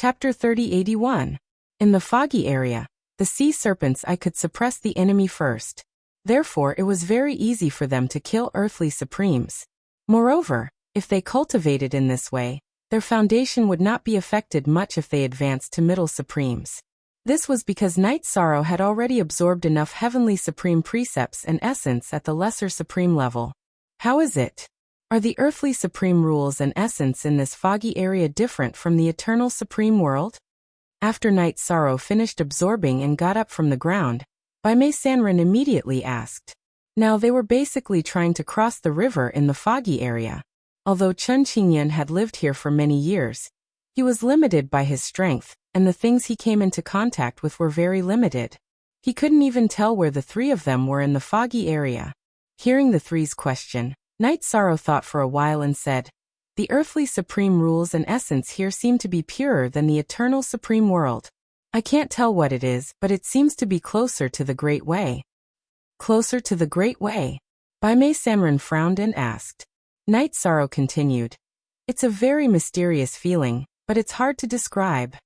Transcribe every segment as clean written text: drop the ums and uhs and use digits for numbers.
Chapter 3081. In the foggy area, the sea serpent's eye could suppress the enemy first. Therefore, it was very easy for them to kill earthly supremes. Moreover, if they cultivated in this way, their foundation would not be affected much if they advanced to middle supremes. This was because Night Sorrow had already absorbed enough heavenly supreme precepts and essence at the lesser supreme level. How is it? Are the earthly supreme rules and essence in this foggy area different from the eternal supreme world? After Night Sorrow finished absorbing and got up from the ground, Baimei Sanren immediately asked. Now they were basically trying to cross the river in the foggy area. Although Chen Qingyan had lived here for many years, he was limited by his strength, and the things he came into contact with were very limited. He couldn't even tell where the three of them were in the foggy area. Hearing the three's question, Night Sorrow thought for a while and said, "The earthly supreme rules and essence here seem to be purer than the eternal supreme world. I can't tell what it is, but it seems to be closer to the Great Way." Closer to the Great Way? Baimei Sanren frowned and asked. Night Sorrow continued. It's a very mysterious feeling, but it's hard to describe.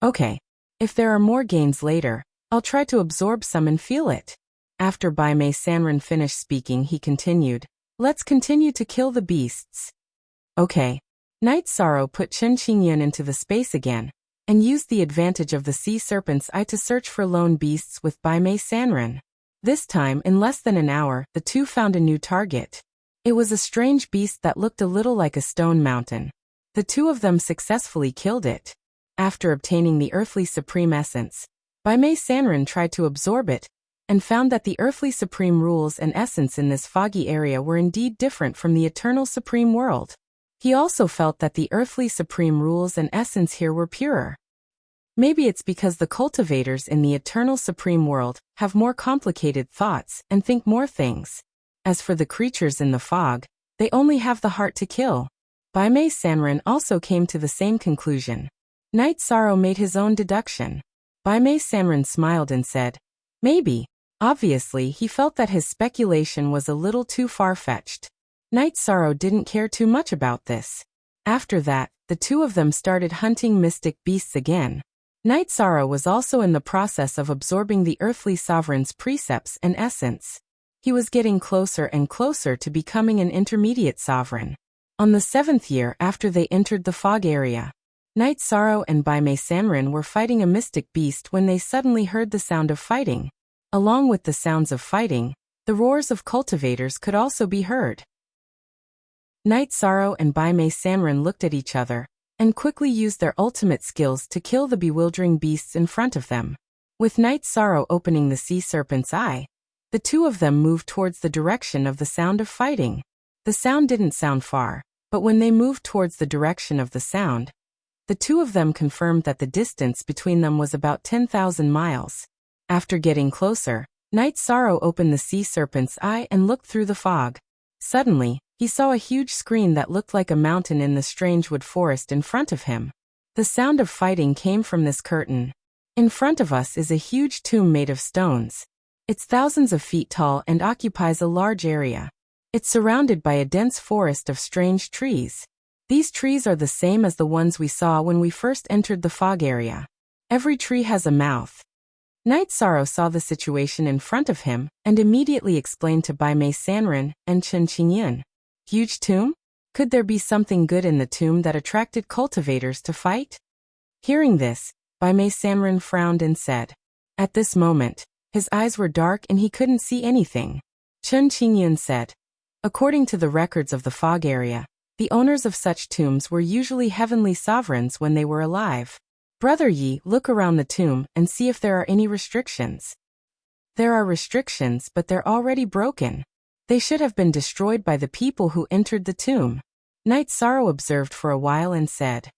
Okay. If there are more gains later, I'll try to absorb some and feel it. After Baimei Sanren finished speaking, he continued. Let's continue to kill the beasts. Okay. Night Sorrow put Chen Qingyan into the space again, and used the advantage of the sea serpent's eye to search for lone beasts with Baimei Sanren. This time, in less than an hour, the two found a new target. It was a strange beast that looked a little like a stone mountain. The two of them successfully killed it. After obtaining the earthly supreme essence, Baimei Sanren tried to absorb it, and found that the earthly supreme rules and essence in this foggy area were indeed different from the eternal supreme world. He also felt that the earthly supreme rules and essence here were purer. Maybe it's because the cultivators in the eternal supreme world have more complicated thoughts and think more things. As for the creatures in the fog, they only have the heart to kill. Baimei Sanren also came to the same conclusion. Night Sorrow made his own deduction. Baimei Sanren smiled and said, "Maybe." Obviously, he felt that his speculation was a little too far-fetched. Night Sorrow didn't care too much about this. After that, the two of them started hunting mystic beasts again. Night Sorrow was also in the process of absorbing the earthly sovereign's precepts and essence. He was getting closer and closer to becoming an intermediate sovereign. On the 7th year after they entered the fog area, Night Sorrow and Baimei Sanren were fighting a mystic beast when they suddenly heard the sound of fighting. Along with the sounds of fighting, the roars of cultivators could also be heard. Night Sorrow and Baimei Sanren looked at each other, and quickly used their ultimate skills to kill the bewildering beasts in front of them. With Night Sorrow opening the sea serpent's eye, the two of them moved towards the direction of the sound of fighting. The sound didn't sound far, but when they moved towards the direction of the sound, the two of them confirmed that the distance between them was about 10,000 miles. After getting closer, Night Sorrow opened the sea serpent's eye and looked through the fog. Suddenly, he saw a huge screen that looked like a mountain in the strange wood forest in front of him. The sound of fighting came from this curtain. In front of us is a huge tomb made of stones. It's thousands of feet tall and occupies a large area. It's surrounded by a dense forest of strange trees. These trees are the same as the ones we saw when we first entered the fog area. Every tree has a mouth. Night Sorrow saw the situation in front of him and immediately explained to Baimei Sanren and Chen Qingyan. Huge tomb? Could there be something good in the tomb that attracted cultivators to fight? Hearing this, Baimei Sanren frowned and said. At this moment, his eyes were dark and he couldn't see anything. Chen Qingyan said. According to the records of the fog area, the owners of such tombs were usually heavenly sovereigns when they were alive. Brother Yi, look around the tomb and see if there are any restrictions. There are restrictions, but they're already broken. They should have been destroyed by the people who entered the tomb. Night Sorrow observed for a while and said.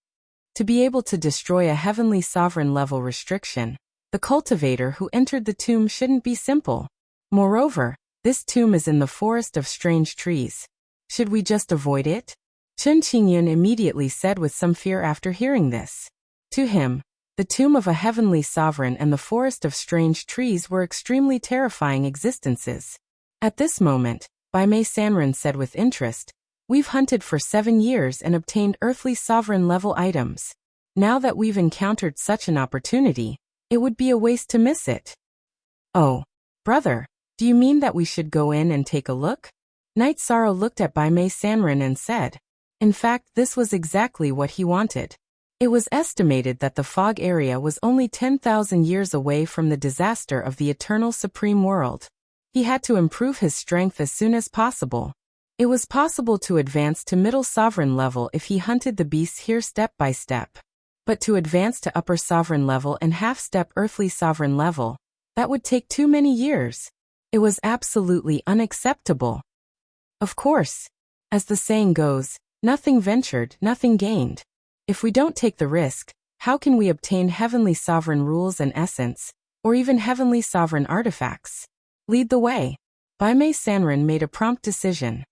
To be able to destroy a heavenly sovereign level restriction, the cultivator who entered the tomb shouldn't be simple. Moreover, this tomb is in the forest of strange trees. Should we just avoid it? Chen Qingyan immediately said with some fear after hearing this. To him, the tomb of a heavenly sovereign and the forest of strange trees were extremely terrifying existences. At this moment, Baimei Sanren said with interest, "We've hunted for 7 years and obtained earthly sovereign level items. Now that we've encountered such an opportunity, it would be a waste to miss it. Oh, brother, do you mean that we should go in and take a look? Knight Sorrow looked at Bai Mei Sanren and said. In fact, this was exactly what he wanted. It was estimated that the fog area was only 10,000 years away from the disaster of the eternal supreme world. He had to improve his strength as soon as possible. It was possible to advance to middle sovereign level if he hunted the beasts here step by step. But to advance to upper sovereign level and half-step earthly sovereign level, that would take too many years. It was absolutely unacceptable. Of course, as the saying goes, nothing ventured, nothing gained. If we don't take the risk, how can we obtain heavenly sovereign rules and essence, or even heavenly sovereign artifacts? Lead the way. Bai Mei Sanren made a prompt decision.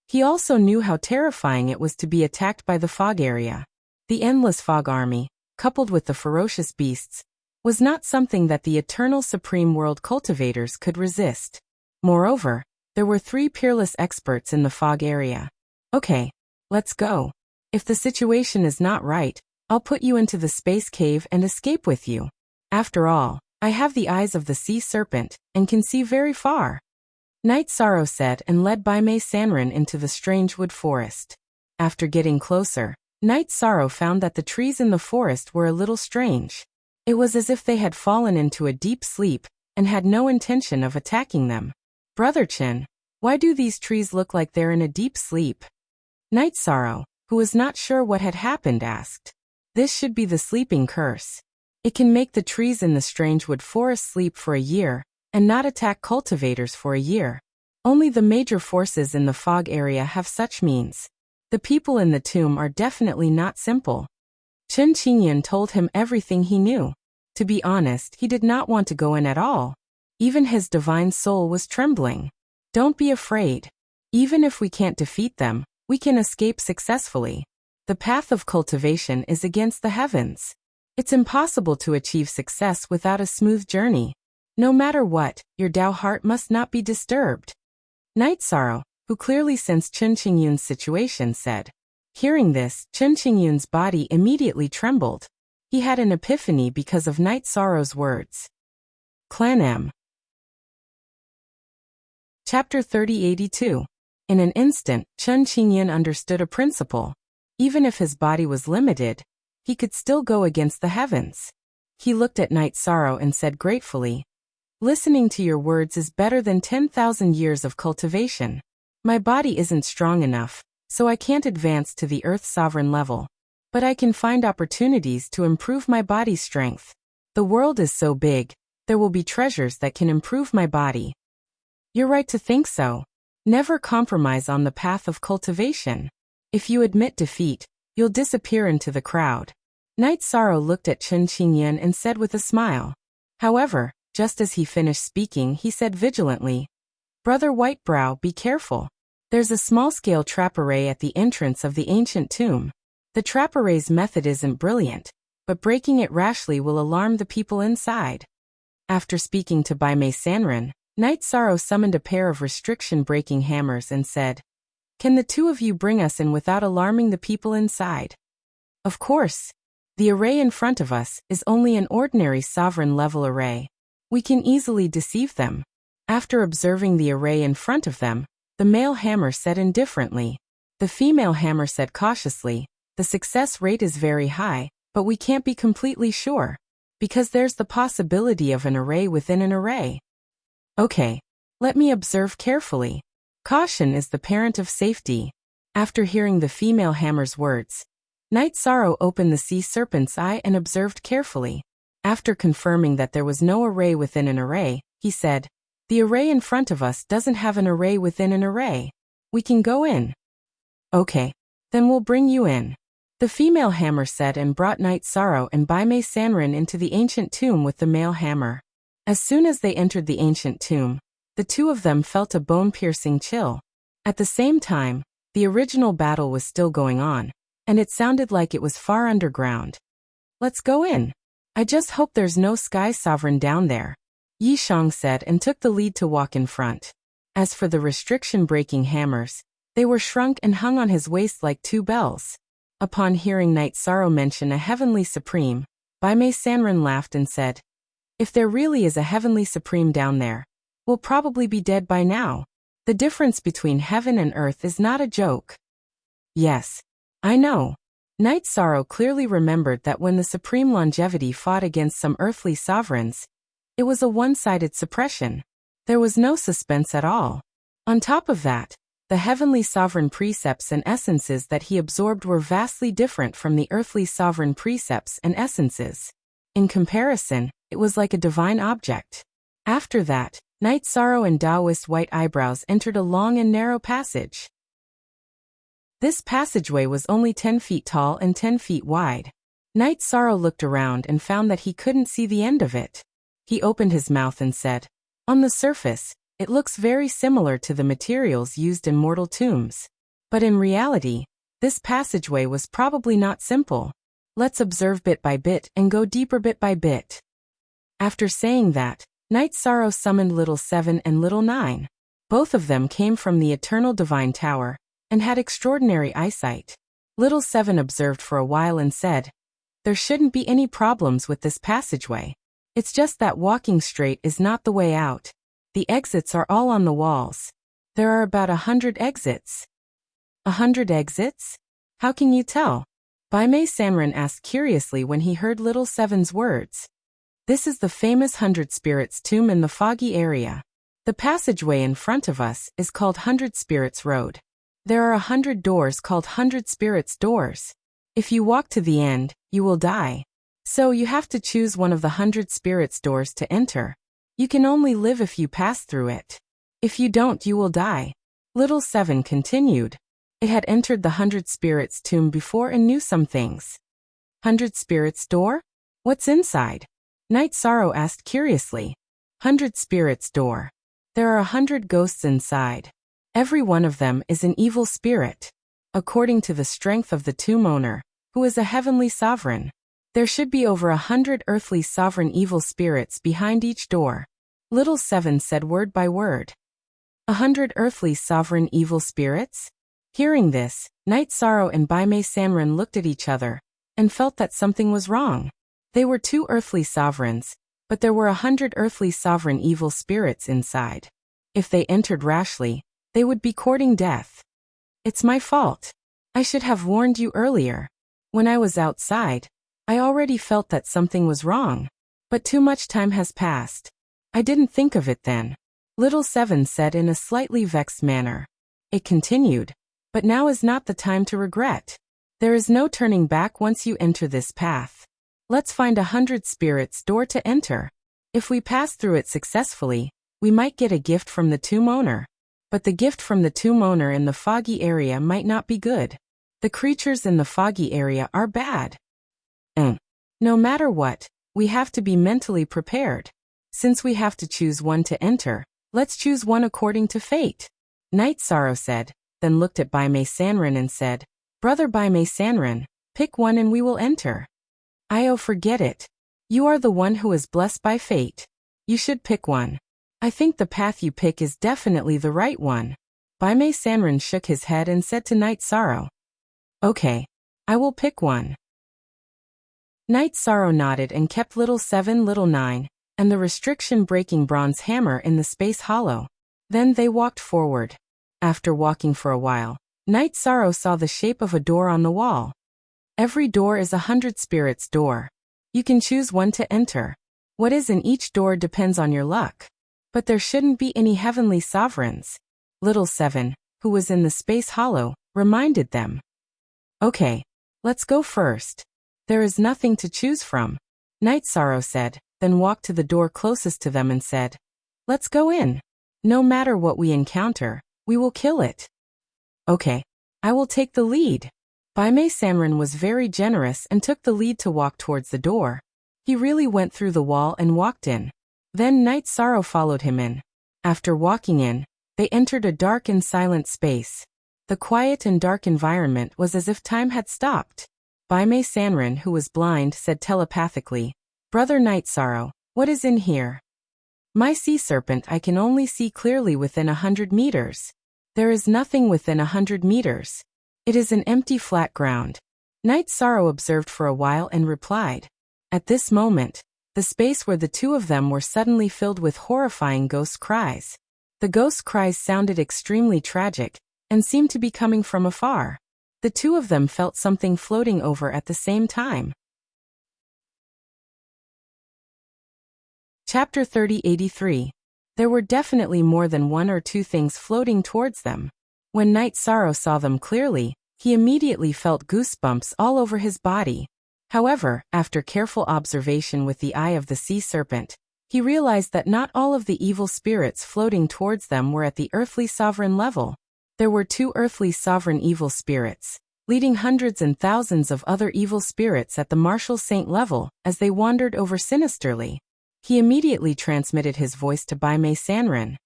He also knew how terrifying it was to be attacked by the fog area. The endless fog army, coupled with the ferocious beasts, was not something that the eternal supreme world cultivators could resist. Moreover, there were 3 peerless experts in the fog area. Okay, let's go. If the situation is not right, I'll put you into the space cave and escape with you. After all, I have the eyes of the sea serpent and can see very far. Knight Sorrow said and led Bai Mei Sanren into the strange wood forest. After getting closer, Knight Sorrow found that the trees in the forest were a little strange. It was as if they had fallen into a deep sleep and had no intention of attacking them. Brother Chin, why do these trees look like they're in a deep sleep? Knight Sorrow, who was not sure what had happened, asked. This should be the sleeping curse. It can make the trees in the strange wood forest sleep for a year, and not attack cultivators for a year. Only the major forces in the fog area have such means. The people in the tomb are definitely not simple. Chen Qingyun told him everything he knew. To be honest, he did not want to go in at all. Even his divine soul was trembling. Don't be afraid. Even if we can't defeat them, we can escape successfully. The path of cultivation is against the heavens. It's impossible to achieve success without a smooth journey. No matter what, your Tao heart must not be disturbed. Knight Sorrow, who clearly sensed Chen Qingyun's situation, said. Hearing this, Chen Qingyun's body immediately trembled. He had an epiphany because of Knight Sorrow's words. Clan M. Chapter 3082. In an instant, Chen Qingyun understood a principle. Even if his body was limited, he could still go against the heavens. He looked at Knight Sorrow and said gratefully, listening to your words is better than 10,000 years of cultivation. My body isn't strong enough, so I can't advance to the Earth sovereign level. But I can find opportunities to improve my body's strength. The world is so big, there will be treasures that can improve my body. You're right to think so. Never compromise on the path of cultivation. If you admit defeat, you'll disappear into the crowd. Knight Sorrow looked at Chen Qingyun and said with a smile. However, just as he finished speaking, he said vigilantly, Brother Whitebrow, be careful. There's a small-scale trap array at the entrance of the ancient tomb. The trap array's method isn't brilliant, but breaking it rashly will alarm the people inside. After speaking to Bai Mei Sanren, Knight Sorrow summoned a pair of restriction-breaking hammers and said, Can the 2 of you bring us in without alarming the people inside? Of course. The array in front of us is only an ordinary sovereign-level array. We can easily deceive them. After observing the array in front of them, the male hammer said indifferently. The female hammer said cautiously, The success rate is very high, but we can't be completely sure. Because there's the possibility of an array within an array. Okay, let me observe carefully. Caution is the parent of safety. After hearing the female hammer's words, Knight Sorrow opened the sea serpent's eye and observed carefully. After confirming that there was no array within an array, he said, The array in front of us doesn't have an array within an array. We can go in. Okay, then we'll bring you in. The female hammer said and brought Knight Sorrow and Bai Mei Sanren into the ancient tomb with the male hammer. As soon as they entered the ancient tomb, the 2 of them felt a bone-piercing chill. At the same time, the original battle was still going on, and it sounded like it was far underground. Let's go in. I just hope there's no sky sovereign down there, Yi Shang said and took the lead to walk in front. As for the restriction-breaking hammers, they were shrunk and hung on his waist like 2 bells. Upon hearing Night Sorrow mention a heavenly supreme, Baimei Sanren laughed and said, "If there really is a heavenly supreme down there, we'll probably be dead by now. The difference between heaven and earth is not a joke." Yes, I know. Night Sorrow clearly remembered that when the Supreme Longevity fought against some earthly sovereigns, it was a one-sided suppression. There was no suspense at all. On top of that, the heavenly sovereign precepts and essences that he absorbed were vastly different from the earthly sovereign precepts and essences. In comparison, it was like a divine object. After that, Night Sorrow and Taoist White Eyebrows entered a long and narrow passage. This passageway was only 10 feet tall and 10 feet wide. Night Sorrow looked around and found that he couldn't see the end of it. He opened his mouth and said, "On the surface, it looks very similar to the materials used in mortal tombs. But in reality, this passageway was probably not simple. Let's observe bit by bit and go deeper bit by bit." After saying that, Night Sorrow summoned Little Seven and Little Nine. Both of them came from the Eternal Divine Tower and had extraordinary eyesight. Little Seven observed for a while and said, "There shouldn't be any problems with this passageway. It's just that walking straight is not the way out. The exits are all on the walls. There are about 100 exits." 100 exits? How can you tell? Baimei Sanren asked curiously when he heard Little Seven's words. "This is the famous 100 Spirits tomb in the foggy area. The passageway in front of us is called 100 Spirits Road. There are 100 doors called 100 Spirits doors. If you walk to the end, you will die. So you have to choose one of the 100 Spirits doors to enter. You can only live if you pass through it. If you don't, you will die." Little Seven continued. It had entered the 100 Spirits tomb before and knew some things. 100 Spirits door? What's inside? Night Sorrow asked curiously. 100 Spirits door. There are 100 ghosts inside. Every one of them is an evil spirit. According to the strength of the tomb owner, who is a heavenly sovereign, there should be over 100 earthly sovereign evil spirits behind each door. Little Seven said word by word. 100 earthly sovereign evil spirits? Hearing this, Night Sorrow and Baimei Sanren looked at each other and felt that something was wrong. They were 2 earthly sovereigns, but there were 100 earthly sovereign evil spirits inside. If they entered rashly, they would be courting death. "It's my fault. I should have warned you earlier. When I was outside, I already felt that something was wrong. But too much time has passed. I didn't think of it then," Little Seven said in a slightly vexed manner. It continued, "But now is not the time to regret. There is no turning back once you enter this path. Let's find 100 Spirits door to enter. If we pass through it successfully, we might get a gift from the tomb owner. But the gift from the tomb owner in the foggy area might not be good. The creatures in the foggy area are bad. No matter what, we have to be mentally prepared. Since we have to choose one to enter, let's choose one according to fate," Night Sorrow said, then looked at Baimei Sanren and said, "Brother Baimei Sanren, pick one and we will enter." Forget it. You are the one who is blessed by fate. You should pick one. I think the path you pick is definitely the right one." Baimei Sanren shook his head and said to Night Sorrow, "Okay, I will pick one." Night Sorrow nodded and kept Little Seven, Little Nine, and the restriction-breaking bronze hammer in the space hollow. Then they walked forward. After walking for a while, Night Sorrow saw the shape of a door on the wall. Every door is 100 Spirits door. You can choose one to enter. What is in each door depends on your luck. But there shouldn't be any heavenly sovereigns. Little Seven, who was in the space hollow, reminded them. "Okay, let's go first. There is nothing to choose from," Night Sorrow said, then walked to the door closest to them and said, "Let's go in. No matter what we encounter, we will kill it." "Okay, I will take the lead." Baimei Sanren was very generous and took the lead to walk towards the door. He really went through the wall and walked in. Then Night Sorrow followed him in. After walking in, they entered a dark and silent space. The quiet and dark environment was as if time had stopped. Baimei Sanren, who was blind, said telepathically, "Brother Night Sorrow, what is in here?" "My sea serpent, I can only see clearly within 100 meters. There is nothing within 100 meters. It is an empty flat ground. Night Sorrow observed for a while and replied. At this moment, the space where the two of them were suddenly filled with horrifying ghost cries. The ghost cries sounded extremely tragic, and seemed to be coming from afar. The two of them felt something floating over at the same time. Chapter 3083. There were definitely more than one or two things floating towards them. When Night Sorrow saw them clearly, he immediately felt goosebumps all over his body. However, after careful observation with the eye of the sea serpent, he realized that not all of the evil spirits floating towards them were at the earthly sovereign level. There were two earthly sovereign evil spirits, leading hundreds and thousands of other evil spirits at the martial saint level as they wandered over sinisterly. He immediately transmitted his voice to Baimei Sanrin.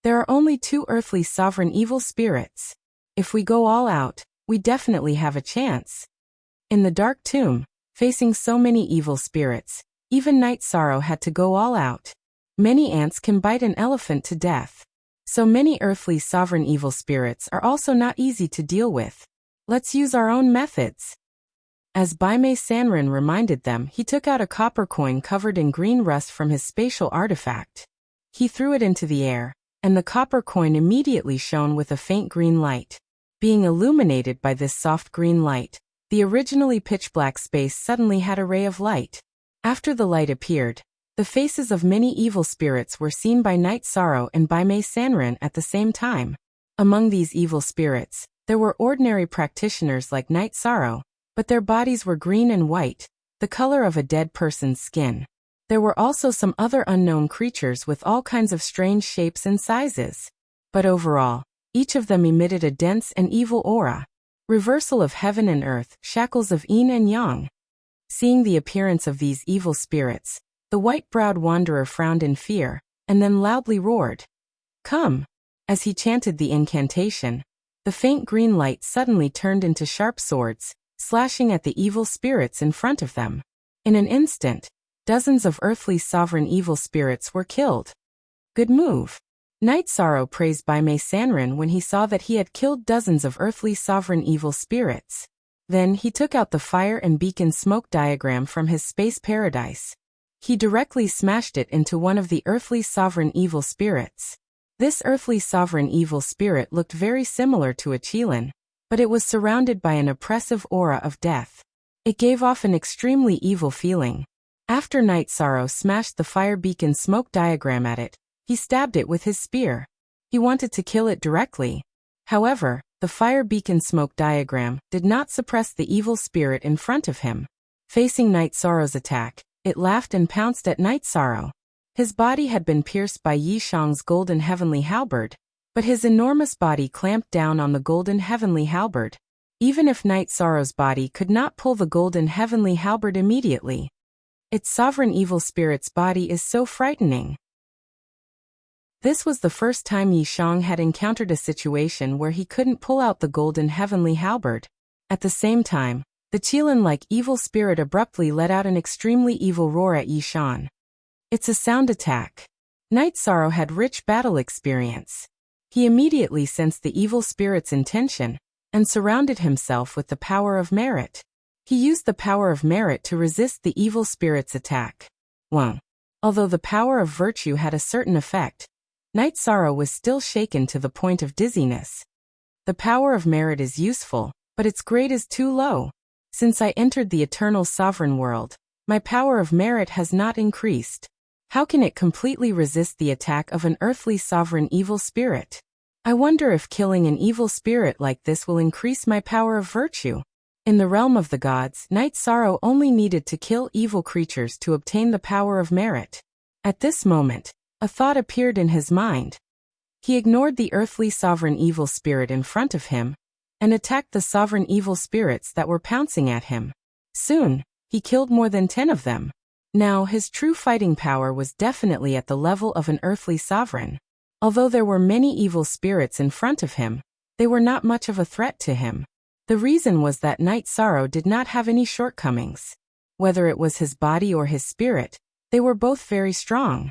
There are only two earthly sovereign evil spirits. If we go all out, we definitely have a chance. In the dark tomb, facing so many evil spirits, even Night Sorrow had to go all out. Many ants can bite an elephant to death. So many earthly sovereign evil spirits are also not easy to deal with. Let's use our own methods. As Baimei Sanrin reminded them, he took out a copper coin covered in green rust from his spatial artifact. He threw it into the air, and the copper coin immediately shone with a faint green light. Being illuminated by this soft green light, the originally pitch-black space suddenly had a ray of light. After the light appeared, the faces of many evil spirits were seen by Night Sorrow and Baimei Sanrin at the same time. Among these evil spirits, there were ordinary practitioners like Night Sorrow, but their bodies were green and white, the color of a dead person's skin. There were also some other unknown creatures with all kinds of strange shapes and sizes. But overall, each of them emitted a dense and evil aura. Reversal of heaven and earth, shackles of yin and yang. Seeing the appearance of these evil spirits, the white-browed wanderer frowned in fear, and then loudly roared, "Come!" As he chanted the incantation, the faint green light suddenly turned into sharp swords, slashing at the evil spirits in front of them. In an instant, dozens of earthly sovereign evil spirits were killed. Good move. Night Sorrow praised Baimei Sanrin when he saw that he had killed dozens of earthly sovereign evil spirits. Then he took out the fire and beacon smoke diagram from his space paradise. He directly smashed it into one of the earthly sovereign evil spirits. This earthly sovereign evil spirit looked very similar to a Qilin, but it was surrounded by an oppressive aura of death. It gave off an extremely evil feeling. After Night Sorrow smashed the fire beacon smoke diagram at it, he stabbed it with his spear. He wanted to kill it directly. However, the fire beacon smoke diagram did not suppress the evil spirit in front of him. Facing Night Sorrow's attack, it laughed and pounced at Night Sorrow. His body had been pierced by Yi Shang's golden heavenly halberd, but his enormous body clamped down on the golden heavenly halberd. Even if Night Sorrow's body could not pull the golden heavenly halberd immediately, its sovereign evil spirit's body is so frightening. This was the first time Yi Shang had encountered a situation where he couldn't pull out the golden heavenly halberd. At the same time, the Qilin-like evil spirit abruptly let out an extremely evil roar at Yi Shang. It's a sound attack. Night Sorrow had rich battle experience. He immediately sensed the evil spirit's intention, and surrounded himself with the power of merit. He used the power of merit to resist the evil spirit's attack. 1. Although the power of virtue had a certain effect, Night Sorrow was still shaken to the point of dizziness. The power of merit is useful, but its grade is too low. Since I entered the eternal sovereign world, my power of merit has not increased. How can it completely resist the attack of an earthly sovereign evil spirit? I wonder if killing an evil spirit like this will increase my power of virtue. In the realm of the gods, Night Sorrow only needed to kill evil creatures to obtain the power of merit. At this moment, a thought appeared in his mind. He ignored the earthly sovereign evil spirit in front of him, and attacked the sovereign evil spirits that were pouncing at him. Soon, he killed more than 10 of them. Now his true fighting power was definitely at the level of an earthly sovereign. Although there were many evil spirits in front of him, they were not much of a threat to him. The reason was that Night Sorrow did not have any shortcomings. Whether it was his body or his spirit, they were both very strong.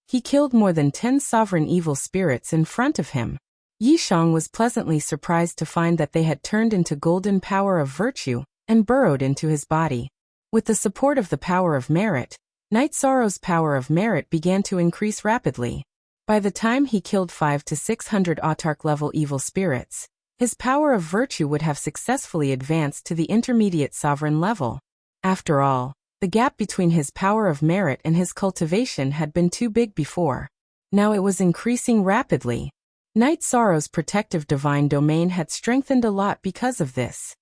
He killed more than 10 sovereign evil spirits in front of him. Yi Shang was pleasantly surprised to find that they had turned into golden power of virtue, and burrowed into his body. With the support of the power of merit, Night Sorrow's power of merit began to increase rapidly. By the time he killed 500 to 600 autarch-level evil spirits, his power of virtue would have successfully advanced to the intermediate sovereign level. After all, the gap between his power of merit and his cultivation had been too big before. Now it was increasing rapidly. Night Sorrow's protective divine domain had strengthened a lot because of this.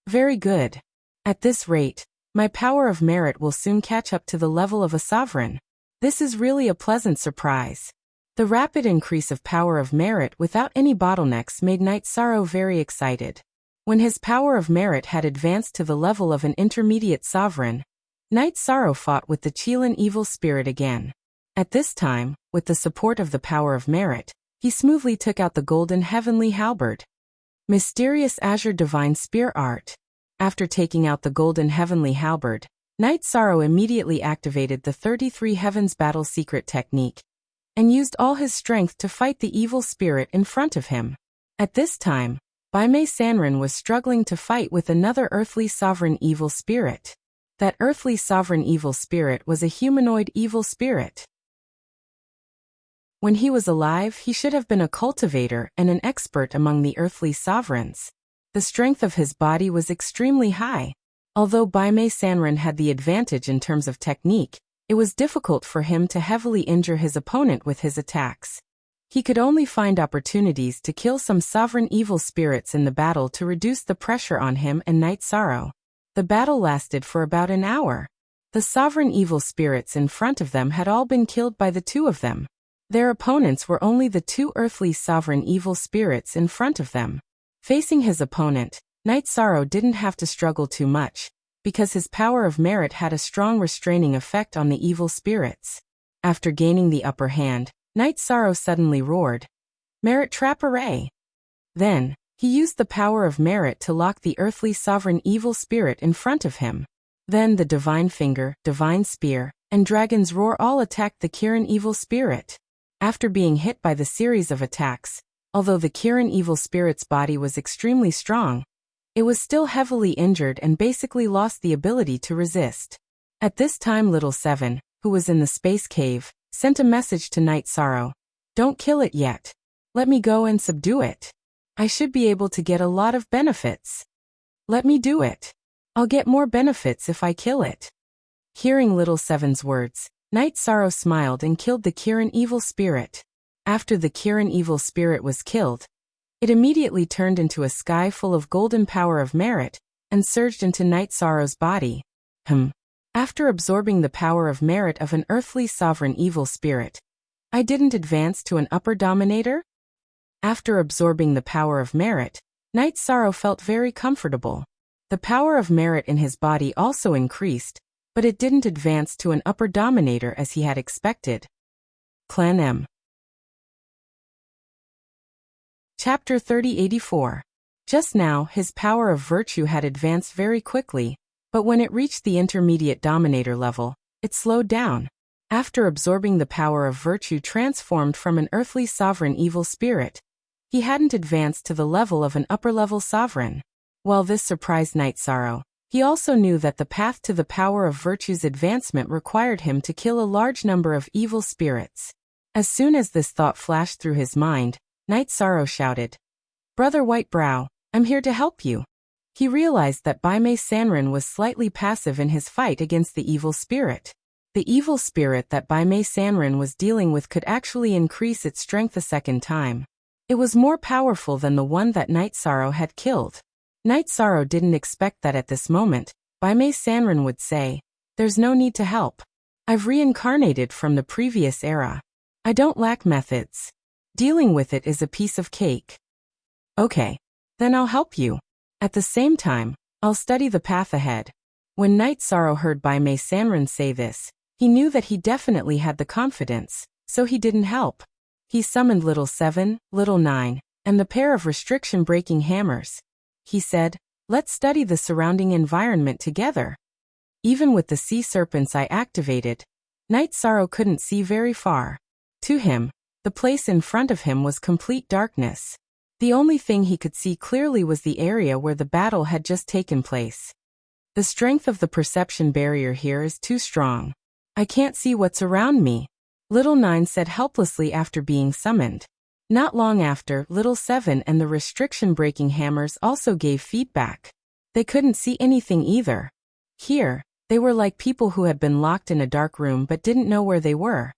Very good. At this rate, my power of merit will soon catch up to the level of a sovereign. This is really a pleasant surprise. The rapid increase of power of merit without any bottlenecks made Night Sorrow very excited. When his power of merit had advanced to the level of an intermediate sovereign, Night Sorrow fought with the Chilan evil spirit again. At this time, with the support of the power of merit, he smoothly took out the golden heavenly halberd. Mysterious Azure Divine Spear Art. After taking out the golden heavenly halberd, Night Sorrow immediately activated the 33 Heavens Battle Secret technique and used all his strength to fight the evil spirit in front of him. At this time, Baimei Sanrin was struggling to fight with another earthly sovereign evil spirit. That earthly sovereign evil spirit was a humanoid evil spirit. When he was alive, he should have been a cultivator and an expert among the earthly sovereigns. The strength of his body was extremely high. Although Baimei Sanrin had the advantage in terms of technique, it was difficult for him to heavily injure his opponent with his attacks. He could only find opportunities to kill some sovereign evil spirits in the battle to reduce the pressure on him and Night Sorrow. The battle lasted for about an hour. The sovereign evil spirits in front of them had all been killed by the two of them. Their opponents were only the two earthly sovereign evil spirits in front of them. Facing his opponent, Night Sorrow didn't have to struggle too much, because his power of merit had a strong restraining effect on the evil spirits. After gaining the upper hand, Night Sorrow suddenly roared, "Merit Trap Array!" Then, he used the power of merit to lock the earthly sovereign evil spirit in front of him. Then the Divine Finger, Divine Spear, and Dragon's Roar all attacked the Kiran evil spirit. After being hit by the series of attacks, although the Kiran evil spirit's body was extremely strong, it was still heavily injured and basically lost the ability to resist. At this time Little Seven, who was in the space cave, sent a message to Night Sorrow. "Don't kill it yet. Let me go and subdue it. I should be able to get a lot of benefits. Let me do it. I'll get more benefits if I kill it." Hearing Little Seven's words, Night Sorrow smiled and killed the Kiran evil spirit. After the Kiran evil spirit was killed, it immediately turned into a sky full of golden power of merit and surged into Night Sorrow's body. After absorbing the power of merit of an earthly sovereign evil spirit, I didn't advance to an upper dominator? After absorbing the power of merit, Night Sorrow felt very comfortable. The power of merit in his body also increased, but it didn't advance to an upper dominator as he had expected. Clan M. Chapter 3084. Just now, his power of virtue had advanced very quickly, but when it reached the intermediate dominator level, it slowed down. After absorbing the power of virtue transformed from an earthly sovereign evil spirit, he hadn't advanced to the level of an upper-level sovereign. While this surprised Night Sorrow, he also knew that the path to the power of virtue's advancement required him to kill a large number of evil spirits. As soon as this thought flashed through his mind, Night Sorrow shouted, "Brother Whitebrow, I'm here to help you." He realized that Baimei Sanrin was slightly passive in his fight against the evil spirit. The evil spirit that Baimei Sanrin was dealing with could actually increase its strength a second time. It was more powerful than the one that Night Sorrow had killed. Night Sorrow didn't expect that at this moment, Baimei Sanrin would say, "There's no need to help. I've reincarnated from the previous era. I don't lack methods. Dealing with it is a piece of cake." "Okay. Then I'll help you. At the same time, I'll study the path ahead." When Night Sorrow heard Baimei Sanrin say this, he knew that he definitely had the confidence, so he didn't help. He summoned Little Seven, Little Nine, and the pair of restriction-breaking hammers. He said, "Let's study the surrounding environment together." Even with the sea serpents I activated, Night Sorrow couldn't see very far. To him, the place in front of him was complete darkness. The only thing he could see clearly was the area where the battle had just taken place. The strength of the perception barrier here is too strong. I can't see what's around me, Little 9 said helplessly after being summoned. Not long after, Little 7 and the restriction-breaking hammers also gave feedback. They couldn't see anything either. Here, they were like people who had been locked in a dark room but didn't know where they were.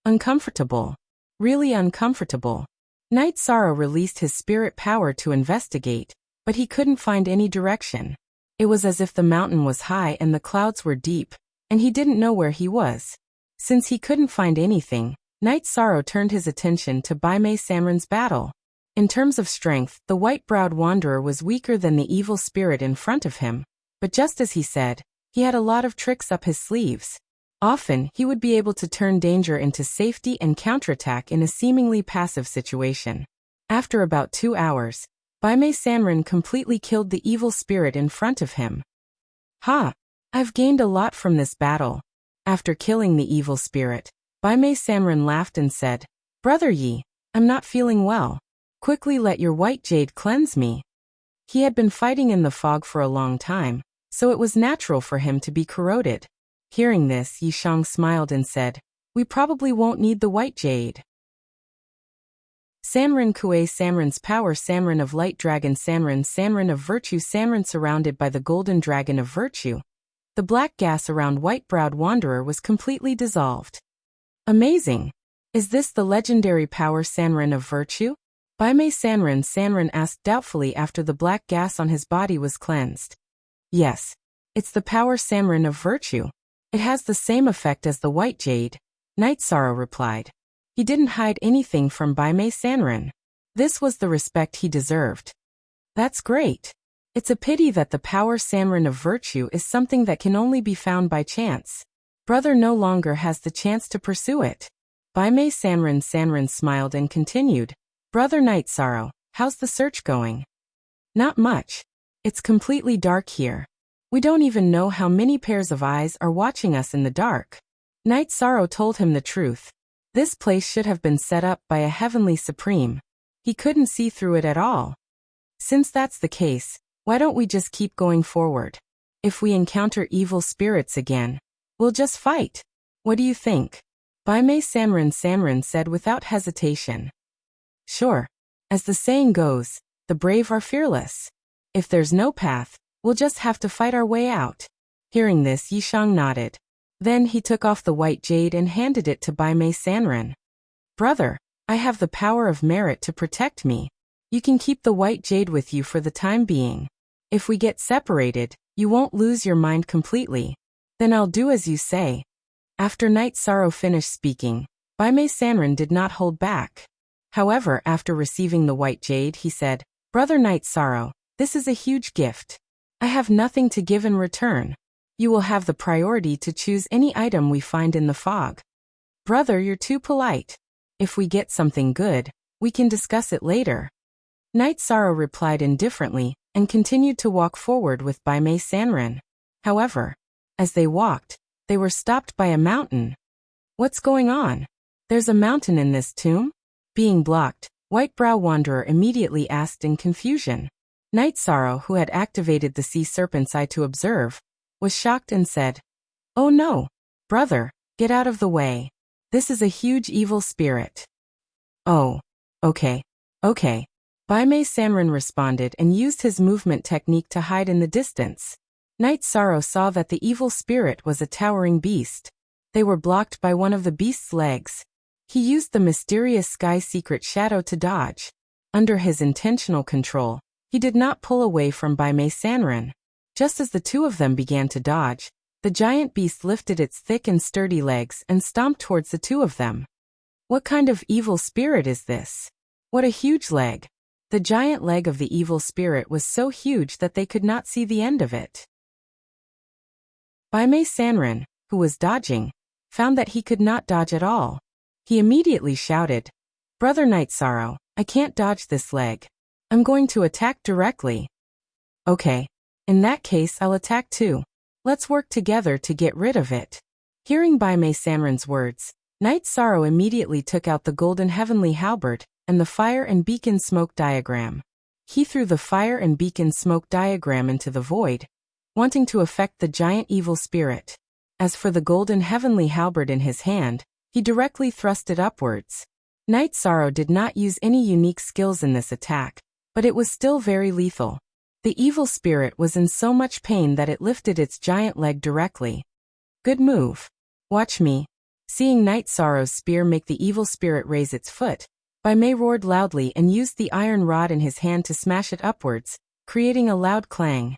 Uncomfortable. Really uncomfortable. Night Sorrow released his spirit power to investigate, but he couldn't find any direction. It was as if the mountain was high and the clouds were deep, and he didn't know where he was. Since he couldn't find anything, Night Sorrow turned his attention to Baimei Sanren's battle. In terms of strength, the white-browed wanderer was weaker than the evil spirit in front of him, but just as he said, he had a lot of tricks up his sleeves. Often, he would be able to turn danger into safety and counterattack in a seemingly passive situation. After about 2 hours, Baimei Sanren completely killed the evil spirit in front of him. Ha! I've gained a lot from this battle. After killing the evil spirit, Baimei Sanren laughed and said, Brother Yi, I'm not feeling well. Quickly let your white jade cleanse me. He had been fighting in the fog for a long time, so it was natural for him to be corroded. Hearing this, Yishang smiled and said, We probably won't need the white jade. Sanren Kuei Sanren's power Sanren of light dragon Sanren Sanren of virtue Sanren surrounded by the golden dragon of virtue. The black gas around white-browed wanderer was completely dissolved. Amazing! Is this the legendary power Sanren of virtue? Baimei Sanren asked doubtfully after the black gas on his body was cleansed. Yes. It's the power Sanren of virtue. It has the same effect as the white jade, Night Sorrow replied. He didn't hide anything from Baimei Sanren. This was the respect he deserved. That's great. It's a pity that the power Sanren of virtue is something that can only be found by chance. Brother no longer has the chance to pursue it. Baimei Sanren smiled and continued. Brother Night Sorrow, how's the search going? Not much. It's completely dark here. We don't even know how many pairs of eyes are watching us in the dark. Night Sorrow told him the truth. This place should have been set up by a heavenly supreme. He couldn't see through it at all. Since that's the case, why don't we just keep going forward? If we encounter evil spirits again, we'll just fight. What do you think? Baimei Sanren said without hesitation. Sure. As the saying goes, the brave are fearless. If there's no path, we'll just have to fight our way out. Hearing this, Yishang nodded. Then he took off the white jade and handed it to Baimei Sanren. Brother, I have the power of merit to protect me. You can keep the white jade with you for the time being. If we get separated, you won't lose your mind completely. Then I'll do as you say. After Night Sorrow finished speaking, Baimei Sanren did not hold back. However, after receiving the white jade, he said, Brother Night Sorrow, this is a huge gift. I have nothing to give in return. You will have the priority to choose any item we find in the fog. Brother, you're too polite. If we get something good, we can discuss it later. Night Sorrow replied indifferently and continued to walk forward with Baimei Sanren. However, as they walked, they were stopped by a mountain. What's going on? There's a mountain in this tomb? Being blocked, White-Brow Wanderer immediately asked in confusion. Night Sorrow, who had activated the sea serpent's eye to observe, was shocked and said, Oh no, brother, get out of the way. This is a huge evil spirit. Oh, okay. Baimei Sanren responded and used his movement technique to hide in the distance. Night Sorrow saw that the evil spirit was a towering beast. They were blocked by one of the beast's legs. He used the mysterious sky secret shadow to dodge. Under his intentional control, he did not pull away from Baimei Sanren. Just as the two of them began to dodge, the giant beast lifted its thick and sturdy legs and stomped towards the two of them. What kind of evil spirit is this? What a huge leg! The giant leg of the evil spirit was so huge that they could not see the end of it. Baimei Sanren, who was dodging, found that he could not dodge at all. He immediately shouted, Brother Night Sorrow, I can't dodge this leg. I'm going to attack directly. Okay. In that case, I'll attack too. Let's work together to get rid of it. Hearing Baimei Sanren's words, Night Sorrow immediately took out the golden heavenly halberd and the fire and beacon smoke diagram. He threw the fire and beacon smoke diagram into the void, wanting to affect the giant evil spirit. As for the golden heavenly halberd in his hand, he directly thrust it upwards. Night Sorrow did not use any unique skills in this attack, but it was still very lethal. The evil spirit was in so much pain that it lifted its giant leg directly. Good move. Watch me. Seeing Night Sorrow's spear make the evil spirit raise its foot, Bai Mei roared loudly and used the iron rod in his hand to smash it upwards, creating a loud clang.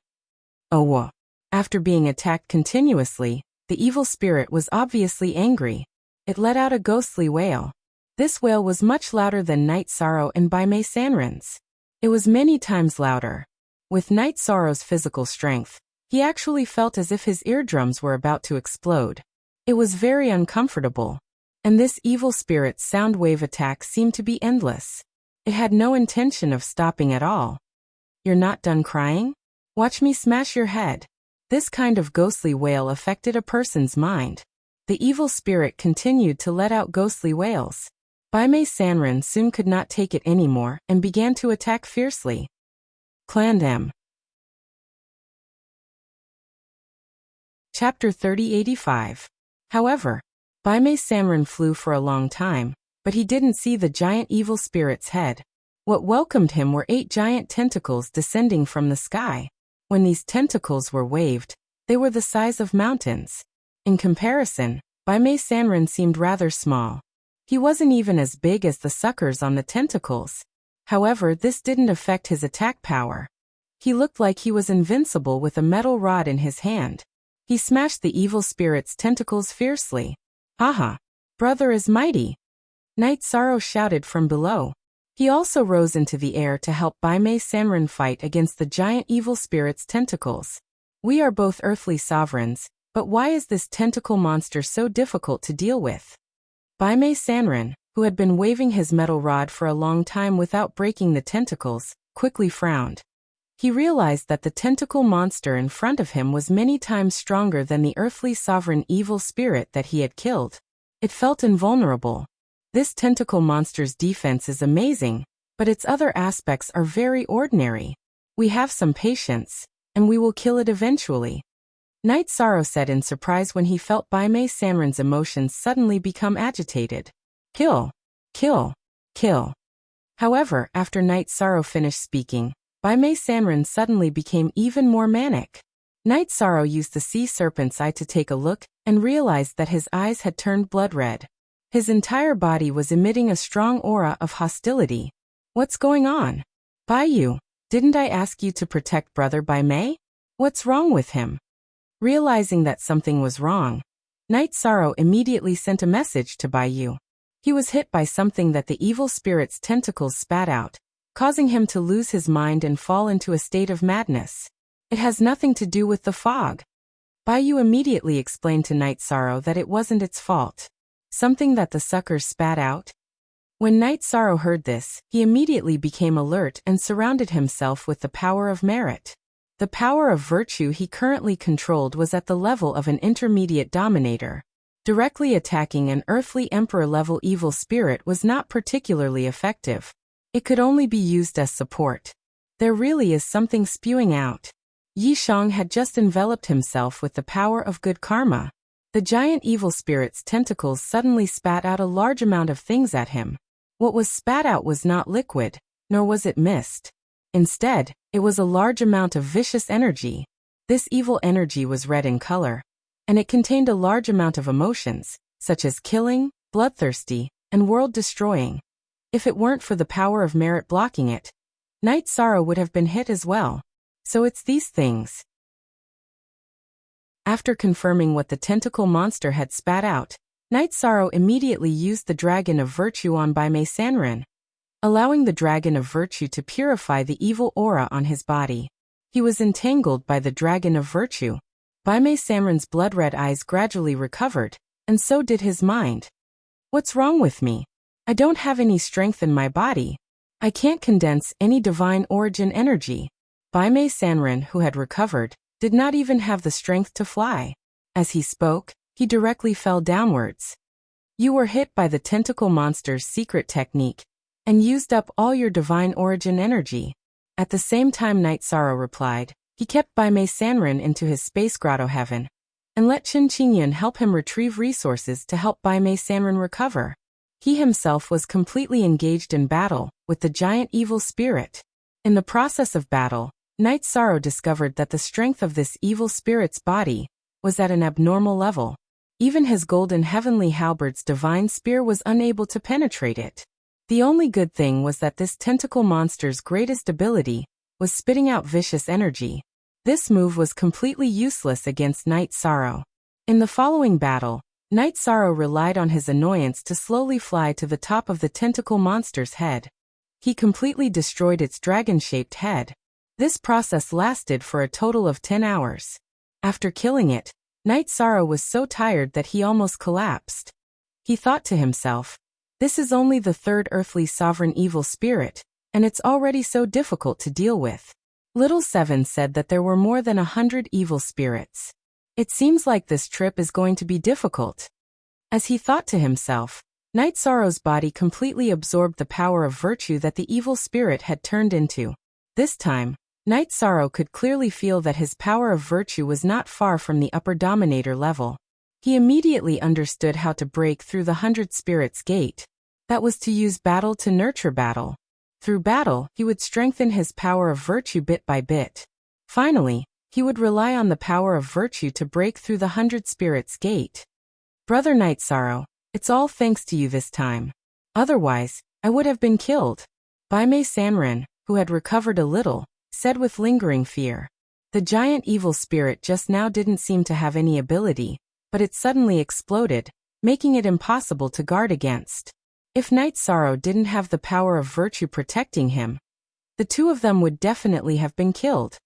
Oh whoa. After being attacked continuously, the evil spirit was obviously angry. It let out a ghostly wail. This wail was much louder than Night Sorrow and Bai Mei Sanren's. It was many times louder. With Night Sorrow's physical strength, he actually felt as if his eardrums were about to explode. It was very uncomfortable. And this evil spirit's sound wave attack seemed to be endless. It had no intention of stopping at all. You're not done crying? Watch me smash your head. This kind of ghostly wail affected a person's mind. The evil spirit continued to let out ghostly wails. Bai Mei Sanren soon could not take it anymore and began to attack fiercely. Clan M. Chapter 3085. However, Bai Mei Sanren flew for a long time, but he didn't see the giant evil spirit's head. What welcomed him were 8 giant tentacles descending from the sky. When these tentacles were waved, they were the size of mountains. In comparison, Bai Mei Sanren seemed rather small. He wasn't even as big as the suckers on the tentacles. However, this didn't affect his attack power. He looked like he was invincible with a metal rod in his hand. He smashed the evil spirit's tentacles fiercely. Aha! Brother is mighty! Night Sorrow shouted from below. He also rose into the air to help Bai Mei Sanren fight against the giant evil spirit's tentacles. We are both earthly sovereigns, but why is this tentacle monster so difficult to deal with? Bai Mei Sanren, who had been waving his metal rod for a long time without breaking the tentacles, quickly frowned. He realized that the tentacle monster in front of him was many times stronger than the earthly sovereign evil spirit that he had killed. It felt invulnerable. This tentacle monster's defense is amazing, but its other aspects are very ordinary. We have some patience, and we will kill it eventually. Night Sorrow said in surprise when he felt Bai Mei Sanren's emotions suddenly become agitated. Kill! Kill! Kill! However, after Night Sorrow finished speaking, Bai Mei Sanren suddenly became even more manic. Night Sorrow used the sea serpent's eye to take a look and realized that his eyes had turned blood red. His entire body was emitting a strong aura of hostility. What's going on? Bai Yu, didn't I ask you to protect brother Bai Mei? What's wrong with him? Realizing that something was wrong, Night Sorrow immediately sent a message to Bai Yu. He was hit by something that the evil spirit's tentacles spat out, causing him to lose his mind and fall into a state of madness. It has nothing to do with the fog. Bai Yu immediately explained to Night Sorrow that it wasn't its fault. Something that the suckers spat out? When Night Sorrow heard this, he immediately became alert and surrounded himself with the power of merit. The power of virtue he currently controlled was at the level of an intermediate dominator. Directly attacking an earthly emperor-level evil spirit was not particularly effective. It could only be used as support. There really is something spewing out. Yi Shang had just enveloped himself with the power of good karma. The giant evil spirit's tentacles suddenly spat out a large amount of things at him. What was spat out was not liquid, nor was it mist. Instead, it was a large amount of vicious energy. This evil energy was red in color, and it contained a large amount of emotions, such as killing, bloodthirsty, and world-destroying. If it weren't for the power of merit blocking it, Night Sorrow would have been hit as well. So it's these things. After confirming what the tentacle monster had spat out, Night Sorrow immediately used the Dragon of Virtue on Bai Mei Sanren, allowing the Dragon of Virtue to purify the evil aura on his body. He was entangled by the Dragon of Virtue. Bai Mei Sanren's blood-red eyes gradually recovered, and so did his mind. What's wrong with me? I don't have any strength in my body. I can't condense any divine origin energy. Bai Mei Sanren, who had recovered, did not even have the strength to fly. As he spoke, he directly fell downwards. You were hit by the tentacle monster's secret technique, and used up all your divine origin energy. At the same time Night Sorrow replied, He kept Baimei Sanren into his space grotto heaven, and let Qin Qingyun help him retrieve resources to help Baimei Sanren recover. He himself was completely engaged in battle with the giant evil spirit. In the process of battle, Knight Sorrow discovered that the strength of this evil spirit's body was at an abnormal level. Even his golden heavenly halberd's divine spear was unable to penetrate it. The only good thing was that this tentacle monster's greatest ability was spitting out vicious energy. This move was completely useless against Knight Sorrow. In the following battle, Knight Sorrow relied on his annoyance to slowly fly to the top of the tentacle monster's head. He completely destroyed its dragon-shaped head. This process lasted for a total of 10 hours. After killing it, Knight Sorrow was so tired that he almost collapsed. He thought to himself, "This is only the third earthly sovereign evil spirit, and it's already so difficult to deal with." Little Seven said that there were more than 100 evil spirits. It seems like this trip is going to be difficult. As he thought to himself, Knight Sorrow's body completely absorbed the power of virtue that the evil spirit had turned into. This time, Knight Sorrow could clearly feel that his power of virtue was not far from the upper dominator level. He immediately understood how to break through the 100 spirits gate. That was to use battle to nurture battle. Through battle, he would strengthen his power of virtue bit by bit. Finally, he would rely on the power of virtue to break through the 100 spirits gate. "Brother Knight Sorrow, it's all thanks to you this time. Otherwise, I would have been killed," Baimei Sanren, who had recovered a little, said with lingering fear. The giant evil spirit just now didn't seem to have any ability, but it suddenly exploded, making it impossible to guard against. If Knight Sorrow didn't have the power of virtue protecting him, the two of them would definitely have been killed.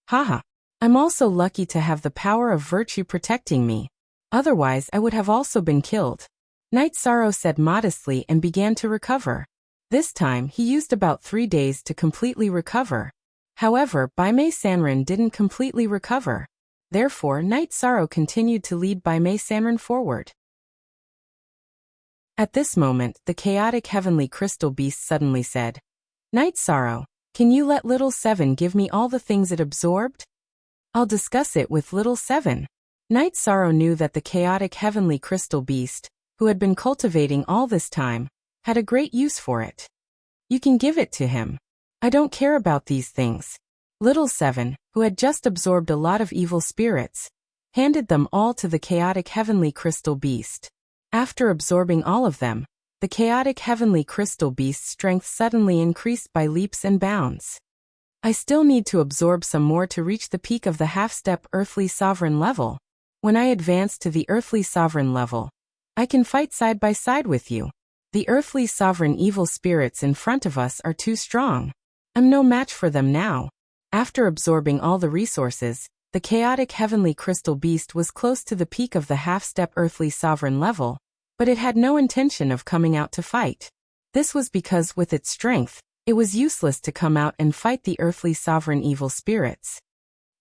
Haha. I'm also lucky to have the power of virtue protecting me. Otherwise I would have also been killed. Knight Sorrow said modestly and began to recover. This time he used about 3 days to completely recover. However, Baimei Sanren didn't completely recover. Therefore, Knight Sorrow continued to lead Baimei Sanren forward. At this moment, the chaotic heavenly crystal beast suddenly said, "Knight Sorrow, can you let Little Seven give me all the things it absorbed? I'll discuss it with Little Seven." Knight Sorrow knew that the chaotic heavenly crystal beast, who had been cultivating all this time, had a great use for it. "You can give it to him. I don't care about these things." Little Seven, who had just absorbed a lot of evil spirits, handed them all to the chaotic heavenly crystal beast. After absorbing all of them, the chaotic heavenly crystal beast's strength suddenly increased by leaps and bounds. "I still need to absorb some more to reach the peak of the half-step earthly sovereign level. When I advance to the earthly sovereign level, I can fight side by side with you. The earthly sovereign evil spirits in front of us are too strong. I'm no match for them now." After absorbing all the resources, the chaotic heavenly crystal beast was close to the peak of the half-step earthly sovereign level, but it had no intention of coming out to fight. This was because with its strength, it was useless to come out and fight the earthly sovereign evil spirits.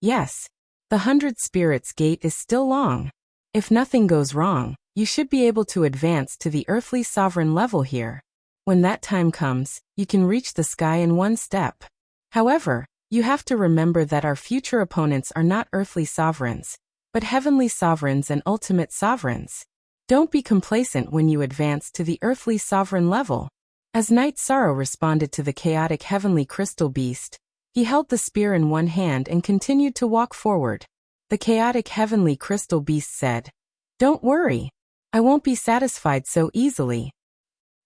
Yes, the 100 spirits gate is still long. If nothing goes wrong, you should be able to advance to the earthly sovereign level here. When that time comes, you can reach the sky in one step. However, you have to remember that our future opponents are not earthly sovereigns, but heavenly sovereigns and ultimate sovereigns. Don't be complacent when you advance to the earthly sovereign level. As Knight Sorrow responded to the chaotic heavenly crystal beast, he held the spear in one hand and continued to walk forward. The chaotic heavenly crystal beast said, "Don't worry. I won't be satisfied so easily."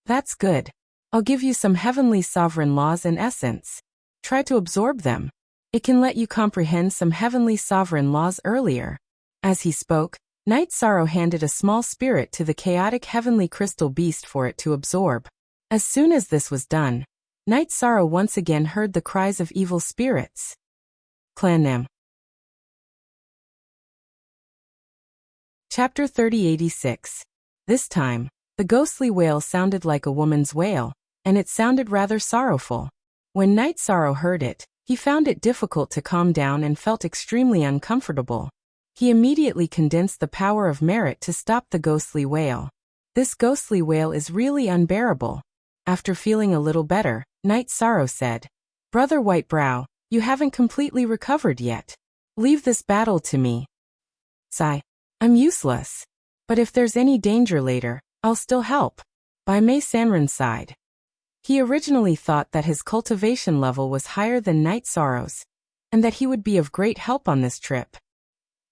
"That's good. I'll give you some heavenly sovereign laws and essence. Try to absorb them. It can let you comprehend some heavenly sovereign laws earlier." As he spoke, Knight Sorrow handed a small spirit to the chaotic heavenly crystal beast for it to absorb. As soon as this was done, Knight Sorrow once again heard the cries of evil spirits. Clan Nam. Chapter 3086. This time, the ghostly wail sounded like a woman's wail, and it sounded rather sorrowful. When Knight Sorrow heard it, he found it difficult to calm down and felt extremely uncomfortable. He immediately condensed the power of merit to stop the ghostly wail. This ghostly wail is really unbearable. After feeling a little better, Knight Sorrow said, "Brother Whitebrow, You haven't completely recovered yet. Leave this battle to me. Sigh. I'm useless. But if there's any danger later, I'll still help. Bai Mei Sanren sighed. He originally thought that his cultivation level was higher than Night Sorrow's, and that he would be of great help on this trip.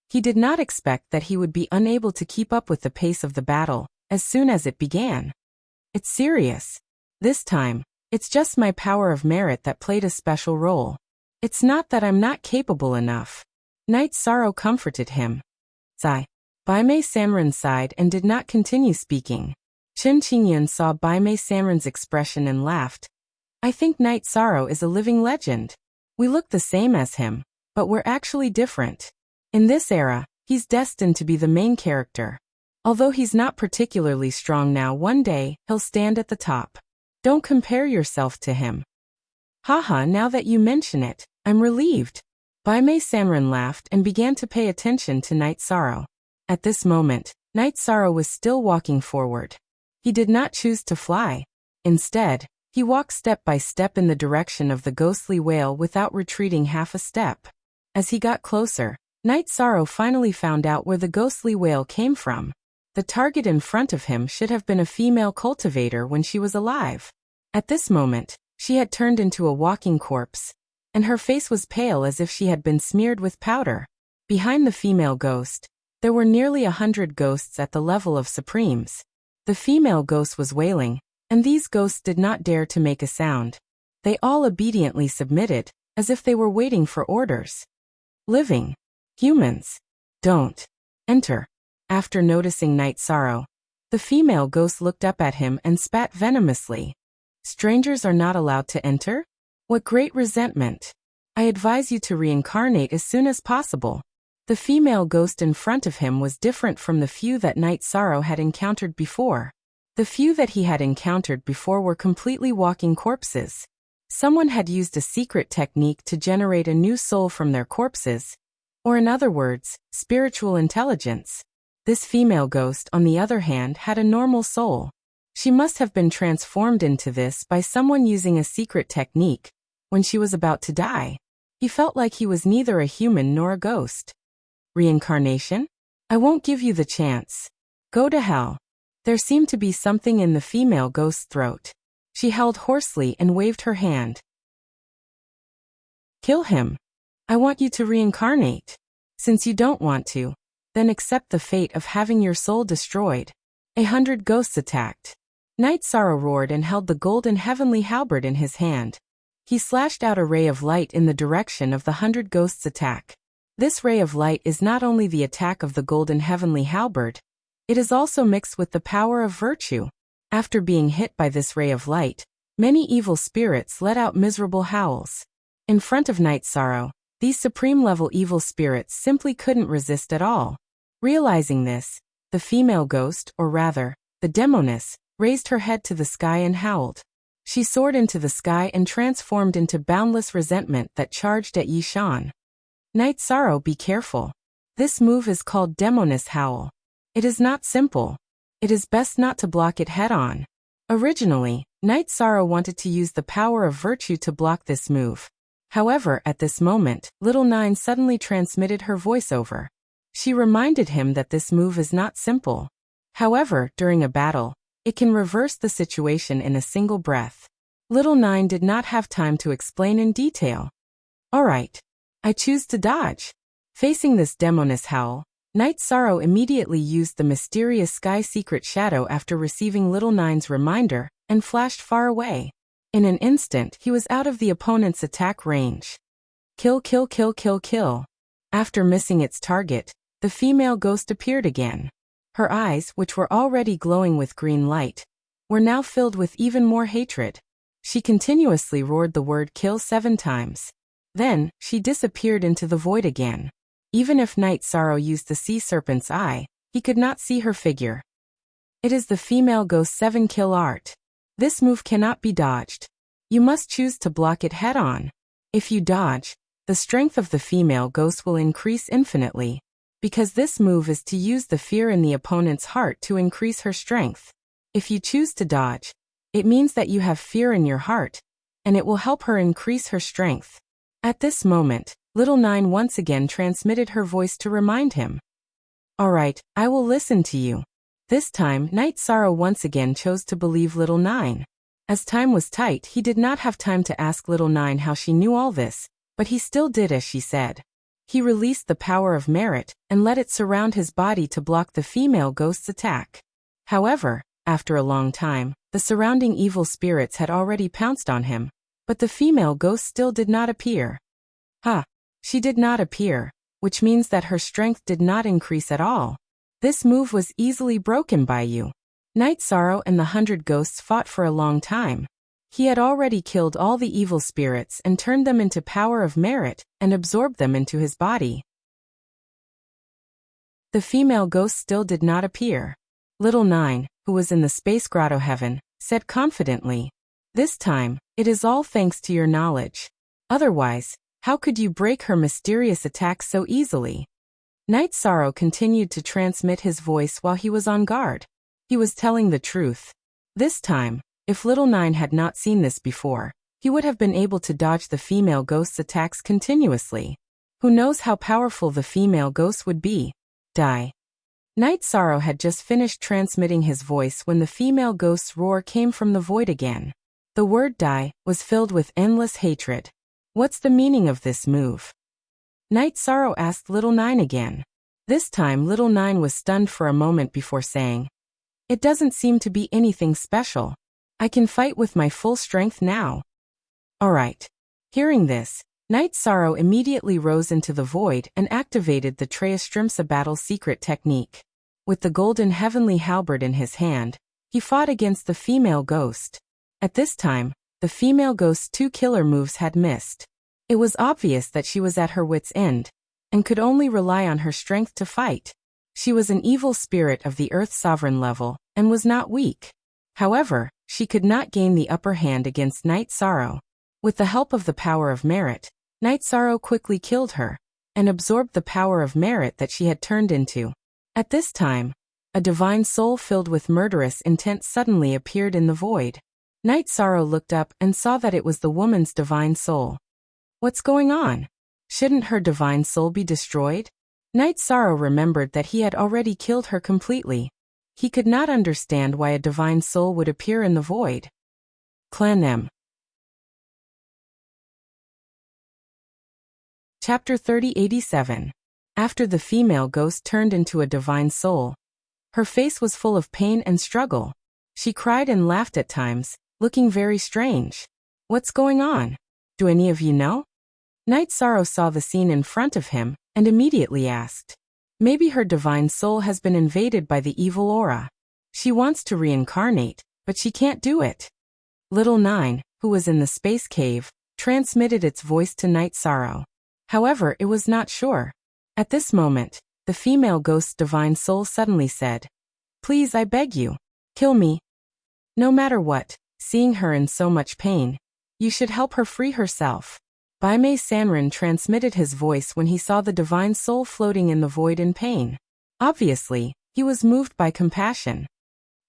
He did not expect that he would be unable to keep up with the pace of the battle as soon as it began. It's serious. This time, it's just my power of merit that played a special role. It's not that I'm not capable enough. Night Sorrow comforted him. Sigh. Bai Mei Sanren sighed and did not continue speaking. Chen Qingyan saw Bai Mei Sanren's expression and laughed. I think Night Sorrow is a living legend. We look the same as him, but we're actually different. In this era, he's destined to be the main character. Although he's not particularly strong now, one day, he'll stand at the top. Don't compare yourself to him. Haha, now that you mention it, I'm relieved. Bai Mei Sanren laughed and began to pay attention to Night Sorrow. At this moment, Night Sorrow was still walking forward. He did not choose to fly. Instead, he walked step by step in the direction of the ghostly whale without retreating half a step. As he got closer, Night Sorrow finally found out where the ghostly whale came from. The target in front of him should have been a female cultivator when she was alive. At this moment, she had turned into a walking corpse, and her face was pale as if she had been smeared with powder. Behind the female ghost, there were nearly 100 ghosts at the level of supremes. The female ghost was wailing, and these ghosts did not dare to make a sound. They all obediently submitted, as if they were waiting for orders. Living humans, don't enter. After noticing Night Sorrow, the female ghost looked up at him and spat venomously. Strangers are not allowed to enter? What great resentment. I advise you to reincarnate as soon as possible. The female ghost in front of him was different from the few that Night Sorrow had encountered before. The few that he had encountered before were completely walking corpses. Someone had used a secret technique to generate a new soul from their corpses, or in other words, spiritual intelligence. This female ghost, on the other hand, had a normal soul. She must have been transformed into this by someone using a secret technique when she was about to die. He felt like he was neither a human nor a ghost. Reincarnation? I won't give you the chance. Go to hell. There seemed to be something in the female ghost's throat. She held hoarsely and waved her hand. Kill him. I want you to reincarnate. Since you don't want to, then accept the fate of having your soul destroyed. 100 ghosts attacked. Night Sorrow roared and held the golden heavenly halberd in his hand. He slashed out a ray of light in the direction of the 100 ghosts' attack. This ray of light is not only the attack of the golden heavenly halberd, it is also mixed with the power of virtue. After being hit by this ray of light, many evil spirits let out miserable howls. In front of Night Sorrow, these supreme-level evil spirits simply couldn't resist at all. Realizing this, the female ghost, or rather, the demoness, raised her head to the sky and howled. She soared into the sky and transformed into boundless resentment that charged at Yi Shan. Night Sorrow, be careful. This move is called Demoness Howl. It is not simple. It is best not to block it head-on. Originally, Night Sorrow wanted to use the power of virtue to block this move. However, at this moment, Little Nine suddenly transmitted her voiceover. She reminded him that this move is not simple. However, during a battle, it can reverse the situation in a single breath. Little Nine did not have time to explain in detail. Alright. I choose to dodge. Facing this demoness howl, Night Sorrow immediately used the mysterious sky secret shadow after receiving Little Nine's reminder, and flashed far away. In an instant, he was out of the opponent's attack range. Kill, kill, kill, kill, kill. After missing its target, the female ghost appeared again. Her eyes, which were already glowing with green light, were now filled with even more hatred. She continuously roared the word kill 7 times. Then, she disappeared into the void again. Even if Night Sorrow used the sea serpent's eye, he could not see her figure. It is the female ghost 7 kill art. This move cannot be dodged. You must choose to block it head-on. If you dodge, the strength of the female ghost will increase infinitely, because this move is to use the fear in the opponent's heart to increase her strength. If you choose to dodge, it means that you have fear in your heart, and it will help her increase her strength. At this moment, Little Nine once again transmitted her voice to remind him. All right, I will listen to you. This time, Night Sorrow once again chose to believe Little Nine. As time was tight, he did not have time to ask Little Nine how she knew all this, but he still did as she said. He released the power of merit and let it surround his body to block the female ghost's attack. However, after a long time, the surrounding evil spirits had already pounced on him, but the female ghost still did not appear. She did not appear, which means that her strength did not increase at all. This move was easily broken by you. Night Sorrow and the 100 ghosts fought for a long time. He had already killed all the evil spirits and turned them into power of merit and absorbed them into his body. The female ghost still did not appear. Little Nine, who was in the space grotto heaven, said confidently, "This time, it is all thanks to your knowledge. Otherwise, how could you break her mysterious attack so easily?" Night Sorrow continued to transmit his voice while he was on guard. He was telling the truth. This time, if Little Nine had not seen this before, he would have been able to dodge the female ghost's attacks continuously. Who knows how powerful the female ghost would be? Die. Night Sorrow had just finished transmitting his voice when the female ghost's roar came from the void again. The word die was filled with endless hatred. What's the meaning of this move? Night Sorrow asked Little Nine again. This time Little Nine was stunned for a moment before saying, "It doesn't seem to be anything special. I can fight with my full strength now." Alright. Hearing this, Night Sorrow immediately rose into the void and activated the Treastrimsa battle secret technique. With the golden heavenly halberd in his hand, he fought against the female ghost. At this time, the female ghost's 2 killer moves had missed. It was obvious that she was at her wit's end, and could only rely on her strength to fight. She was an evil spirit of the Earth Sovereign level, and was not weak. However, she could not gain the upper hand against Night Sorrow. With the help of the power of merit, Night Sorrow quickly killed her, and absorbed the power of merit that she had turned into. At this time, a divine soul filled with murderous intent suddenly appeared in the void. Night Sorrow looked up and saw that it was the woman's divine soul. What's going on? Shouldn't her divine soul be destroyed? Night Sorrow remembered that he had already killed her completely. He could not understand why a divine soul would appear in the void. Clan M. Chapter 3087. After the female ghost turned into a divine soul, her face was full of pain and struggle. She cried and laughed at times, looking very strange. What's going on? Do any of you know? Night Sorrow saw the scene in front of him, and immediately asked. Maybe her divine soul has been invaded by the evil aura. She wants to reincarnate, but she can't do it. Little Nine, who was in the space cave, transmitted its voice to Night Sorrow. However, it was not sure. At this moment, the female ghost's divine soul suddenly said, "Please, I beg you, kill me. No matter what, seeing her in so much pain, you should help her free herself." Baimei Sanrin transmitted his voice when he saw the divine soul floating in the void in pain. Obviously, he was moved by compassion.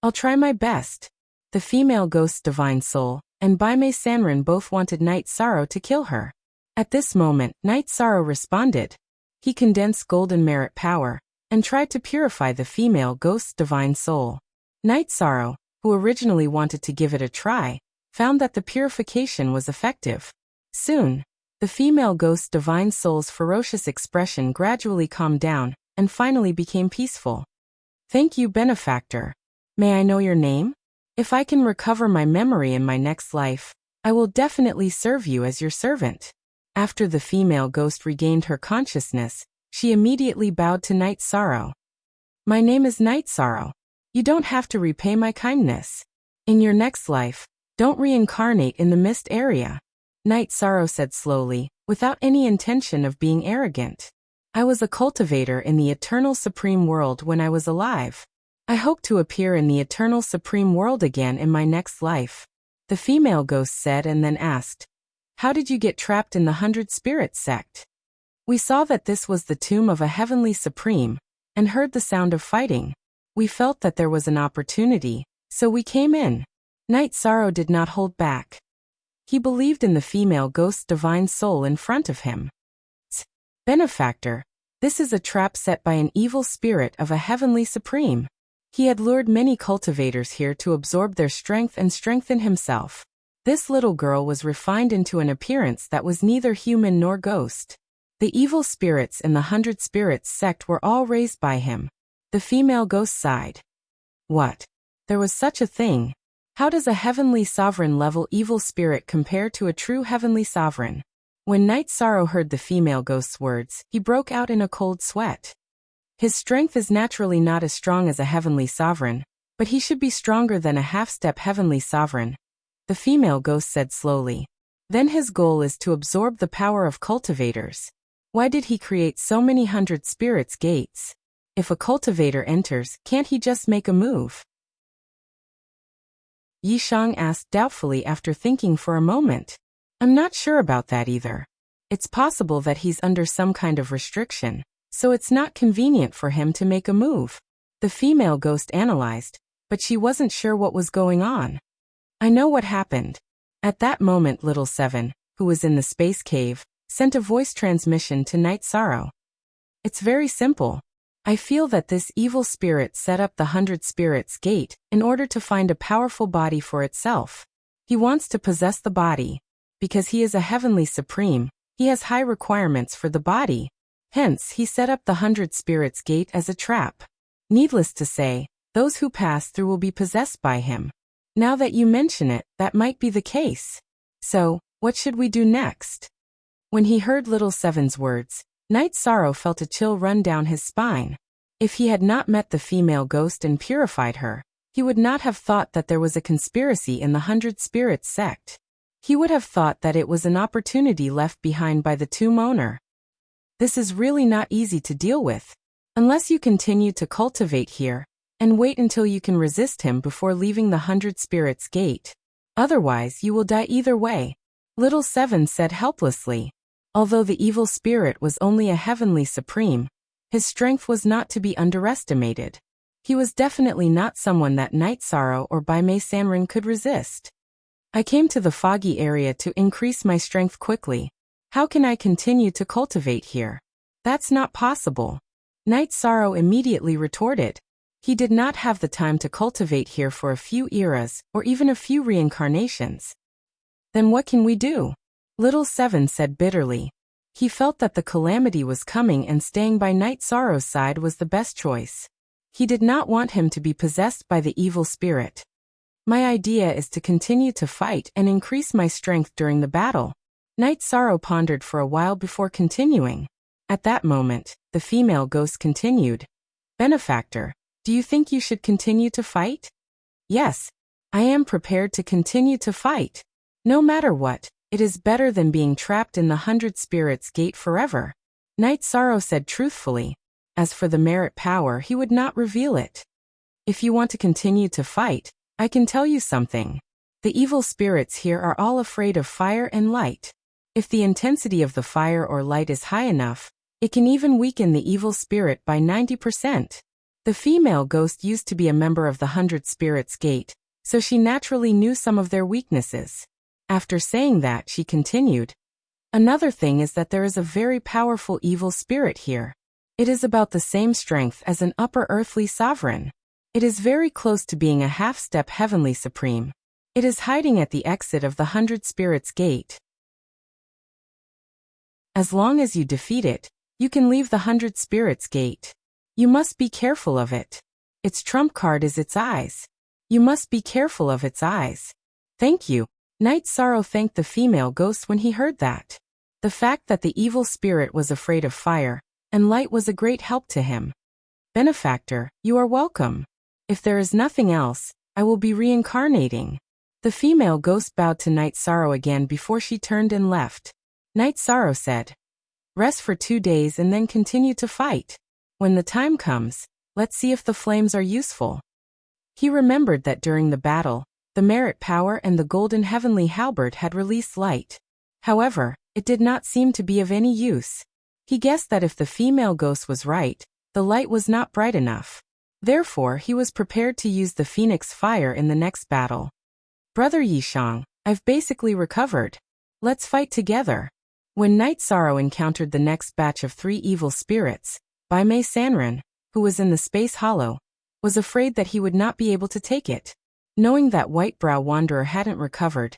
"I'll try my best." The female ghost's divine soul and Baimei Sanrin both wanted Night Sorrow to kill her. At this moment, Night Sorrow responded. He condensed golden merit power and tried to purify the female ghost's divine soul. Night Sorrow, who originally wanted to give it a try, found that the purification was effective. Soon, the female ghost's divine soul's ferocious expression gradually calmed down and finally became peaceful. "Thank you, benefactor. May I know your name? If I can recover my memory in my next life, I will definitely serve you as your servant." After the female ghost regained her consciousness, she immediately bowed to Night Sorrow. "My name is Night Sorrow. You don't have to repay my kindness. In your next life, don't reincarnate in the mist area," Night Sorrow said slowly, without any intention of being arrogant. "I was a cultivator in the Eternal Supreme World when I was alive. I hope to appear in the Eternal Supreme World again in my next life," the female ghost said and then asked, "How did you get trapped in the 100 Spirits sect?" "We saw that this was the tomb of a heavenly supreme, and heard the sound of fighting. We felt that there was an opportunity, so we came in." Night Sorrow did not hold back. He believed in the female ghost's divine soul in front of him. Benefactor, this is a trap set by an evil spirit of a heavenly supreme. He had lured many cultivators here to absorb their strength and strengthen himself. This little girl was refined into an appearance that was neither human nor ghost. The evil spirits in the 100 Spirits sect were all raised by him. The female ghost sighed. What? There was such a thing. How does a heavenly sovereign level evil spirit compare to a true heavenly sovereign? When Night Sorrow heard the female ghost's words, he broke out in a cold sweat. His strength is naturally not as strong as a heavenly sovereign, but he should be stronger than a half-step heavenly sovereign. The female ghost said slowly. Then his goal is to absorb the power of cultivators. Why did he create so many 100 Spirits gates? If a cultivator enters, can't he just make a move? Yishang asked doubtfully after thinking for a moment. I'm not sure about that either. It's possible that he's under some kind of restriction, so it's not convenient for him to make a move. The female ghost analyzed, but she wasn't sure what was going on. I know what happened. At that moment Little Seven, who was in the space cave, sent a voice transmission to Night Sorrow. It's very simple. I feel that this evil spirit set up the 100 Spirits gate in order to find a powerful body for itself. He wants to possess the body. Because he is a heavenly supreme, he has high requirements for the body. Hence, he set up the 100 Spirits gate as a trap. Needless to say, those who pass through will be possessed by him. Now that you mention it, that might be the case. So, what should we do next? When he heard Little Seven's words, Night Sorrow felt a chill run down his spine. If he had not met the female ghost and purified her, he would not have thought that there was a conspiracy in the 100 Spirits sect. He would have thought that it was an opportunity left behind by the tomb owner. This is really not easy to deal with. Unless you continue to cultivate here, and wait until you can resist him before leaving the 100 Spirits gate. Otherwise you will die either way. Little Seven said helplessly. Although the evil spirit was only a heavenly supreme, his strength was not to be underestimated. He was definitely not someone that Night Sorrow or Bai Mei Sanren could resist. I came to the foggy area to increase my strength quickly. How can I continue to cultivate here? That's not possible. Night Sorrow immediately retorted. He did not have the time to cultivate here for a few eras, or even a few reincarnations. Then what can we do? Little Seven said bitterly. He felt that the calamity was coming and staying by Night Sorrow's side was the best choice. He did not want him to be possessed by the evil spirit. My idea is to continue to fight and increase my strength during the battle. Night Sorrow pondered for a while before continuing. At that moment, the female ghost continued. Benefactor, do you think you should continue to fight? Yes, I am prepared to continue to fight. No matter what, it is better than being trapped in the 100 Spirits gate forever. Night Sorrow said truthfully. As for the merit power, he would not reveal it. If you want to continue to fight, I can tell you something. The evil spirits here are all afraid of fire and light. If the intensity of the fire or light is high enough, it can even weaken the evil spirit by 90%. The female ghost used to be a member of the 100 Spirits gate, so she naturally knew some of their weaknesses. After saying that, she continued. Another thing is that there is a very powerful evil spirit here. It is about the same strength as an upper earthly sovereign. It is very close to being a half-step heavenly supreme. It is hiding at the exit of the 100 Spirits gate. As long as you defeat it, you can leave the 100 Spirits gate. You must be careful of it. Its trump card is its eyes. You must be careful of its eyes. Thank you. Night Sorrow thanked the female ghost when he heard that. The fact that the evil spirit was afraid of fire and light was a great help to him. Benefactor, you are welcome. If there is nothing else, I will be reincarnating. The female ghost bowed to Night Sorrow again before she turned and left. Night Sorrow said, rest for 2 days and then continue to fight. When the time comes, let's see if the flames are useful. He remembered that during the battle, the merit power and the golden heavenly halberd had released light. However, it did not seem to be of any use. He guessed that if the female ghost was right, the light was not bright enough. Therefore, he was prepared to use the phoenix fire in the next battle. Brother Yishang, I've basically recovered. Let's fight together. When Night Sorrow encountered the next batch of 3 evil spirits, Baimei Sanrin, who was in the space hollow, was afraid that he would not be able to take it. Knowing that Whitebrow Wanderer hadn't recovered,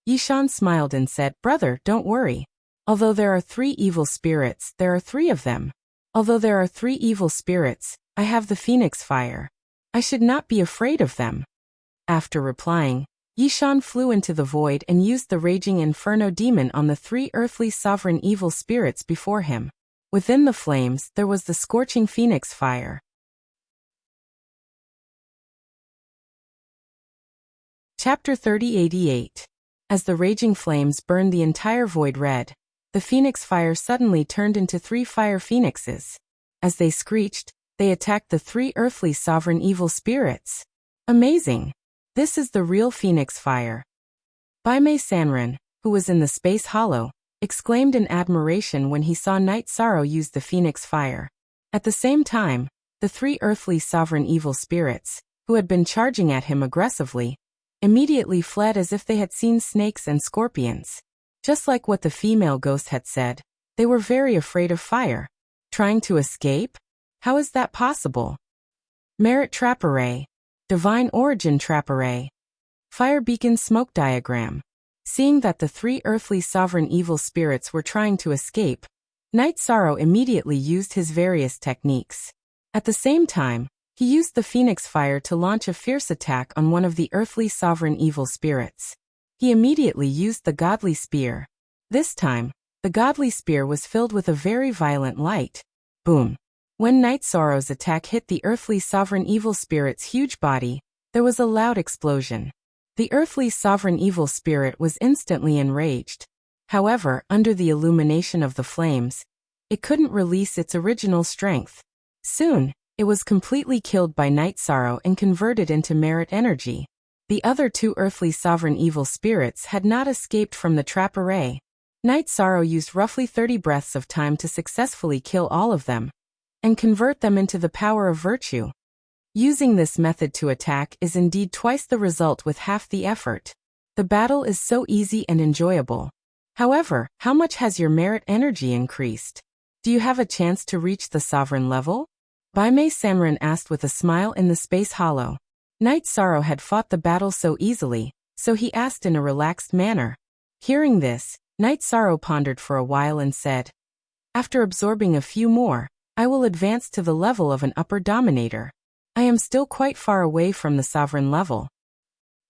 Yishan smiled and said, "Brother, don't worry. Although there are 3 evil spirits, there are 3 of them. Although there are 3 evil spirits, I have the Phoenix Fire. I should not be afraid of them." After replying, Yishan flew into the void and used the Raging Inferno Demon on the 3 earthly sovereign evil spirits before him. Within the flames, there was the scorching Phoenix Fire. Chapter 3088. As the raging flames burned the entire void red, the Phoenix Fire suddenly turned into 3 fire phoenixes. As they screeched, they attacked the 3 earthly sovereign evil spirits. Amazing! This is the real Phoenix Fire. Baimei Sanrin, who was in the space hollow, exclaimed in admiration when he saw Night Sorrow use the Phoenix Fire. At the same time, the 3 earthly sovereign evil spirits, who had been charging at him aggressively, immediately fled as if they had seen snakes and scorpions. Just like what the female ghost had said, they were very afraid of fire. Trying to escape? How is that possible? Merit Trap Array. Divine Origin Trap Array. Fire Beacon Smoke Diagram. Seeing that the 3 earthly sovereign evil spirits were trying to escape, Night Sorrow immediately used his various techniques. At the same time, he used the Phoenix Fire to launch a fierce attack on one of the earthly sovereign evil spirits. He immediately used the Godly Spear. This time, the Godly Spear was filled with a very violent light. Boom! When Night Sorrow's attack hit the earthly sovereign evil spirit's huge body, there was a loud explosion. The earthly sovereign evil spirit was instantly enraged. However, under the illumination of the flames, it couldn't release its original strength. Soon, it was completely killed by Night Sorrow and converted into merit energy. The other 2 earthly sovereign evil spirits had not escaped from the trap array. Night Sorrow used roughly 30 breaths of time to successfully kill all of them and convert them into the power of virtue. Using this method to attack is indeed twice the result with half the effort. The battle is so easy and enjoyable. However, how much has your merit energy increased? Do you have a chance to reach the sovereign level? Baimei Sanrin asked with a smile in the space hollow. Night Sorrow had fought the battle so easily, so he asked in a relaxed manner. Hearing this, Night Sorrow pondered for a while and said, "After absorbing a few more, I will advance to the level of an upper dominator. I am still quite far away from the sovereign level.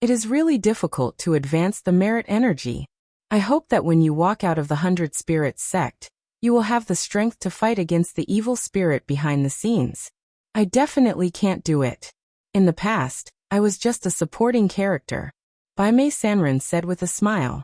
It is really difficult to advance the merit energy. I hope that when you walk out of the 100 Spirits sect, you will have the strength to fight against the evil spirit behind the scenes. I definitely can't do it. In the past, I was just a supporting character," Baimei Sanrin said with a smile.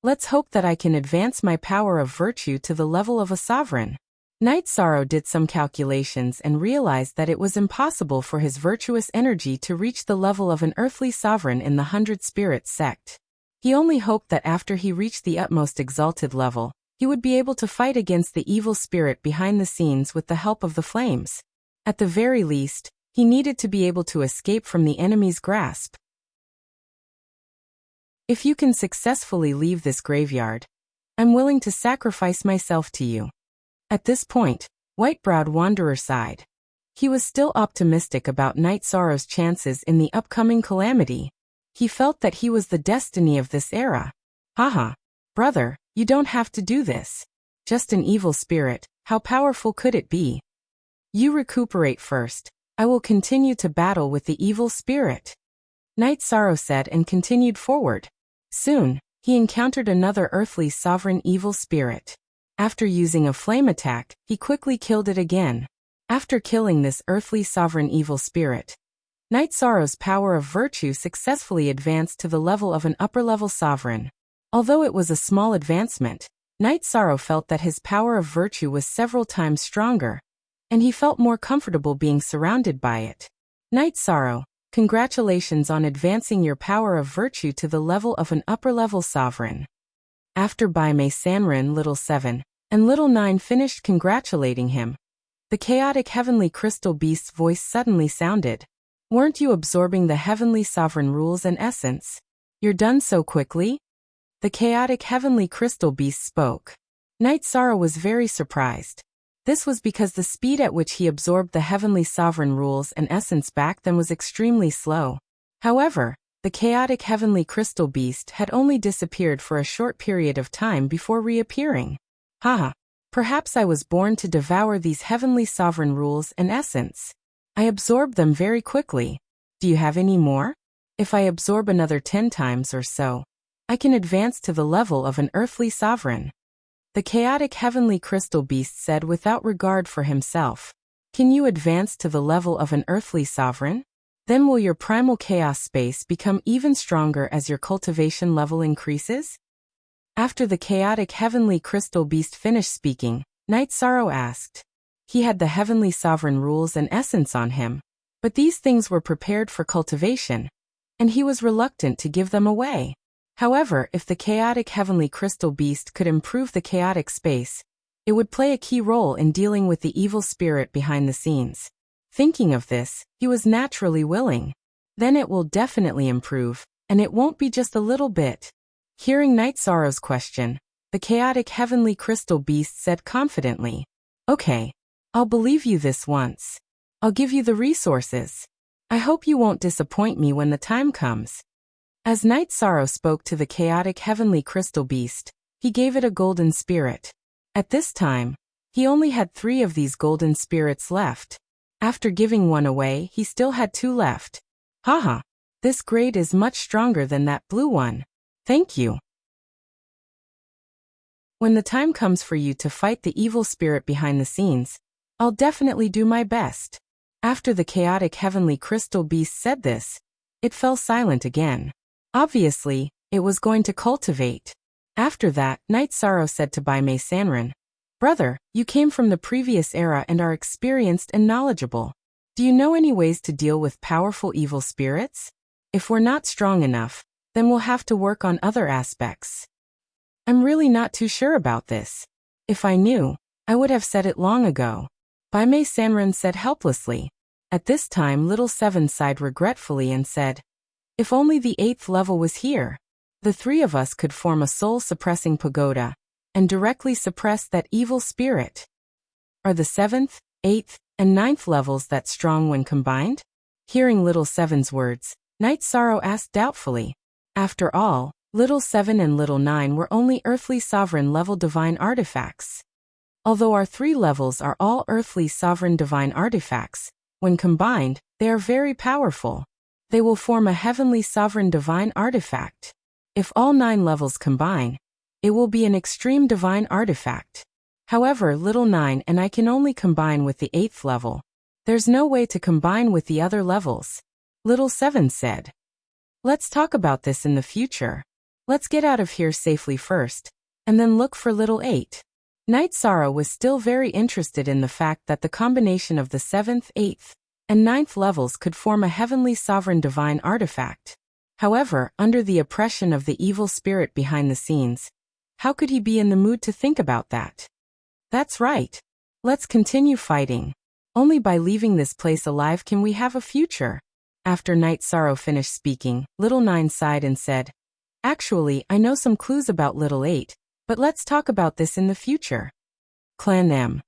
"Let's hope that I can advance my power of virtue to the level of a sovereign." Night Sorrow did some calculations and realized that it was impossible for his virtuous energy to reach the level of an earthly sovereign in the 100 Spirits sect. He only hoped that after he reached the utmost exalted level, he would be able to fight against the evil spirit behind the scenes with the help of the flames. At the very least, he needed to be able to escape from the enemy's grasp. If you can successfully leave this graveyard, I'm willing to sacrifice myself to you. At this point, White-Browed Wanderer sighed. He was still optimistic about Night Sorrow's chances in the upcoming calamity. He felt that he was the destiny of this era. Haha, brother, you don't have to do this. Just an evil spirit, how powerful could it be? You recuperate first. I will continue to battle with the evil spirit. Night Sorrow said and continued forward. Soon, he encountered another earthly sovereign evil spirit. After using a flame attack, he quickly killed it again. After killing this earthly sovereign evil spirit, Night Sorrow's power of virtue successfully advanced to the level of an upper-level sovereign. Although it was a small advancement, Night Sorrow felt that his power of virtue was several times stronger, and he felt more comfortable being surrounded by it. Night Sorrow, congratulations on advancing your power of virtue to the level of an upper-level sovereign. After Baimei Sanrin Little 7 and Little 9 finished congratulating him, the chaotic heavenly crystal beast's voice suddenly sounded. Weren't you absorbing the heavenly sovereign rules and essence? You're done so quickly? The chaotic heavenly crystal beast spoke. Knight Sorrow was very surprised. This was because the speed at which he absorbed the heavenly sovereign rules and essence back then was extremely slow. However, the chaotic heavenly crystal beast had only disappeared for a short period of time before reappearing. Haha. Perhaps I was born to devour these heavenly sovereign rules and essence. I absorbed them very quickly. Do you have any more? If I absorb another 10 times or so, I can advance to the level of an earthly sovereign. The chaotic heavenly crystal beast said without regard for himself. Can you advance to the level of an earthly sovereign? Then will your primal chaos space become even stronger as your cultivation level increases? After the chaotic heavenly crystal beast finished speaking, Knight Sorrow asked. He had the heavenly sovereign rules and essence on him, but these things were prepared for cultivation, and he was reluctant to give them away. However, if the chaotic heavenly crystal beast could improve the chaotic space, it would play a key role in dealing with the evil spirit behind the scenes. Thinking of this, he was naturally willing. Then it will definitely improve, and it won't be just a little bit. Hearing Knight Sorrow's question, the chaotic heavenly crystal beast said confidently, Okay, I'll believe you this once. I'll give you the resources. I hope you won't disappoint me when the time comes. As Knight Sorrow spoke to the chaotic heavenly crystal beast, he gave it a golden spirit. At this time, he only had 3 of these golden spirits left. After giving one away, he still had 2 left. Haha, this grade is much stronger than that blue one. Thank you. When the time comes for you to fight the evil spirit behind the scenes, I'll definitely do my best. After the chaotic heavenly crystal beast said this, it fell silent again. Obviously, it was going to cultivate. After that, Knight Sorrow said to Bai Mei Sanren, Brother, you came from the previous era and are experienced and knowledgeable. Do you know any ways to deal with powerful evil spirits? If we're not strong enough, then we'll have to work on other aspects. I'm really not too sure about this. If I knew, I would have said it long ago. Bai Mei Sanren said helplessly. At this time Little Seven sighed regretfully and said, If only the 8th level was here. The 3 of us could form a soul-suppressing pagoda, and directly suppress that evil spirit. Are the 7th, 8th, and 9th levels that strong when combined? Hearing Little Seven's words, Knight Sorrow asked doubtfully. After all, Little 7 and Little 9 were only earthly sovereign level divine artifacts. Although our 3 levels are all earthly sovereign divine artifacts, when combined, they are very powerful. They will form a heavenly sovereign divine artifact. If all 9 levels combine, it will be an extreme divine artifact. However, Little 9 and I can only combine with the 8th level. There's no way to combine with the other levels. Little 7 said. Let's talk about this in the future. Let's get out of here safely first, and then look for Little 8. Knight Sorrow was still very interested in the fact that the combination of the 7th, 8th, and 9th levels could form a heavenly sovereign divine artifact. However, under the oppression of the evil spirit behind the scenes, how could he be in the mood to think about that? That's right. Let's continue fighting. Only by leaving this place alive can we have a future. After Knight Sorrow finished speaking, Little 9 sighed and said, Actually, I know some clues about Little 8, but let's talk about this in the future. Clan M.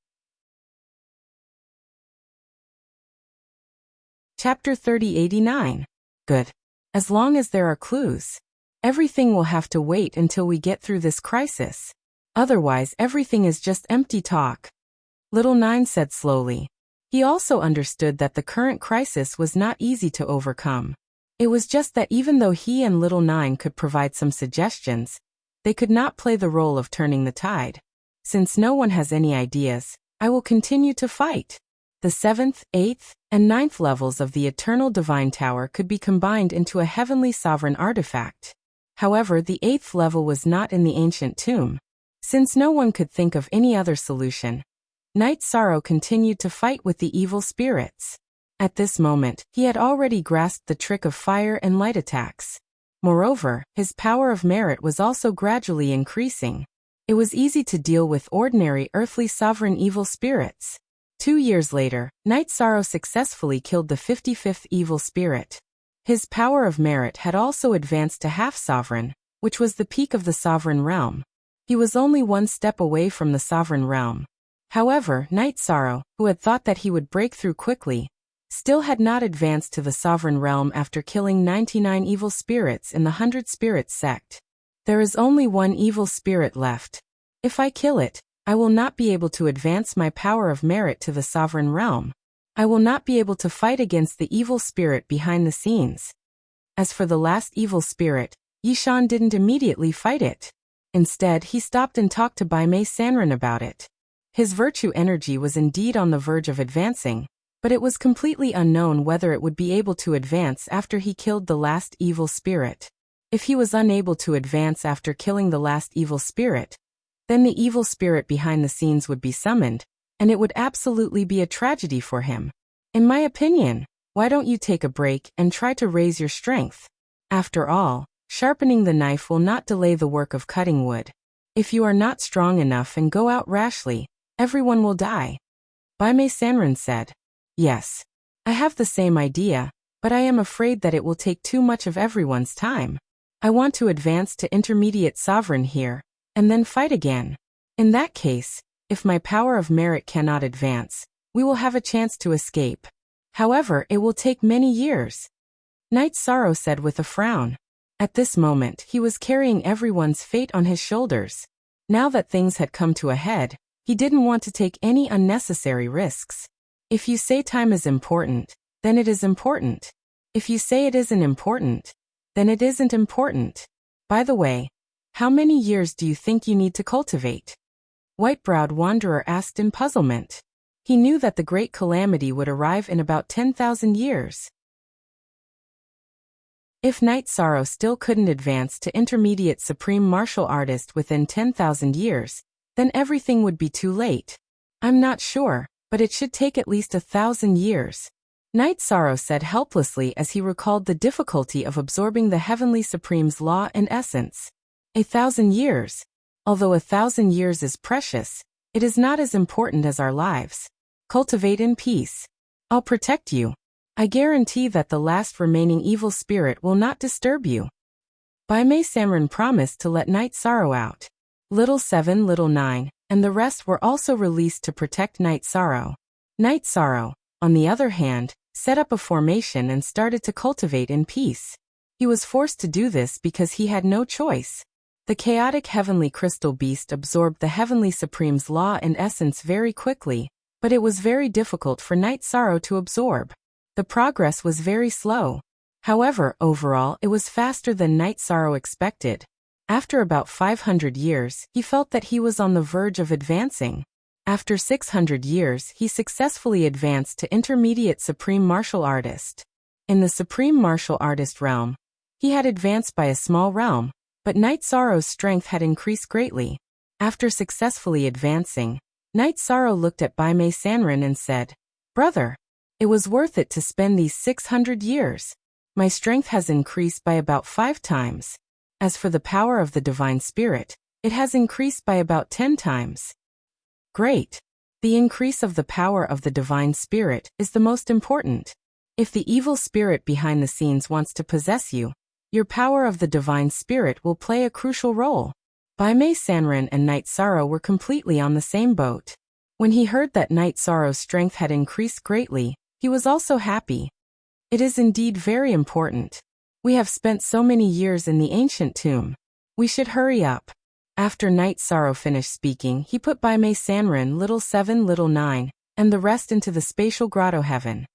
Chapter 3089. Good. As long as there are clues. Everything will have to wait until we get through this crisis. Otherwise, everything is just empty talk. Little 9 said slowly. He also understood that the current crisis was not easy to overcome. It was just that even though he and Little 9 could provide some suggestions, they could not play the role of turning the tide. Since no one has any ideas, I will continue to fight. The 7th, 8th, and 9th levels of the Eternal Divine Tower could be combined into a heavenly sovereign artifact. However, the 8th level was not in the ancient tomb. Since no one could think of any other solution, Knight Sorrow continued to fight with the evil spirits. At this moment, he had already grasped the trick of fire and light attacks. Moreover, his power of merit was also gradually increasing. It was easy to deal with ordinary earthly sovereign evil spirits. 2 years later, Knight Sorrow successfully killed the 55th evil spirit. His power of merit had also advanced to half-sovereign, which was the peak of the sovereign realm. He was only one step away from the sovereign realm. However, Night Sorrow, who had thought that he would break through quickly, still had not advanced to the sovereign realm after killing 99 evil spirits in the 100 Spirits sect. There is only one evil spirit left. If I kill it, I will not be able to advance my power of merit to the sovereign realm. I will not be able to fight against the evil spirit behind the scenes. As for the last evil spirit, Yishan didn't immediately fight it. Instead, he stopped and talked to Bai Mei Sanren about it. His virtue energy was indeed on the verge of advancing, but it was completely unknown whether it would be able to advance after he killed the last evil spirit. If he was unable to advance after killing the last evil spirit, then the evil spirit behind the scenes would be summoned, and it would absolutely be a tragedy for him. In my opinion, why don't you take a break and try to raise your strength? After all, sharpening the knife will not delay the work of cutting wood. If you are not strong enough and go out rashly, everyone will die. Bai Mei Sanren said. Yes. I have the same idea, but I am afraid that it will take too much of everyone's time. I want to advance to intermediate sovereign here, and then fight again. In that case, if my power of merit cannot advance, we will have a chance to escape. However, it will take many years. Night Sorrow said with a frown. At this moment, he was carrying everyone's fate on his shoulders. Now that things had come to a head, he didn't want to take any unnecessary risks. If you say time is important, then it is important. If you say it isn't important, then it isn't important. By the way, how many years do you think you need to cultivate? White-browed Wanderer asked in puzzlement. He knew that the great calamity would arrive in about 10,000 years. If Night Sorrow still couldn't advance to intermediate supreme martial artist within 10,000 years, then everything would be too late. I'm not sure, but it should take at least 1,000 years. Night Sorrow said helplessly as he recalled the difficulty of absorbing the Heavenly Supreme's law and essence. 1,000 years. Although 1,000 years is precious, it is not as important as our lives. Cultivate in peace. I'll protect you. I guarantee that the last remaining evil spirit will not disturb you. Bai Mei Sanren promised to let Night Sorrow out. Little 7, Little 9, and the rest were also released to protect Night Sorrow. Night Sorrow, on the other hand, set up a formation and started to cultivate in peace. He was forced to do this because he had no choice. The chaotic heavenly crystal beast absorbed the Heavenly Supreme's law and essence very quickly, but it was very difficult for Night Sorrow to absorb. The progress was very slow. However, overall, it was faster than Night Sorrow expected. After about 500 years, he felt that he was on the verge of advancing. After 600 years, he successfully advanced to Intermediate Supreme Martial Artist. In the Supreme Martial Artist realm, he had advanced by a small realm, but Night Sorrow's strength had increased greatly. After successfully advancing, Night Sorrow looked at Bai Mei Sanren and said, "Brother, it was worth it to spend these 600 years. My strength has increased by about 5 times. As for the power of the Divine Spirit, it has increased by about 10 times. Great. The increase of the power of the Divine Spirit is the most important. If the evil spirit behind the scenes wants to possess you, your power of the Divine Spirit will play a crucial role." Bai Mei Sanren and Night Sorrow were completely on the same boat. When he heard that Night Sorrow's strength had increased greatly, he was also happy. It is indeed very important. We have spent so many years in the ancient tomb. We should hurry up. After Night Sorrow finished speaking, he put Bai Mei Sanren, Little 7, Little 9, and the rest into the spatial grotto heaven.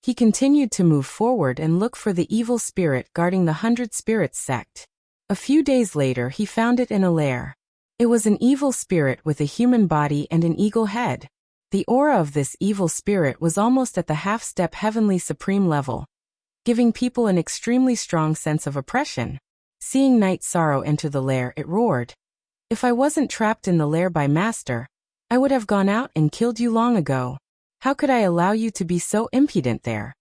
He continued to move forward and look for the evil spirit guarding the 100 Spirits sect. A few days later, he found it in a lair. It was an evil spirit with a human body and an eagle head. The aura of this evil spirit was almost at the half-step Heavenly Supreme level, giving people an extremely strong sense of oppression. Seeing Night Sorrow enter the lair, it roared. "If I wasn't trapped in the lair by Master, I would have gone out and killed you long ago. How could I allow you to be so impudent there?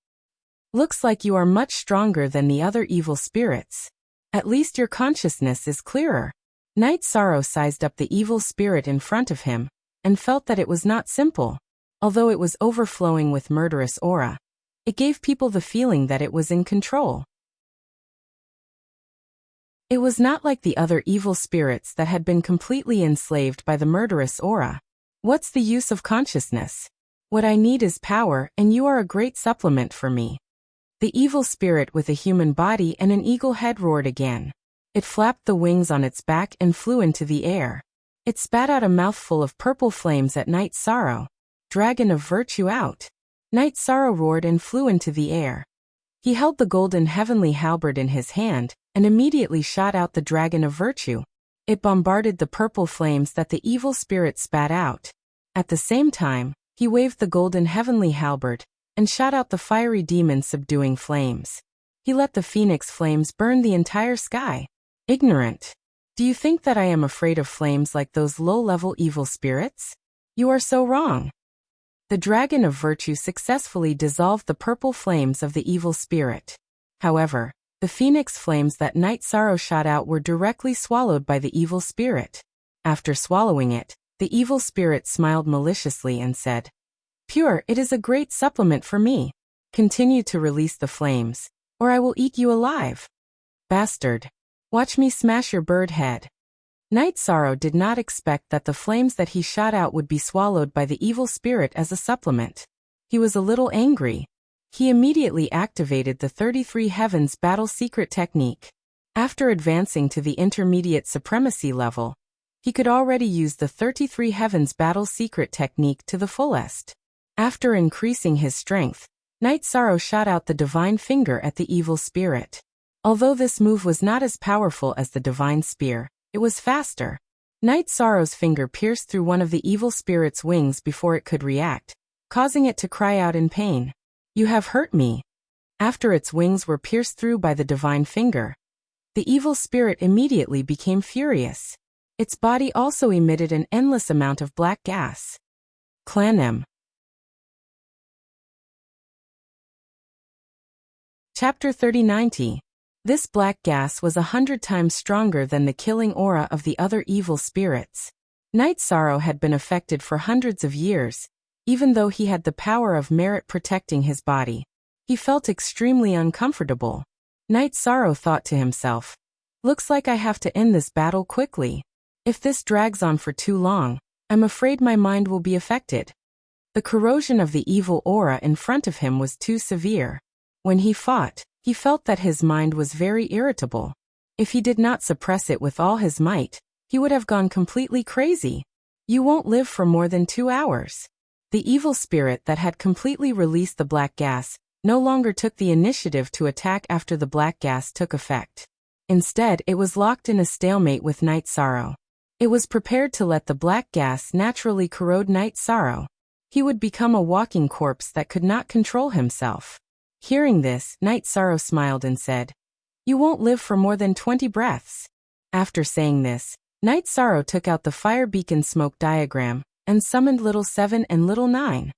Looks like you are much stronger than the other evil spirits. At least your consciousness is clearer." Night Sorrow sized up the evil spirit in front of him, and felt that it was not simple. Although it was overflowing with murderous aura, it gave people the feeling that it was in control. It was not like the other evil spirits that had been completely enslaved by the murderous aura. What's the use of consciousness? What I need is power, and you are a great supplement for me. The evil spirit with a human body and an eagle head roared again. It flapped the wings on its back and flew into the air. It spat out a mouthful of purple flames at Night Sorrow. Dragon of Virtue out. Night Sorrow roared and flew into the air. He held the golden heavenly halberd in his hand, and immediately shot out the Dragon of Virtue. It bombarded the purple flames that the evil spirit spat out. At the same time, he waved the golden heavenly halberd, and shot out the fiery demon subduing flames. He let the phoenix flames burn the entire sky. Ignorant. Do you think that I am afraid of flames like those low-level evil spirits? You are so wrong. The Dragon of Virtue successfully dissolved the purple flames of the evil spirit. However, the phoenix flames that Night Sorrow shot out were directly swallowed by the evil spirit. After swallowing it, the evil spirit smiled maliciously and said, "Pure, it is a great supplement for me. Continue to release the flames, or I will eat you alive. Bastard. Watch me smash your bird head." Night Sorrow did not expect that the flames that he shot out would be swallowed by the evil spirit as a supplement. He was a little angry. He immediately activated the 33 Heavens Battle Secret technique. After advancing to the intermediate supremacy level, he could already use the 33 Heavens Battle Secret technique to the fullest. After increasing his strength, Night Sorrow shot out the Divine Finger at the evil spirit. Although this move was not as powerful as the Divine Spear, it was faster. Night Sorrow's finger pierced through one of the evil spirit's wings before it could react, causing it to cry out in pain. "You have hurt me." After its wings were pierced through by the Divine Finger, the evil spirit immediately became furious. Its body also emitted an endless amount of black gas. Clan M. Chapter 3090. This black gas was 100 times stronger than the killing aura of the other evil spirits. Night Sorrow had been affected for hundreds of years, even though he had the power of merit protecting his body. He felt extremely uncomfortable. Night Sorrow thought to himself, "Looks like I have to end this battle quickly. If this drags on for too long, I'm afraid my mind will be affected." The corrosion of the evil aura in front of him was too severe. When he fought, he felt that his mind was very irritable. If he did not suppress it with all his might, he would have gone completely crazy. "You won't live for more than 2 hours." The evil spirit that had completely released the black gas no longer took the initiative to attack after the black gas took effect. Instead, it was locked in a stalemate with Night Sorrow. It was prepared to let the black gas naturally corrode Night Sorrow. He would become a walking corpse that could not control himself. Hearing this, Night Sorrow smiled and said, "You won't live for more than 20 breaths." After saying this, Night Sorrow took out the fire beacon smoke diagram and summoned Little 7 and Little 9.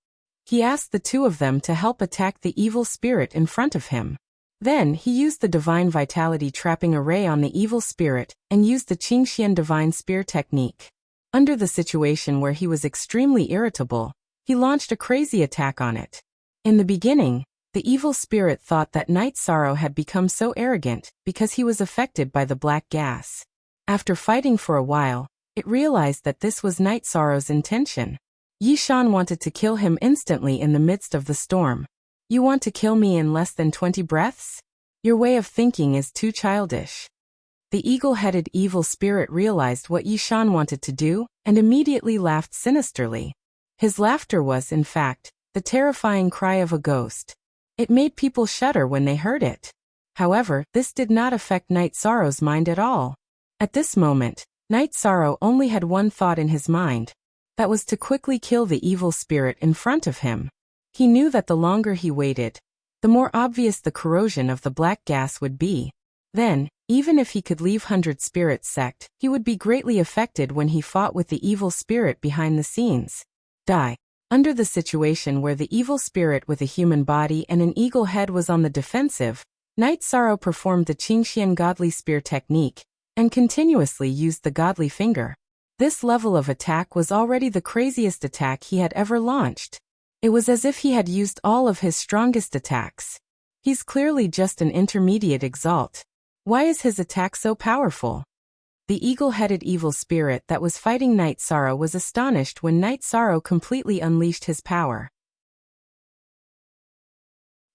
He asked the two of them to help attack the evil spirit in front of him. Then he used the Divine Vitality trapping array on the evil spirit and used the Qingxian Divine Spear technique. Under the situation where he was extremely irritable, he launched a crazy attack on it. In the beginning, the evil spirit thought that Night Sorrow had become so arrogant because he was affected by the black gas. After fighting for a while, it realized that this was Night Sorrow's intention. Yishan wanted to kill him instantly in the midst of the storm. "You want to kill me in less than 20 breaths? Your way of thinking is too childish." The eagle-headed evil spirit realized what Yishan wanted to do and immediately laughed sinisterly. His laughter was, in fact, the terrifying cry of a ghost. It made people shudder when they heard it. However, this did not affect Night Sorrow's mind at all. At this moment, Night Sorrow only had one thought in his mind. That was to quickly kill the evil spirit in front of him. He knew that the longer he waited, the more obvious the corrosion of the black gas would be. Then, even if he could leave 100 Spirit Sect, he would be greatly affected when he fought with the evil spirit behind the scenes. Die. Under the situation where the evil spirit with a human body and an eagle head was on the defensive, Night Sorrow performed the Qingxian Godly Spear technique and continuously used the Godly Finger. This level of attack was already the craziest attack he had ever launched. It was as if he had used all of his strongest attacks. He's clearly just an intermediate exalt. Why is his attack so powerful? The eagle-headed evil spirit that was fighting Night Sorrow was astonished when Night Sorrow completely unleashed his power.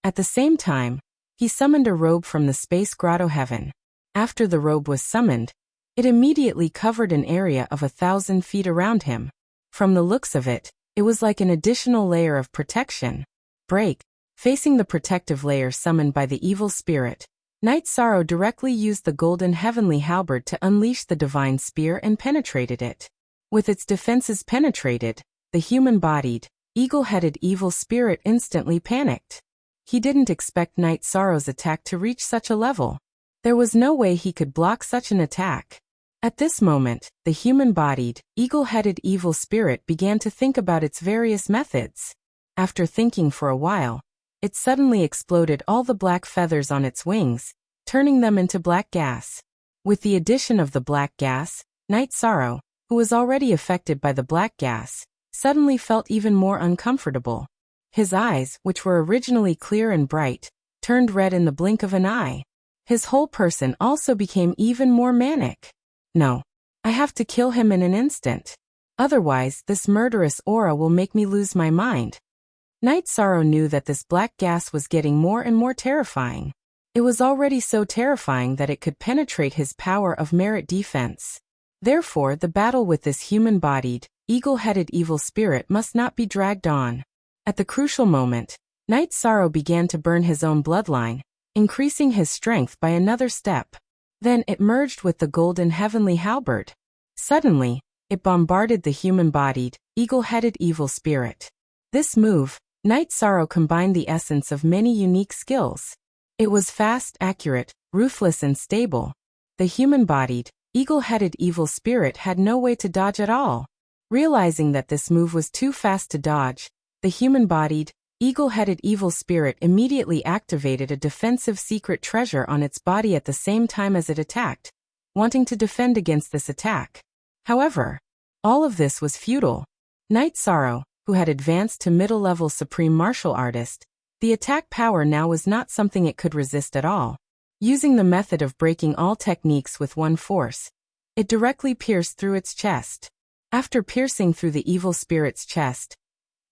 At the same time, he summoned a robe from the space grotto heaven. After the robe was summoned, it immediately covered an area of 1,000 feet around him. From the looks of it, it was like an additional layer of protection. Facing the protective layer summoned by the evil spirit, Night Sorrow directly used the golden heavenly halberd to unleash the divine spear and penetrated it. With its defenses penetrated, the human-bodied, eagle-headed evil spirit instantly panicked. He didn't expect Night Sorrow's attack to reach such a level. There was no way he could block such an attack. At this moment, the human-bodied, eagle-headed evil spirit began to think about its various methods. After thinking for a while, it suddenly exploded all the black feathers on its wings, turning them into black gas. With the addition of the black gas, Night Sorrow, who was already affected by the black gas, suddenly felt even more uncomfortable. His eyes, which were originally clear and bright, turned red in the blink of an eye. His whole person also became even more manic. No. I have to kill him in an instant. Otherwise, this murderous aura will make me lose my mind. Night Sorrow knew that this black gas was getting more and more terrifying. It was already so terrifying that it could penetrate his power of merit defense. Therefore, the battle with this human-bodied, eagle-headed evil spirit must not be dragged on. At the crucial moment, Night Sorrow began to burn his own bloodline, increasing his strength by another step. Then it merged with the golden heavenly halberd. Suddenly, it bombarded the human-bodied, eagle-headed evil spirit. This move, Night Sorrow combined the essence of many unique skills. It was fast, accurate, ruthless and stable. The human-bodied, eagle-headed evil spirit had no way to dodge at all. Realizing that this move was too fast to dodge, the human-bodied, eagle-headed evil spirit immediately activated a defensive secret treasure on its body at the same time as it attacked, wanting to defend against this attack. However, all of this was futile. Night Sorrow, who had advanced to middle-level supreme martial artist, the attack power now was not something it could resist at all. Using the method of breaking all techniques with one force, it directly pierced through its chest. After piercing through the evil spirit's chest,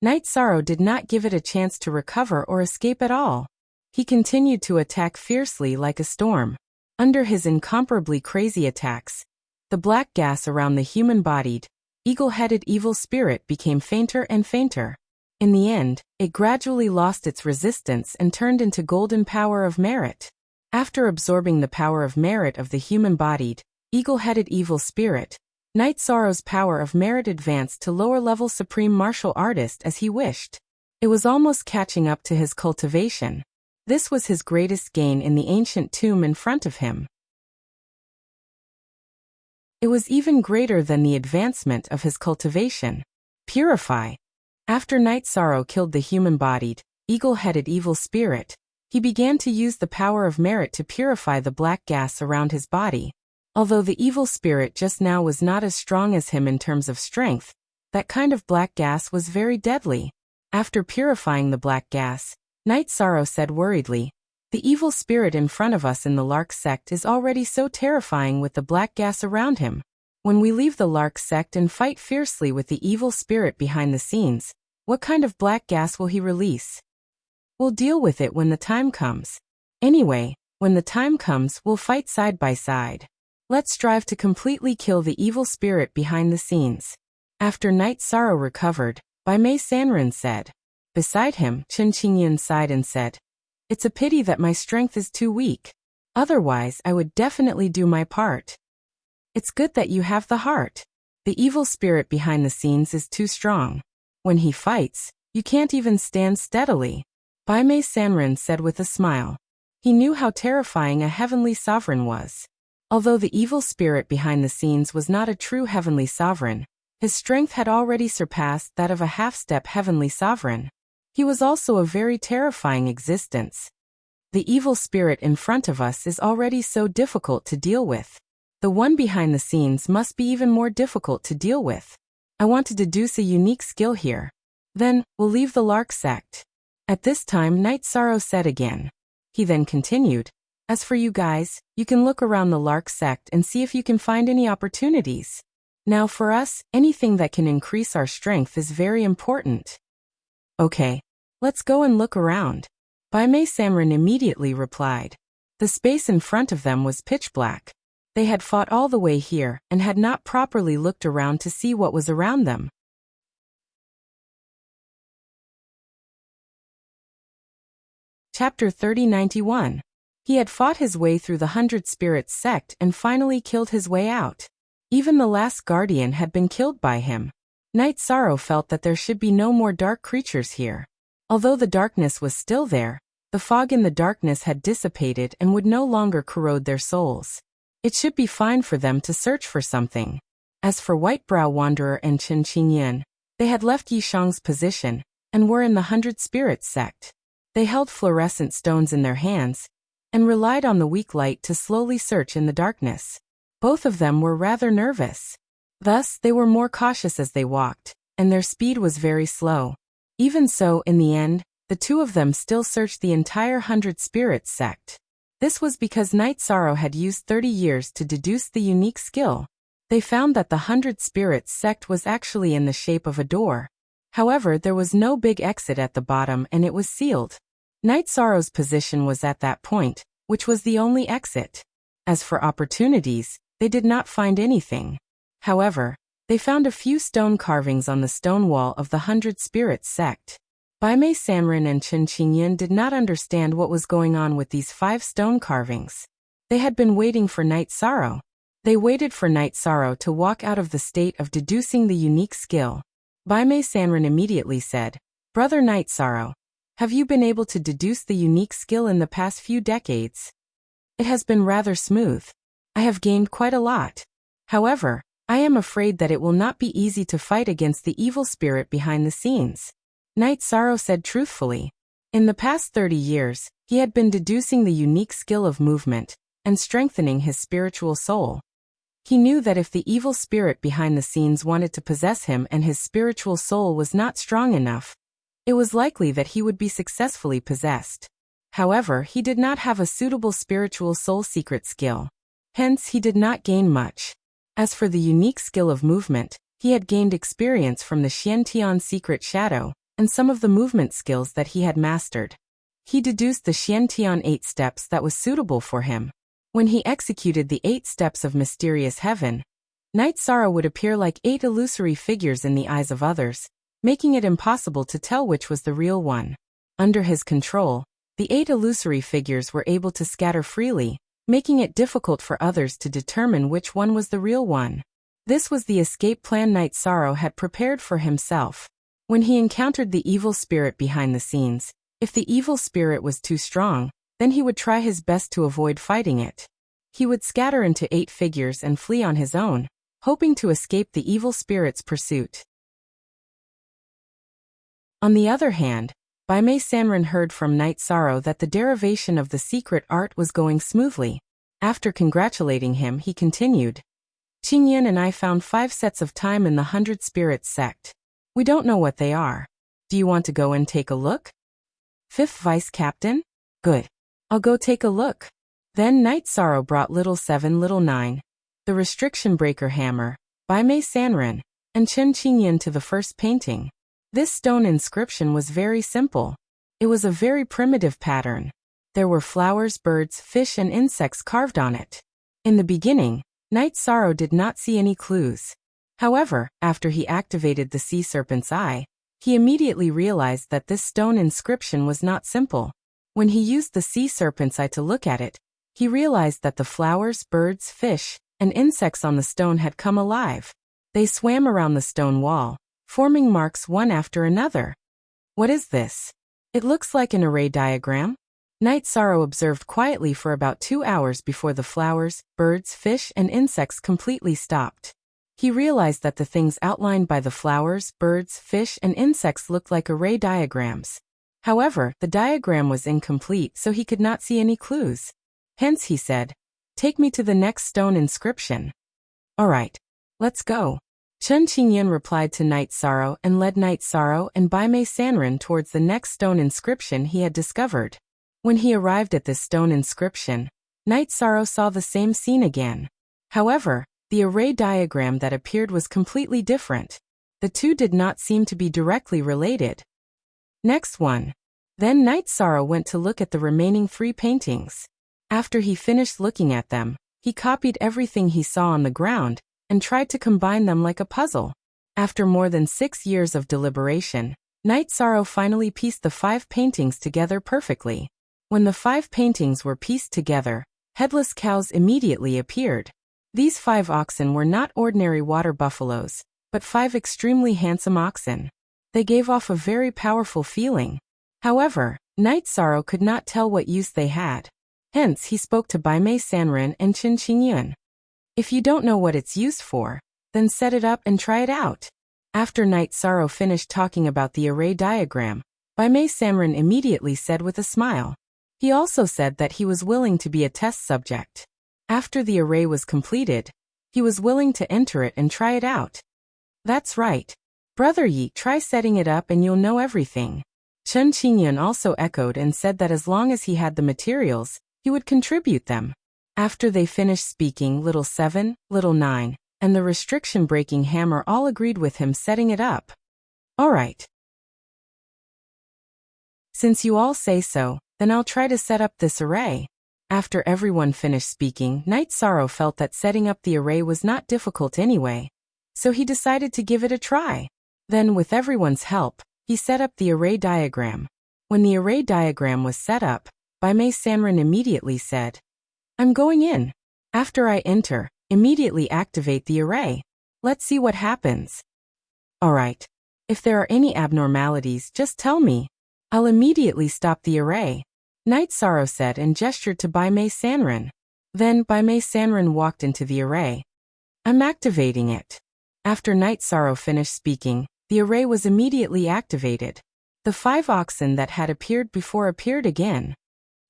Night Sorrow did not give it a chance to recover or escape at all. He continued to attack fiercely like a storm. Under his incomparably crazy attacks, the black gas around the human-bodied, eagle-headed evil spirit became fainter and fainter. In the end, it gradually lost its resistance and turned into golden power of merit. After absorbing the power of merit of the human-bodied, eagle-headed evil spirit, Night Sorrow's power of merit advanced to lower-level supreme martial artist as he wished. It was almost catching up to his cultivation. This was his greatest gain in the ancient tomb in front of him. It was even greater than the advancement of his cultivation. Purify. After Night Sorrow killed the human-bodied, eagle-headed evil spirit, he began to use the power of merit to purify the black gas around his body. Although the evil spirit just now was not as strong as him in terms of strength, that kind of black gas was very deadly. After purifying the black gas, Night Sorrow said worriedly, "The evil spirit in front of us in the Lark sect is already so terrifying with the black gas around him. When we leave the Lark sect and fight fiercely with the evil spirit behind the scenes, what kind of black gas will he release? We'll deal with it when the time comes. Anyway, when the time comes, we'll fight side by side. Let's strive to completely kill the evil spirit behind the scenes." After Night Sorrow recovered, Bai Mei Sanren said. Beside him, Chen Qingyan sighed and said, "It's a pity that my strength is too weak. Otherwise, I would definitely do my part. It's good that you have the heart. The evil spirit behind the scenes is too strong. When he fights, you can't even stand steadily." Bai Mei Sanren said with a smile. He knew how terrifying a heavenly sovereign was. Although the evil spirit behind the scenes was not a true heavenly sovereign, his strength had already surpassed that of a half-step heavenly sovereign. He was also a very terrifying existence. The evil spirit in front of us is already so difficult to deal with. The one behind the scenes must be even more difficult to deal with. I want to deduce a unique skill here. Then, we'll leave the Lark sect. At this time Night Sorrow said again. He then continued, As for you guys, you can look around the Lark sect and see if you can find any opportunities. Now for us, anything that can increase our strength is very important. Okay. Let's go and look around. Baimei Sanren immediately replied. The space in front of them was pitch black. They had fought all the way here and had not properly looked around to see what was around them. Chapter 3091. He had fought his way through the 100 Spirits sect and finally killed his way out. Even the last guardian had been killed by him. Night Sorrow felt that there should be no more dark creatures here. Although the darkness was still there, the fog in the darkness had dissipated and would no longer corrode their souls. It should be fine for them to search for something. As for Whitebrow Wanderer and Chen Qingyan, they had left Yishang's position and were in the 100 Spirits sect. They held fluorescent stones in their hands and relied on the weak light to slowly search in the darkness. Both of them were rather nervous. Thus, they were more cautious as they walked, and their speed was very slow. Even so, in the end, the two of them still searched the entire 100 Spirits sect. This was because Night Sorrow had used 30 years to deduce the unique skill. They found that the 100 Spirits sect was actually in the shape of a door. However, there was no big exit at the bottom and it was sealed. Night Sorrow's position was at that point, which was the only exit. As for opportunities, they did not find anything. However, they found a few stone carvings on the stone wall of the 100 Spirits sect. Baimei Sanren and Chen Qingyan did not understand what was going on with these 5 stone carvings. They had been waiting for Night Sorrow. They waited for Night Sorrow to walk out of the state of deducing the unique skill. Baimei Sanren immediately said, "Brother Night Sorrow, have you been able to deduce the unique skill in the past few decades?" "It has been rather smooth. I have gained quite a lot. However, I am afraid that it will not be easy to fight against the evil spirit behind the scenes," Night Sorrow said truthfully. In the past 30 years, he had been deducing the unique skill of movement and strengthening his spiritual soul. He knew that if the evil spirit behind the scenes wanted to possess him and his spiritual soul was not strong enough, it was likely that he would be successfully possessed. However, he did not have a suitable spiritual soul secret skill. Hence, he did not gain much. As for the unique skill of movement, he had gained experience from the Xiantian secret shadow and some of the movement skills that he had mastered. He deduced the Xiantian 8 steps that was suitable for him. When he executed the 8 steps of mysterious heaven, Night Sorrow would appear like 8 illusory figures in the eyes of others, making it impossible to tell which was the real one. Under his control, the 8 illusory figures were able to scatter freely, making it difficult for others to determine which one was the real one. This was the escape plan Night Sorrow had prepared for himself. When he encountered the evil spirit behind the scenes, if the evil spirit was too strong, then he would try his best to avoid fighting it. He would scatter into 8 figures and flee on his own, hoping to escape the evil spirit's pursuit. On the other hand, Baimei Sanren heard from Night Sorrow that the derivation of the secret art was going smoothly. After congratulating him, he continued, "Qingyan and I found 5 sets of time in the 100 Spirits sect. We don't know what they are. Do you want to go and take a look?" "Fifth Vice Captain? Good. I'll go take a look." Then Night Sorrow brought Little 7 Little 9, the Restriction Breaker Hammer, Baimei Sanren, and Chen Qingyan to the first painting. This stone inscription was very simple. It was a very primitive pattern. There were flowers, birds, fish, and insects carved on it. In the beginning, Night Sorrow did not see any clues. However, after he activated the sea serpent's eye, he immediately realized that this stone inscription was not simple. When he used the sea serpent's eye to look at it, he realized that the flowers, birds, fish, and insects on the stone had come alive. They swam around the stone wall, forming marks one after another. "What is this? It looks like an array diagram." Night Sorrow observed quietly for about 2 hours before the flowers, birds, fish, and insects completely stopped. He realized that the things outlined by the flowers, birds, fish, and insects looked like array diagrams. However, the diagram was incomplete, so he could not see any clues. Hence he said, "Take me to the next stone inscription." "All right, let's go." Chen Qingyan replied to Night Sorrow and led Night Sorrow and Baimei Sanren towards the next stone inscription he had discovered. When he arrived at this stone inscription, Night Sorrow saw the same scene again. However, the array diagram that appeared was completely different. The two did not seem to be directly related. Next one. Then Night Sorrow went to look at the remaining 3 paintings. After he finished looking at them, he copied everything he saw on the ground and tried to combine them like a puzzle. After more than 6 years of deliberation, Night Sorrow finally pieced the 5 paintings together perfectly. When the 5 paintings were pieced together, headless cows immediately appeared. These 5 oxen were not ordinary water buffaloes, but 5 extremely handsome oxen. They gave off a very powerful feeling. However, Night Sorrow could not tell what use they had. Hence he spoke to Baimei Sanren and Qin Qingyun. If you don't know what it's used for, then set it up and try it out. After Night Sorrow finished talking about the array diagram, Baimei Sanren immediately said with a smile. He also said that he was willing to be a test subject. After the array was completed, he was willing to enter it and try it out. That's right. Brother Yi, try setting it up and you'll know everything. Chen Qingyun also echoed and said that as long as he had the materials, he would contribute them. After they finished speaking, Little 7, Little 9, and the restriction-breaking hammer all agreed with him setting it up. Alright. Since you all say so, then I'll try to set up this array. After everyone finished speaking, Night Sorrow felt that setting up the array was not difficult anyway, so he decided to give it a try. Then, with everyone's help, he set up the array diagram. When the array diagram was set up, Baimei Sanren immediately said, I'm going in. After I enter, immediately activate the array. Let's see what happens. Alright. If there are any abnormalities, just tell me. I'll immediately stop the array. Night Sorrow said and gestured to Baimei Sanren. Then Baimei Sanren walked into the array. I'm activating it. After Night Sorrow finished speaking, the array was immediately activated. The 5 oxen that had appeared before appeared again.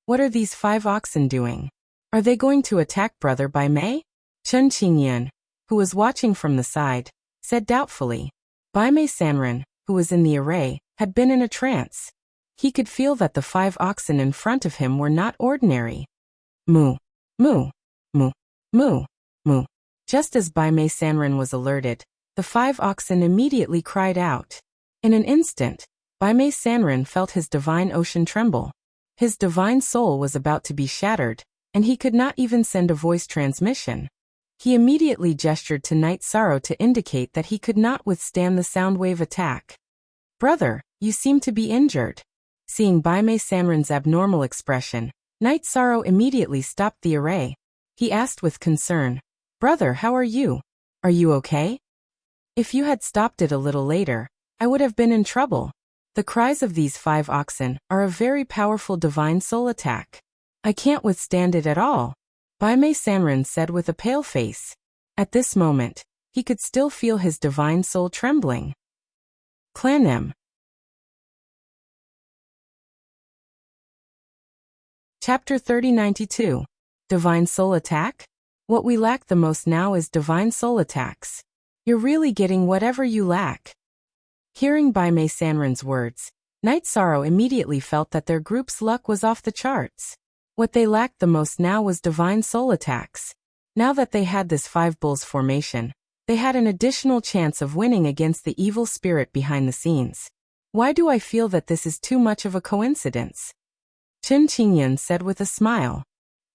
What are these 5 oxen doing? Are they going to attack Brother Baimei? Chen Qingyun, who was watching from the side, said doubtfully. Baimei Sanren, who was in the array, had been in a trance. He could feel that the 5 oxen in front of him were not ordinary. Moo, moo, moo, moo, moo. Just as Baimei Sanren was alerted, the 5 oxen immediately cried out. In an instant, Baimei Sanren felt his divine ocean tremble. His divine soul was about to be shattered, and he could not even send a voice transmission. He immediately gestured to Night Sorrow to indicate that he could not withstand the sound wave attack. Brother, you seem to be injured. Seeing Baimei Sanren's abnormal expression, Night Sorrow immediately stopped the array. He asked with concern, Brother, how are you? Are you okay? If you had stopped it a little later, I would have been in trouble. The cries of these 5 oxen are a very powerful divine soul attack. I can't withstand it at all, Baimei Sanren said with a pale face. At this moment, he could still feel his divine soul trembling. Clan M. Chapter 3092. Divine Soul Attack? What we lack the most now is divine soul attacks. You're really getting whatever you lack. Hearing Baimei Sanren's words, Night Sorrow immediately felt that their group's luck was off the charts. What they lacked the most now was divine soul attacks. Now that they had this 5 bulls formation, they had an additional chance of winning against the evil spirit behind the scenes. Why do I feel that this is too much of a coincidence? Chen Qingyun said with a smile.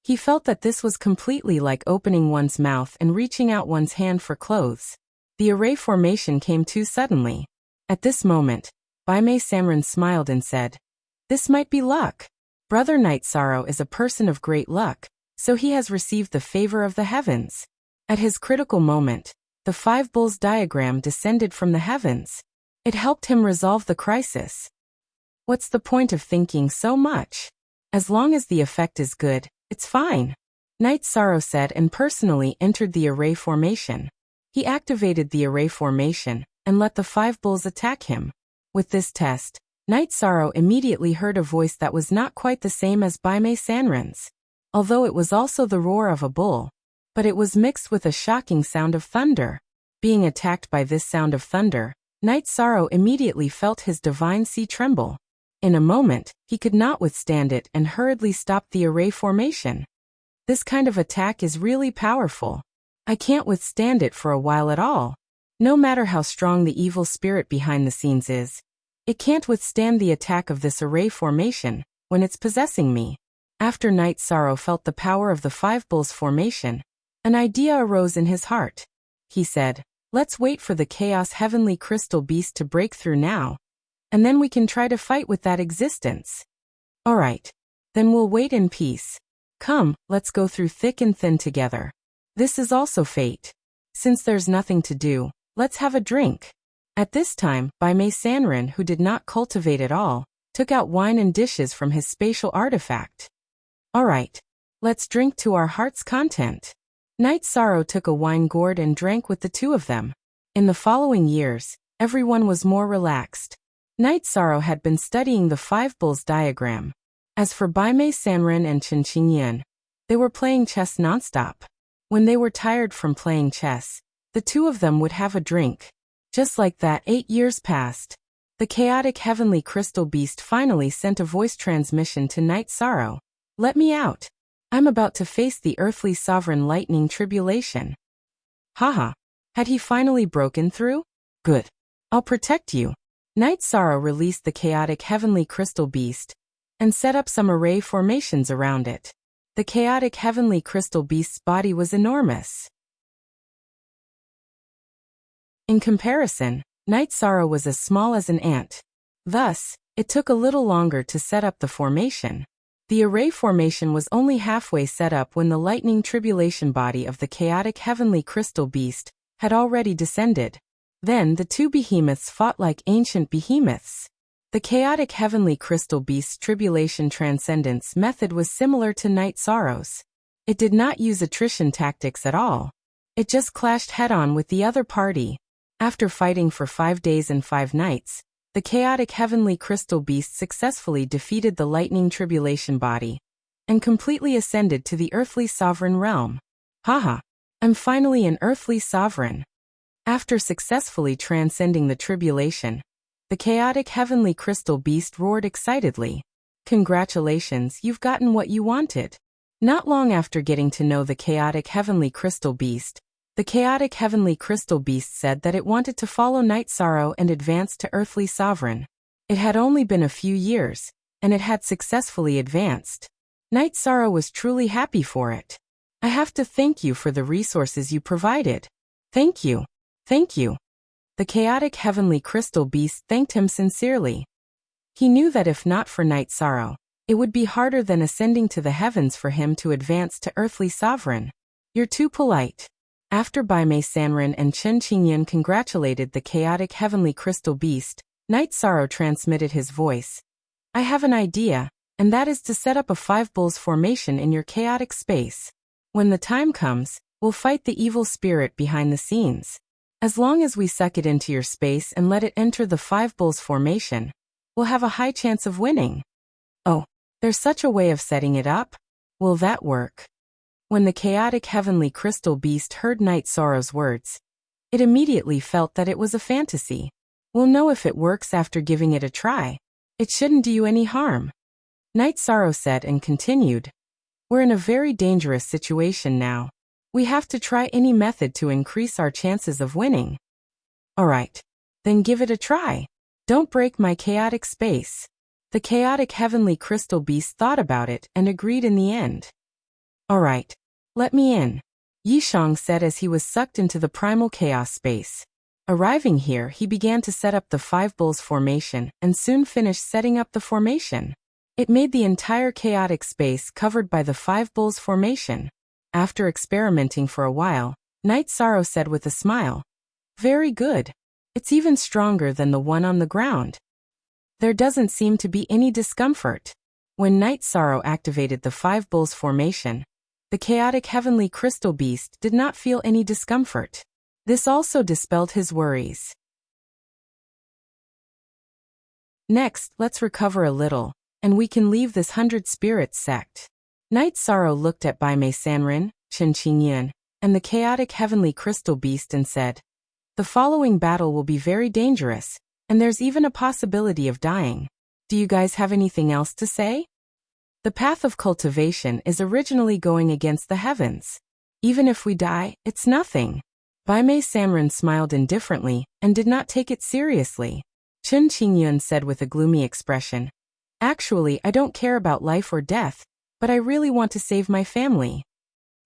He felt that this was completely like opening one's mouth and reaching out one's hand for clothes. The array formation came too suddenly. At this moment, Baimei Sanren smiled and said, This might be luck. Brother Night Sorrow is a person of great luck, so he has received the favor of the heavens. At his critical moment, the 5 bulls diagram descended from the heavens. It helped him resolve the crisis. What's the point of thinking so much? As long as the effect is good, it's fine. Night Sorrow said and personally entered the array formation. He activated the array formation and let the 5 bulls attack him. With this test, Night Sorrow immediately heard a voice that was not quite the same as Baimei Sanren's, although it was also the roar of a bull, but it was mixed with a shocking sound of thunder. Being attacked by this sound of thunder, Night Sorrow immediately felt his divine sea tremble. In a moment, he could not withstand it and hurriedly stopped the array formation. This kind of attack is really powerful. I can't withstand it for a while at all. No matter how strong the evil spirit behind the scenes is, it can't withstand the attack of this array formation when it's possessing me. After Night Sorrow felt the power of the Five Bulls formation, an idea arose in his heart. He said, let's wait for the Chaos Heavenly Crystal Beast to break through now, and then we can try to fight with that existence. Alright. Then we'll wait in peace. Come, let's go through thick and thin together. This is also fate. Since there's nothing to do, let's have a drink. At this time, Baimei Sanrin, who did not cultivate at all, took out wine and dishes from his spatial artifact. Alright. Let's drink to our heart's content. Night Sorrow took a wine gourd and drank with the two of them. In the following years, everyone was more relaxed. Night Sorrow had been studying the Five Bulls diagram. As for Baimei Sanrin and Chen Qingyan, they were playing chess nonstop. When they were tired from playing chess, the two of them would have a drink. Just like that, 8 years passed. The chaotic heavenly crystal beast finally sent a voice transmission to Night Sorrow. Let me out. I'm about to face the earthly sovereign lightning tribulation. Haha. Had he finally broken through? Good. I'll protect you. Night Sorrow released the chaotic heavenly crystal beast and set up some array formations around it. The chaotic heavenly crystal beast's body was enormous. In comparison, Night Sorrow was as small as an ant. Thus, it took a little longer to set up the formation. The array formation was only halfway set up when the lightning tribulation body of the chaotic heavenly crystal beast had already descended. Then the two behemoths fought like ancient behemoths. The chaotic heavenly crystal beast's tribulation transcendence method was similar to Night Sorrow's. It did not use attrition tactics at all. It just clashed head-on with the other party. After fighting for 5 days and 5 nights, the chaotic heavenly crystal beast successfully defeated the lightning tribulation body and completely ascended to the earthly sovereign realm. Haha, I'm finally an earthly sovereign. After successfully transcending the tribulation, the chaotic heavenly crystal beast roared excitedly. Congratulations, you've gotten what you wanted. Not long after getting to know the chaotic heavenly crystal beast, the chaotic heavenly crystal beast said that it wanted to follow Night Sorrow and advance to earthly sovereign. It had only been a few years, and it had successfully advanced. Night Sorrow was truly happy for it. I have to thank you for the resources you provided. Thank you. Thank you. The chaotic heavenly crystal beast thanked him sincerely. He knew that if not for Night Sorrow, it would be harder than ascending to the heavens for him to advance to earthly sovereign. You're too polite. After Baimei Sanrin and Chen Qingyan congratulated the chaotic heavenly crystal beast, Night Sorrow transmitted his voice. I have an idea, and that is to set up a Five Bulls formation in your chaotic space. When the time comes, we'll fight the evil spirit behind the scenes. As long as we suck it into your space and let it enter the Five Bulls formation, we'll have a high chance of winning. Oh, there's such a way of setting it up? Will that work? When the chaotic heavenly crystal beast heard Night Sorrow's words, it immediately felt that it was a fantasy. We'll know if it works after giving it a try. It shouldn't do you any harm. Night Sorrow said and continued. We're in a very dangerous situation now. We have to try any method to increase our chances of winning. Alright. Then give it a try. Don't break my chaotic space. The chaotic heavenly crystal beast thought about it and agreed in the end. Alright. Let me in. Yishang said as he was sucked into the primal chaos space. Arriving here, he began to set up the Five Bulls formation and soon finished setting up the formation. It made the entire chaotic space covered by the Five Bulls formation. After experimenting for a while, Night Sorrow said with a smile, Very good. It's even stronger than the one on the ground. There doesn't seem to be any discomfort. When Night Sorrow activated the Five Bulls formation, the chaotic heavenly crystal beast did not feel any discomfort. This also dispelled his worries. Next, let's recover a little, and we can leave this 100 Spirits sect. Night Sorrow looked at Baimei Sanrin, Chen Qingyan, and the chaotic heavenly crystal beast and said, The following battle will be very dangerous, and there's even a possibility of dying. Do you guys have anything else to say? The path of cultivation is originally going against the heavens. Even if we die, it's nothing. Baimei Sanren smiled indifferently and did not take it seriously. Chun Qingyun said with a gloomy expression, "Actually, I don't care about life or death, but I really want to save my family."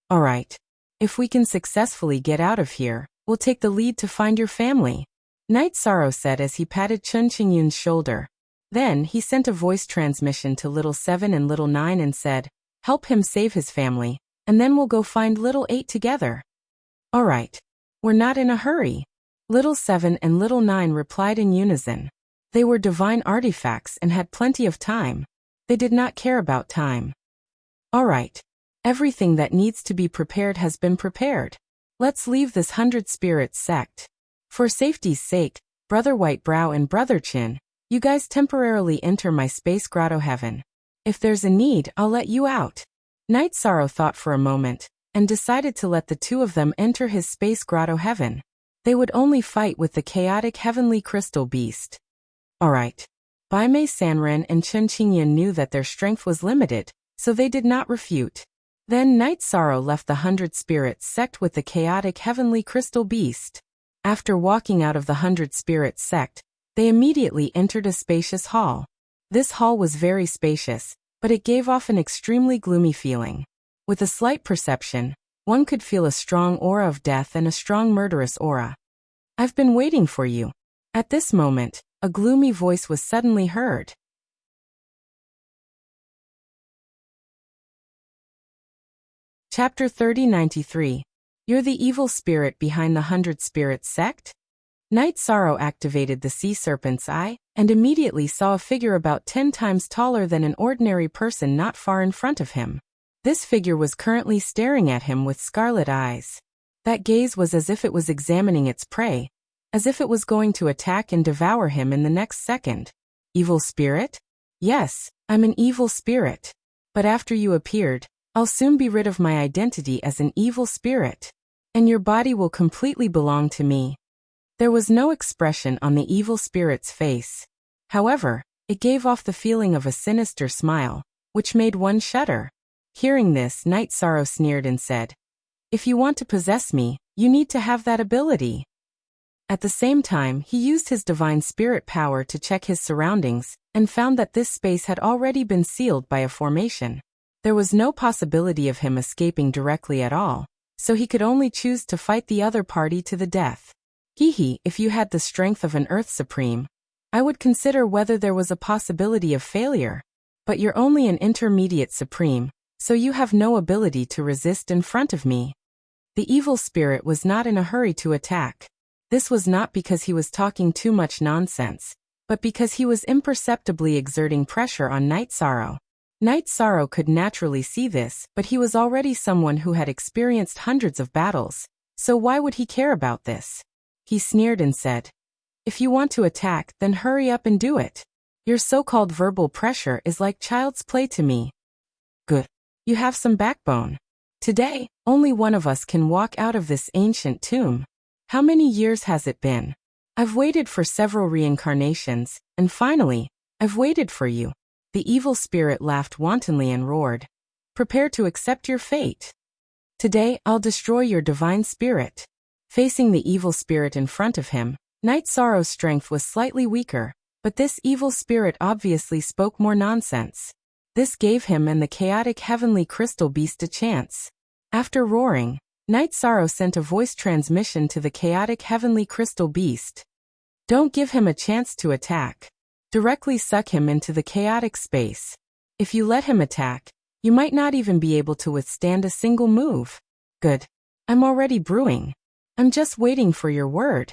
"All right. If we can successfully get out of here, we'll take the lead to find your family," Night Sorrow said as he patted Chun Qingyun's shoulder. Then he sent a voice transmission to Little 7 and Little 9 and said, "Help him save his family, and then we'll go find Little 8 together." "All right. We're not in a hurry." Little 7 and Little 9 replied in unison. They were divine artifacts and had plenty of time. They did not care about time. "All right. Everything that needs to be prepared has been prepared. Let's leave this 100 Spirits sect. For safety's sake, Brother Whitebrow and Brother Chin, you guys temporarily enter my space grotto heaven. If there's a need, I'll let you out." Night Sorrow thought for a moment, and decided to let the two of them enter his space grotto heaven. They would only fight with the chaotic heavenly crystal beast. All right. Baimei Sanren and Chun Qingyun knew that their strength was limited, so they did not refute. Then Night Sorrow left the 100 Spirits sect with the chaotic heavenly crystal beast. After walking out of the 100 Spirits sect, they immediately entered a spacious hall. This hall was very spacious, but it gave off an extremely gloomy feeling. With a slight perception, one could feel a strong aura of death and a strong murderous aura. "I've been waiting for you." At this moment, a gloomy voice was suddenly heard. Chapter 3093. You're the evil spirit behind the 100 Spirits sect? Night Sorrow activated the sea serpent's eye, and immediately saw a figure about 10 times taller than an ordinary person not far in front of him. This figure was currently staring at him with scarlet eyes. That gaze was as if it was examining its prey, as if it was going to attack and devour him in the next second. "Evil spirit? Yes, I'm an evil spirit. But after you appeared, I'll soon be rid of my identity as an evil spirit. And your body will completely belong to me." There was no expression on the evil spirit's face. However, it gave off the feeling of a sinister smile, which made one shudder. Hearing this, Night Sorrow sneered and said, "If you want to possess me, you need to have that ability." At the same time, he used his divine spirit power to check his surroundings, and found that this space had already been sealed by a formation. There was no possibility of him escaping directly at all, so he could only choose to fight the other party to the death. If you had the strength of an Earth Supreme, I would consider whether there was a possibility of failure. But you're only an intermediate Supreme, so you have no ability to resist in front of me. The evil spirit was not in a hurry to attack. This was not because he was talking too much nonsense, but because he was imperceptibly exerting pressure on Night Sorrow. Night Sorrow could naturally see this, but he was already someone who had experienced hundreds of battles, so why would he care about this? He sneered and said, "If you want to attack, then hurry up and do it. Your so-called verbal pressure is like child's play to me." "Good. You have some backbone. Today, only one of us can walk out of this ancient tomb. How many years has it been? I've waited for several reincarnations, and finally, I've waited for you." The evil spirit laughed wantonly and roared, "Prepare to accept your fate. Today, I'll destroy your divine spirit." Facing the evil spirit in front of him, Night Sorrow's strength was slightly weaker, but this evil spirit obviously spoke more nonsense. This gave him and the chaotic heavenly crystal beast a chance. After roaring, Night Sorrow sent a voice transmission to the chaotic heavenly crystal beast. "Don't give him a chance to attack. Directly suck him into the chaotic space. If you let him attack, you might not even be able to withstand a single move." "Good. I'm already brewing. I'm just waiting for your word."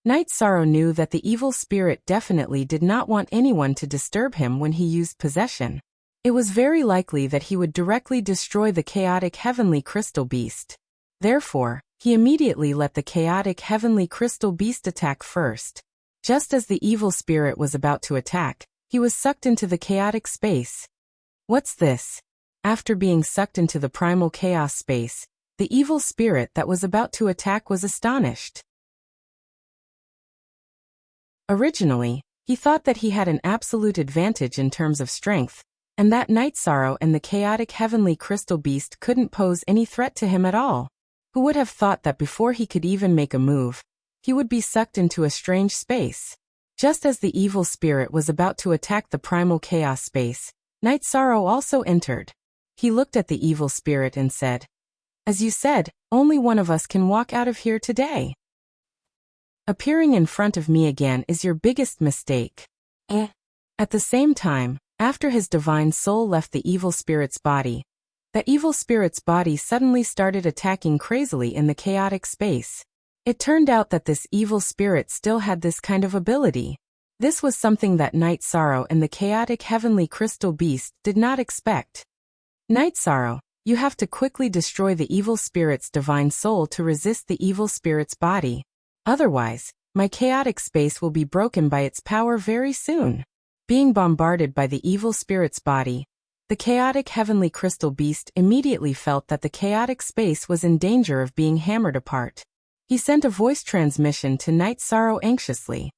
Night Sorrow knew that the evil spirit definitely did not want anyone to disturb him when he used possession. It was very likely that he would directly destroy the chaotic heavenly crystal beast. Therefore, he immediately let the chaotic heavenly crystal beast attack first. Just as the evil spirit was about to attack, he was sucked into the chaotic space. "What's this?" After being sucked into the primal chaos space, the evil spirit that was about to attack was astonished. Originally, he thought that he had an absolute advantage in terms of strength, and that Night Sorrow and the chaotic heavenly crystal beast couldn't pose any threat to him at all. Who would have thought that before he could even make a move, he would be sucked into a strange space? Just as the evil spirit was about to attack the primal chaos space, Night Sorrow also entered. He looked at the evil spirit and said, "As you said, only one of us can walk out of here today. Appearing in front of me again is your biggest mistake." At the same time, after his divine soul left the evil spirit's body, the evil spirit's body suddenly started attacking crazily in the chaotic space. It turned out that this evil spirit still had this kind of ability. This was something that Night Sorrow and the chaotic heavenly crystal beast did not expect. "Night Sorrow, you have to quickly destroy the evil spirit's divine soul to resist the evil spirit's body. Otherwise, my chaotic space will be broken by its power very soon." Being bombarded by the evil spirit's body, the chaotic heavenly crystal beast immediately felt that the chaotic space was in danger of being hammered apart. He sent a voice transmission to Night Sorrow anxiously.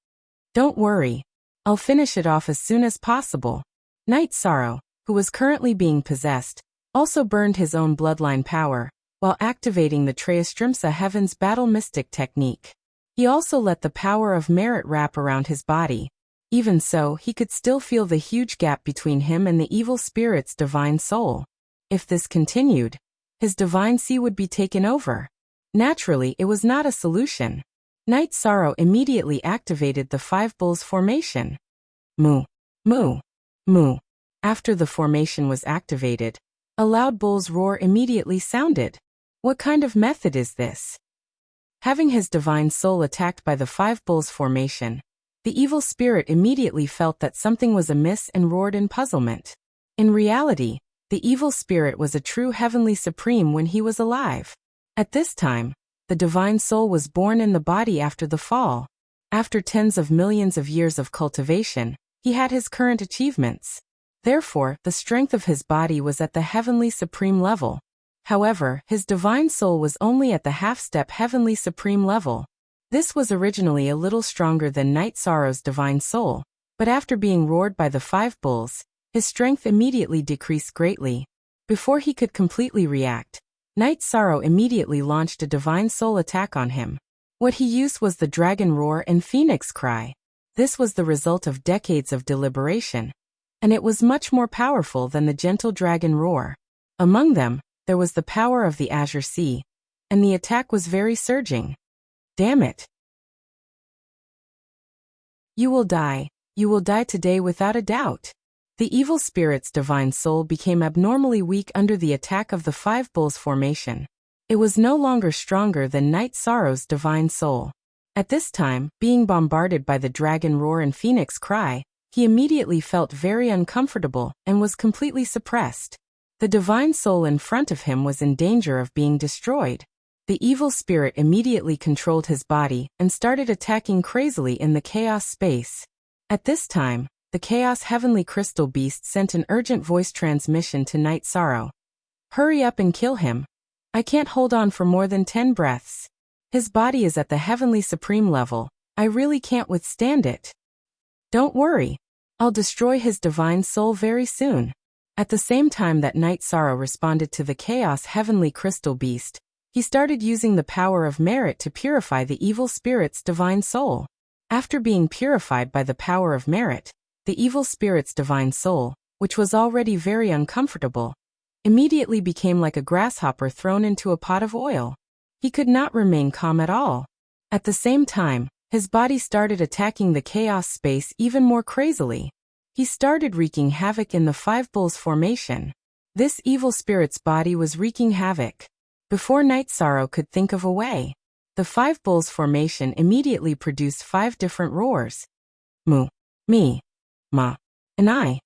"Don't worry. I'll finish it off as soon as possible." Night Sorrow, who was currently being possessed, also burned his own bloodline power, while activating the Treastrimsa Heaven's Battle Mystic technique. He also let the power of merit wrap around his body. Even so, he could still feel the huge gap between him and the evil spirit's divine soul. If this continued, his divine sea would be taken over. Naturally, it was not a solution. Night Sorrow immediately activated the Five Bulls formation. Moo, moo, moo. After the formation was activated, a loud bull's roar immediately sounded. What kind of method is this? Having his divine soul attacked by the Five Bulls formation, the evil spirit immediately felt that something was amiss and roared in puzzlement. In reality, the evil spirit was a true heavenly supreme when he was alive. At this time, the divine soul was born in the body after the fall. After tens of millions of years of cultivation, he had his current achievements. Therefore, the strength of his body was at the heavenly supreme level. However, his divine soul was only at the half-step heavenly supreme level. This was originally a little stronger than Night Sorrow's divine soul, but after being roared by the Five Bulls, his strength immediately decreased greatly. Before he could completely react, Night Sorrow immediately launched a divine soul attack on him. What he used was the dragon roar and phoenix cry. This was the result of decades of deliberation, and it was much more powerful than the gentle dragon roar. Among them, there was the power of the Azure Sea, and the attack was very surging. Damn it. You will die today without a doubt. The evil spirit's divine soul became abnormally weak under the attack of the Five Bulls formation. It was no longer stronger than Night Sorrow's divine soul. At this time, being bombarded by the dragon roar and phoenix cry, he immediately felt very uncomfortable and was completely suppressed. The divine soul in front of him was in danger of being destroyed. The evil spirit immediately controlled his body and started attacking crazily in the chaos space. At this time, the Chaos Heavenly Crystal Beast sent an urgent voice transmission to Night Sorrow. "Hurry up and kill him. I can't hold on for more than 10 breaths. His body is at the Heavenly Supreme level. I really can't withstand it." "Don't worry. I'll destroy his divine soul very soon." At the same time that Night Sorrow responded to the Chaos Heavenly Crystal Beast, he started using the power of merit to purify the evil spirit's divine soul. After being purified by the power of merit, the evil spirit's divine soul, which was already very uncomfortable, immediately became like a grasshopper thrown into a pot of oil. He could not remain calm at all. At the same time, his body started attacking the chaos space even more crazily. He started wreaking havoc in the Five Bulls formation. This evil spirit's body was wreaking havoc. Before Night Sorrow could think of a way, the Five Bulls formation immediately produced 5 different roars. Moo, me, ma, and I.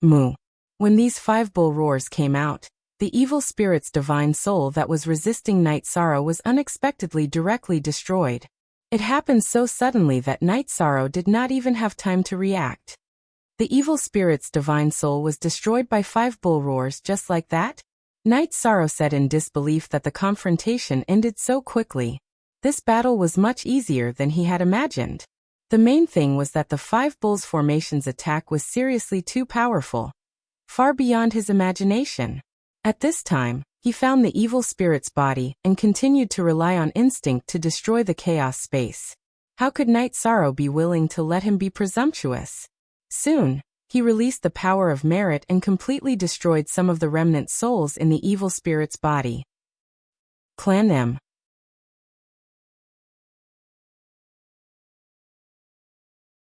Moo. When these 5 bull roars came out, the evil spirit's divine soul that was resisting Night Sorrow was unexpectedly directly destroyed. It happened so suddenly that Night Sorrow did not even have time to react. The evil spirit's divine soul was destroyed by 5 bull roars just like that? Night Sorrow said in disbelief that the confrontation ended so quickly. This battle was much easier than he had imagined. The main thing was that the 5 bulls formation's attack was seriously too powerful. far beyond his imagination. At this time, he found the evil spirit's body and continued to rely on instinct to destroy the chaos space. How could Night Sorrow be willing to let him be presumptuous? Soon, he released the power of merit and completely destroyed some of the remnant souls in the evil spirit's body. Clan M.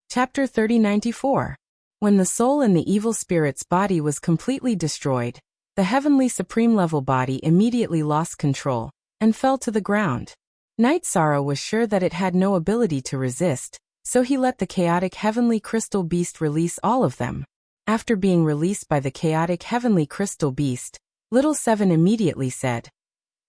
Chapter 3094. When the soul in the evil spirit's body was completely destroyed, the heavenly supreme level body immediately lost control and fell to the ground. Night Sorrow was sure that it had no ability to resist, so he let the chaotic heavenly crystal beast release all of them. After being released by the chaotic heavenly crystal beast, Little Seven immediately said,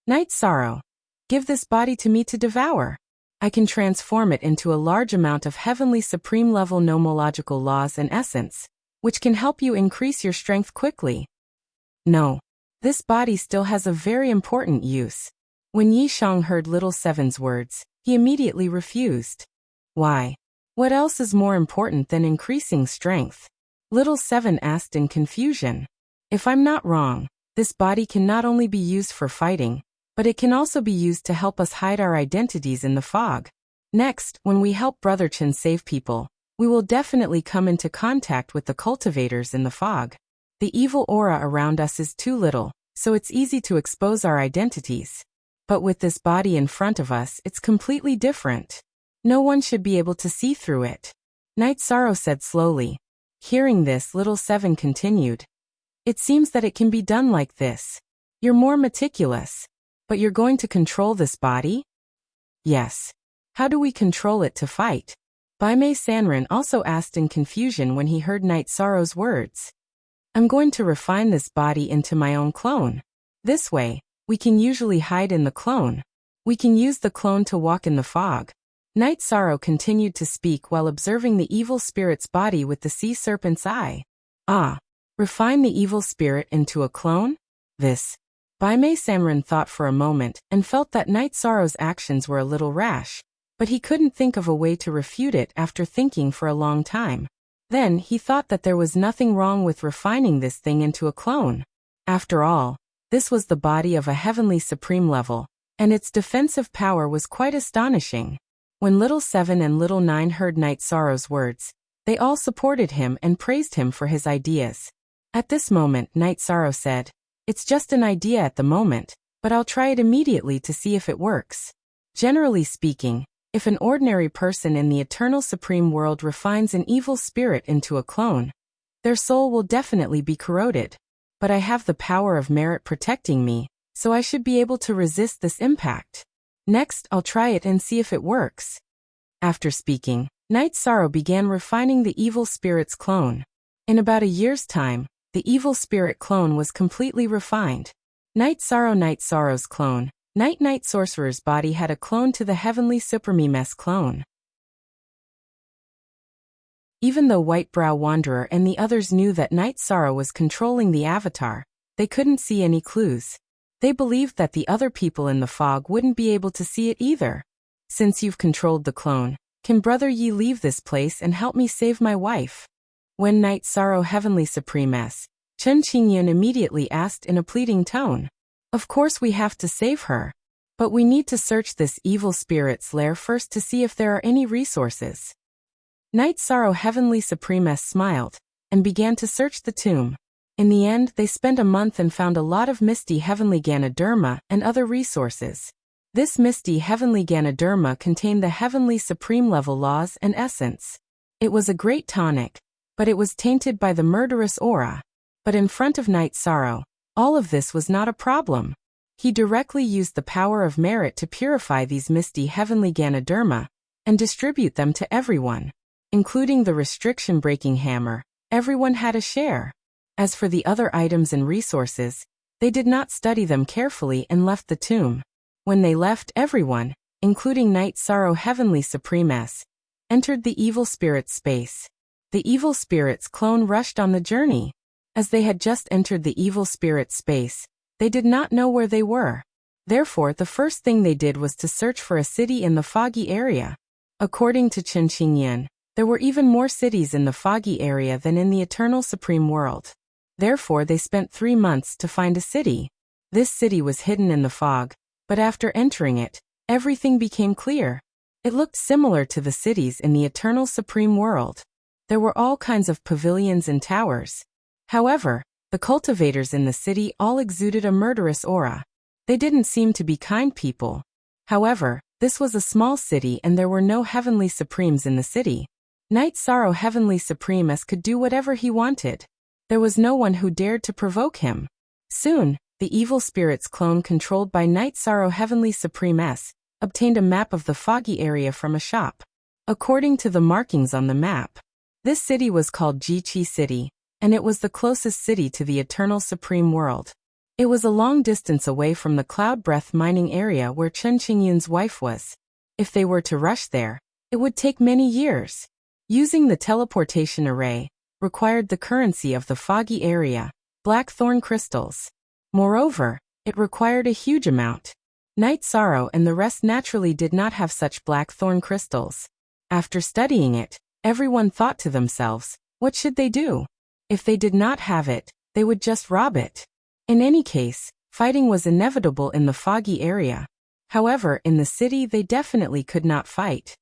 "Night Sorrow, give this body to me to devour. I can transform it into a large amount of heavenly supreme level nomological laws and essence, which can help you increase your strength quickly." No. This body still has a very important use. When Yi Shang heard Little Seven's words, he immediately refused. Why? What else is more important than increasing strength? Little Seven asked in confusion. If I'm not wrong, this body can not only be used for fighting, but it can also be used to help us hide our identities in the fog. Next, when we help Brother Chen save people, we will definitely come into contact with the cultivators in the fog. The evil aura around us is too little, so it's easy to expose our identities. But with this body in front of us, it's completely different. No one should be able to see through it. Night Sorrow said slowly. Hearing this, Little Seven continued. It seems that it can be done like this. You're more meticulous. But you're going to control this body? Yes. How do we control it to fight? Baimei Sanren also asked in confusion when he heard Night Sorrow's words. I'm going to refine this body into my own clone. This way, we can usually hide in the clone. We can use the clone to walk in the fog. Night Sorrow continued to speak while observing the evil spirit's body with the sea serpent's eye. Ah, refine the evil spirit into a clone? This. Baimei Sanren thought for a moment and felt that Night Sorrow's actions were a little rash, but he couldn't think of a way to refute it after thinking for a long time. Then he thought that there was nothing wrong with refining this thing into a clone. After all, this was the body of a heavenly supreme level, and its defensive power was quite astonishing. When Little Seven and Little Nine heard Night Sorrow's words, they all supported him and praised him for his ideas. At this moment, Night Sorrow said, It's just an idea at the moment, but I'll try it immediately to see if it works. Generally speaking, if an ordinary person in the eternal supreme world refines an evil spirit into a clone, their soul will definitely be corroded. But I have the power of merit protecting me, so I should be able to resist this impact. Next, I'll try it and see if it works. After speaking, Night Sorrow began refining the evil spirit's clone. In about a year's time, the evil spirit clone was completely refined. Night Sorrow's clone, Night Sorcerer's body had a clone to the heavenly Suprememess clone. Even though Whitebrow Wanderer and the others knew that Night Sorrow was controlling the avatar, they couldn't see any clues. They believed that the other people in the fog wouldn't be able to see it either. Since you've controlled the clone, can Brother Yi leave this place and help me save my wife? When Night Sorrow Heavenly Supremess, Chen Qingyan immediately asked in a pleading tone. Of course we have to save her. But we need to search this evil spirit's lair first to see if there are any resources. Night Sorrow Heavenly Supremess smiled, and began to search the tomb. In the end, they spent a month and found a lot of misty heavenly Ganoderma and other resources. This misty heavenly Ganoderma contained the heavenly supreme level laws and essence. It was a great tonic, but it was tainted by the murderous aura. But in front of Night Sorrow, all of this was not a problem. He directly used the power of merit to purify these misty heavenly Ganoderma and distribute them to everyone. Including the restriction-breaking hammer, everyone had a share. As for the other items and resources, they did not study them carefully and left the tomb. When they left, everyone, including Night Sorrow Heavenly Supremess, entered the evil spirit's space. The evil spirit's clone rushed on the journey. As they had just entered the evil spirit's space, they did not know where they were. Therefore, the first thing they did was to search for a city in the foggy area. According to Chen Qingyan, there were even more cities in the foggy area than in the eternal supreme world. Therefore they spent 3 months to find a city. This city was hidden in the fog, but after entering it, everything became clear. It looked similar to the cities in the eternal supreme world. There were all kinds of pavilions and towers. However, the cultivators in the city all exuded a murderous aura. They didn't seem to be kind people. However, this was a small city and there were no heavenly supremes in the city. Night Sorrow Heavenly Supreme S could do whatever he wanted. There was no one who dared to provoke him. Soon, the evil spirit's clone controlled by Night Sorrow Heavenly Supreme S obtained a map of the foggy area from a shop. According to the markings on the map, this city was called Jiqi City, and it was the closest city to the eternal supreme world. It was a long distance away from the cloud breath mining area where Chen Qingyun's wife was. If they were to rush there, it would take many years. Using the teleportation array required the currency of the foggy area, black thorn crystals. Moreover, it required a huge amount. Night Sorrow and the rest naturally did not have such black thorn crystals. After studying it, everyone thought to themselves, what should they do? If they did not have it, they would just rob it. In any case, fighting was inevitable in the foggy area. However, in the city they definitely could not fight.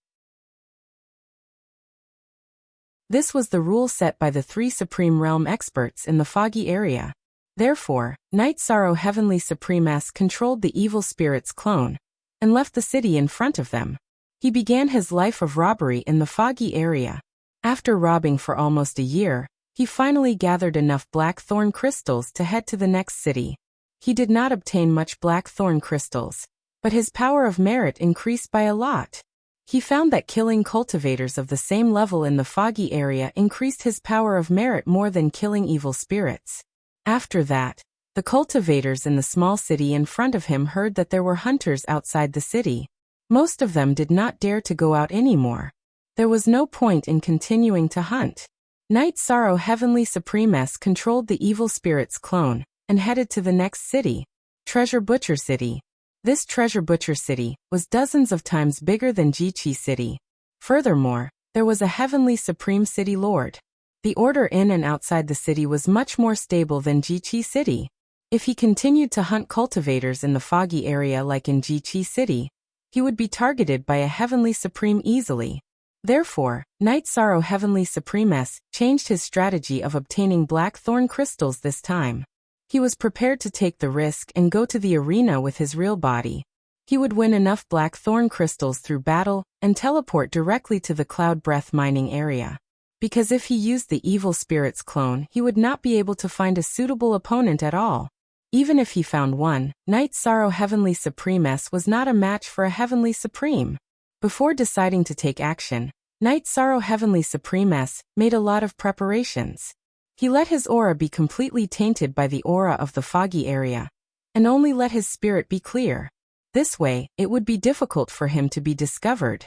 This was the rule set by the 3 Supreme Realm experts in the foggy area. Therefore, Night Sorrow Heavenly Supreme S controlled the evil spirit's clone and left the city in front of them. He began his life of robbery in the foggy area. After robbing for almost a year, he finally gathered enough black thorn crystals to head to the next city. He did not obtain much black thorn crystals, but his power of merit increased by a lot. He found that killing cultivators of the same level in the foggy area increased his power of merit more than killing evil spirits. After that, the cultivators in the small city in front of him heard that there were hunters outside the city. Most of them did not dare to go out anymore. There was no point in continuing to hunt. Night Sorrow Heavenly Supreme S controlled the evil spirit's clone and headed to the next city, Treasure Butcher City. This Treasure Butcher City was dozens of times bigger than Jiqi City. Furthermore, there was a Heavenly Supreme City Lord. The order in and outside the city was much more stable than Jiqi City. If he continued to hunt cultivators in the foggy area like in Jiqi City, he would be targeted by a Heavenly Supreme easily. Therefore, Night Sorrow Heavenly Supreme S changed his strategy of obtaining black thorn crystals this time. He was prepared to take the risk and go to the arena with his real body. He would win enough black thorn crystals through battle and teleport directly to the cloud breath mining area. Because if he used the evil spirit's clone, he would not be able to find a suitable opponent at all. Even if he found one, Night Sorrow Heavenly Supreme S was not a match for a Heavenly Supreme. Before deciding to take action, Night Sorrow Heavenly Supreme S made a lot of preparations. He let his aura be completely tainted by the aura of the foggy area, and only let his spirit be clear. This way, it would be difficult for him to be discovered.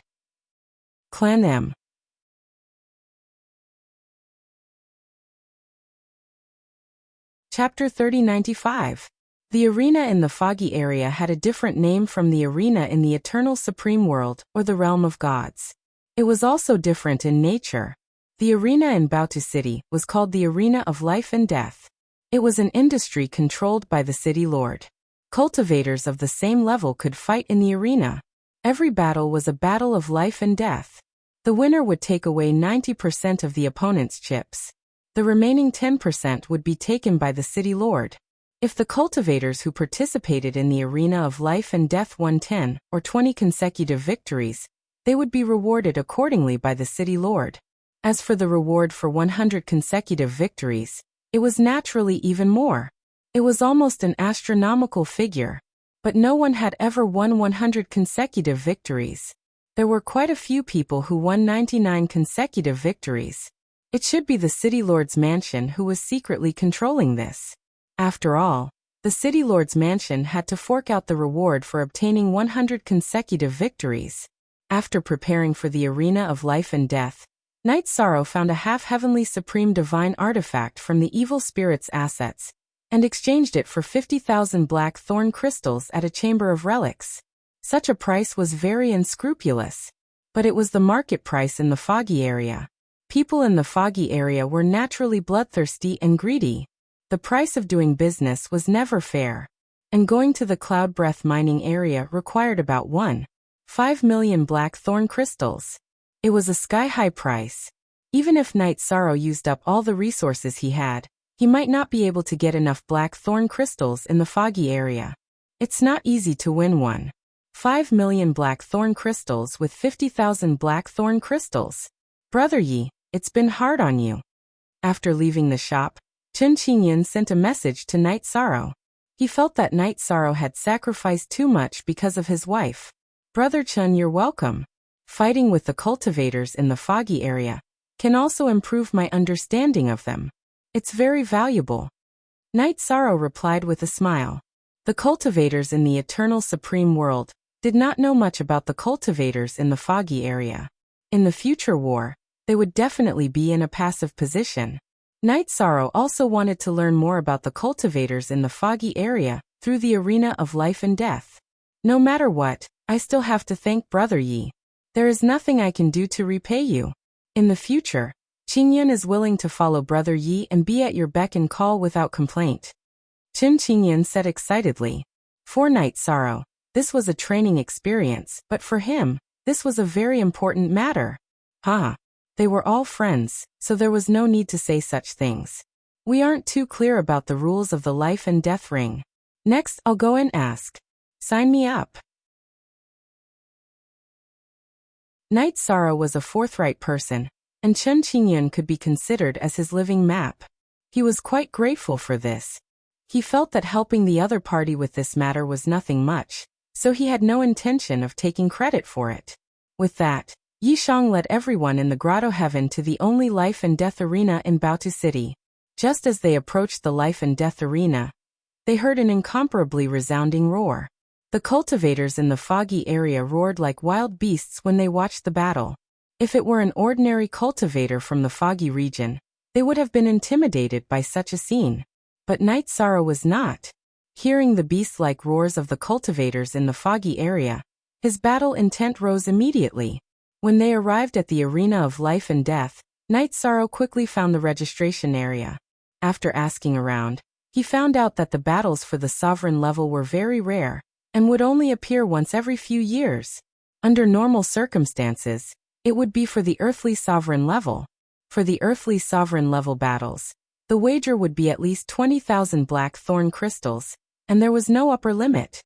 Clan M. Chapter 3095. The arena in the foggy area had a different name from the arena in the eternal supreme world or the realm of gods. It was also different in nature. The arena in Baotu City was called the Arena of Life and Death. It was an industry controlled by the city lord. Cultivators of the same level could fight in the arena. Every battle was a battle of life and death. The winner would take away 90% of the opponent's chips. The remaining 10% would be taken by the city lord. If the cultivators who participated in the Arena of Life and Death won 10 or 20 consecutive victories, they would be rewarded accordingly by the city lord. As for the reward for 100 consecutive victories, it was naturally even more. It was almost an astronomical figure. But no one had ever won 100 consecutive victories. There were quite a few people who won 99 consecutive victories. It should be the city lord's mansion who was secretly controlling this. After all, the city lord's mansion had to fork out the reward for obtaining 100 consecutive victories. After preparing for the Arena of Life and Death, Night Sorrow found a half-heavenly supreme divine artifact from the evil spirit's assets, and exchanged it for 50,000 black thorn crystals at a chamber of relics. Such a price was very unscrupulous. But it was the market price in the foggy area. People in the foggy area were naturally bloodthirsty and greedy. The price of doing business was never fair. And going to the cloud breath mining area required about 1.5 million black thorn crystals. It was a sky-high price. Even if Knight Sorrow used up all the resources he had, he might not be able to get enough black thorn crystals in the foggy area. It's not easy to win 1.5 million black thorn crystals with 50,000 black thorn crystals. Brother Yi, it's been hard on you. After leaving the shop, Chen Qingyan sent a message to Knight Sorrow. He felt that Knight Sorrow had sacrificed too much because of his wife. Brother Chen, you're welcome. Fighting with the cultivators in the foggy area can also improve my understanding of them. It's very valuable. Knight Sorrow replied with a smile. The cultivators in the Eternal Supreme World did not know much about the cultivators in the foggy area. In the future war, they would definitely be in a passive position. Knight Sorrow also wanted to learn more about the cultivators in the foggy area through the arena of life and death. No matter what, I still have to thank Brother Yi. There is nothing I can do to repay you. In the future, Qingyan is willing to follow Brother Yi and be at your beck and call without complaint. Chen Qingyan said excitedly. For Knight Sorrow, this was a training experience, but for him, this was a very important matter. They were all friends, so there was no need to say such things. We aren't too clear about the rules of the life and death ring. Next, I'll go and ask. Sign me up. Knight Sorrow was a forthright person, and Chen Qingyan could be considered as his living map. He was quite grateful for this. He felt that helping the other party with this matter was nothing much, so he had no intention of taking credit for it. With that, Yishang led everyone in the Grotto Heaven to the only life and death arena in Baotu City. Just as they approached the life and death arena, they heard an incomparably resounding roar. The cultivators in the foggy area roared like wild beasts when they watched the battle. If it were an ordinary cultivator from the foggy region, they would have been intimidated by such a scene. But Knight Sorrow was not. Hearing the beast-like roars of the cultivators in the foggy area, his battle intent rose immediately. When they arrived at the arena of life and death, Knight Sorrow quickly found the registration area. After asking around, he found out that the battles for the sovereign level were very rare, and would only appear once every few years. Under normal circumstances, it would be for the earthly sovereign level. For the earthly sovereign level battles, the wager would be at least 20,000 black thorn crystals, and there was no upper limit.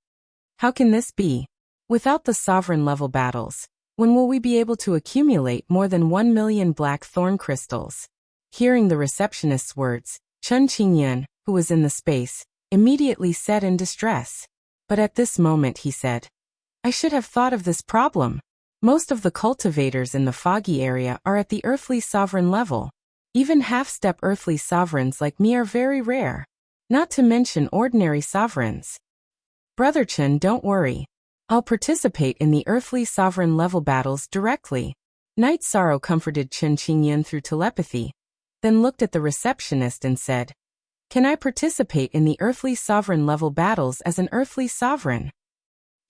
How can this be? Without the sovereign level battles, when will we be able to accumulate more than 1 million black thorn crystals? Hearing the receptionist's words, Chen Qingyan, who was in the space, immediately said in distress. But at this moment he said, I should have thought of this problem. Most of the cultivators in the foggy area are at the earthly sovereign level. Even half-step earthly sovereigns like me are very rare. Not to mention ordinary sovereigns. Brother Chen, don't worry. I'll participate in the earthly sovereign level battles directly. Knight Sorrow comforted Chen Qingyan through telepathy, then looked at the receptionist and said, Can I participate in the earthly sovereign level battles as an earthly sovereign?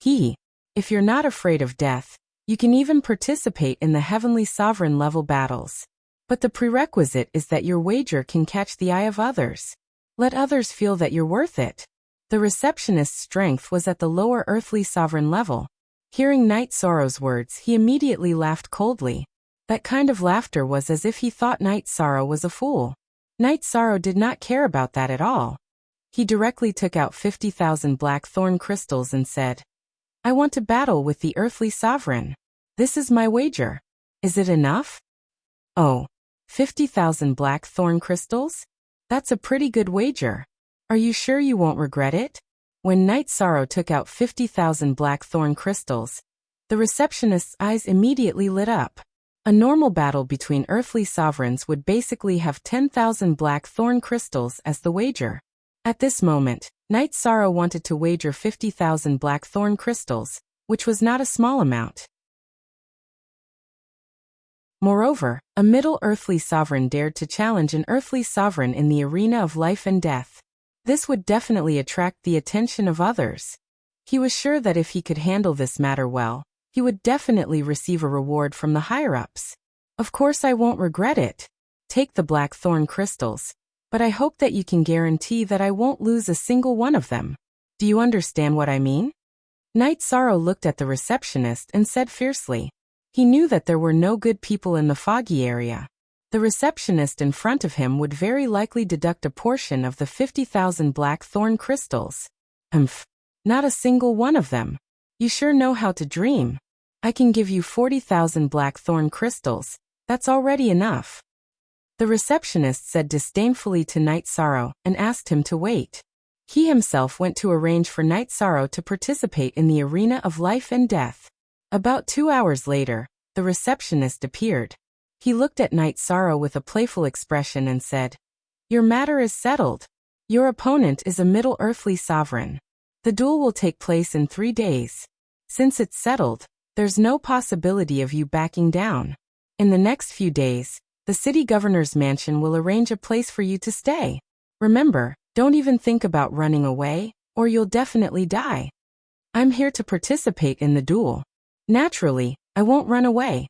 If you're not afraid of death, you can even participate in the heavenly sovereign level battles. But the prerequisite is that your wager can catch the eye of others. Let others feel that you're worth it. The receptionist's strength was at the lower earthly sovereign level. Hearing Knight Sorrow's words, he immediately laughed coldly. That kind of laughter was as if he thought Knight Sorrow was a fool. Knight Sorrow did not care about that at all. He directly took out 50,000 black thorn crystals and said, I want to battle with the earthly sovereign. This is my wager. Is it enough? Oh, 50,000 black thorn crystals? That's a pretty good wager. Are you sure you won't regret it? When Knight Sorrow took out 50,000 black thorn crystals, the receptionist's eyes immediately lit up. A normal battle between earthly sovereigns would basically have 10,000 black thorn crystals as the wager. At this moment, Knight Sorrow wanted to wager 50,000 black thorn crystals, which was not a small amount. Moreover, a middle earthly sovereign dared to challenge an earthly sovereign in the arena of life and death. This would definitely attract the attention of others. He was sure that if he could handle this matter well, he would definitely receive a reward from the higher-ups. Of course I won't regret it. Take the black thorn crystals. but I hope that you can guarantee that I won't lose a single one of them. Do you understand what I mean? Night Sorrow looked at the receptionist and said fiercely. He knew that there were no good people in the foggy area. The receptionist in front of him would very likely deduct a portion of the 50,000 black thorn crystals. Not a single one of them. You sure know how to dream. I can give you 40,000 black thorn crystals. That's already enough. The receptionist said disdainfully to Night Sorrow and asked him to wait. He himself went to arrange for Night Sorrow to participate in the arena of life and death. About 2 hours later, the receptionist appeared. He looked at Night Sorrow with a playful expression and said, "Your matter is settled. Your opponent is a Middle Earthly sovereign. The duel will take place in 3 days. Since it's settled, there's no possibility of you backing down. In the next few days, the city governor's mansion will arrange a place for you to stay. Remember, don't even think about running away, or you'll definitely die. I'm here to participate in the duel. Naturally, I won't run away."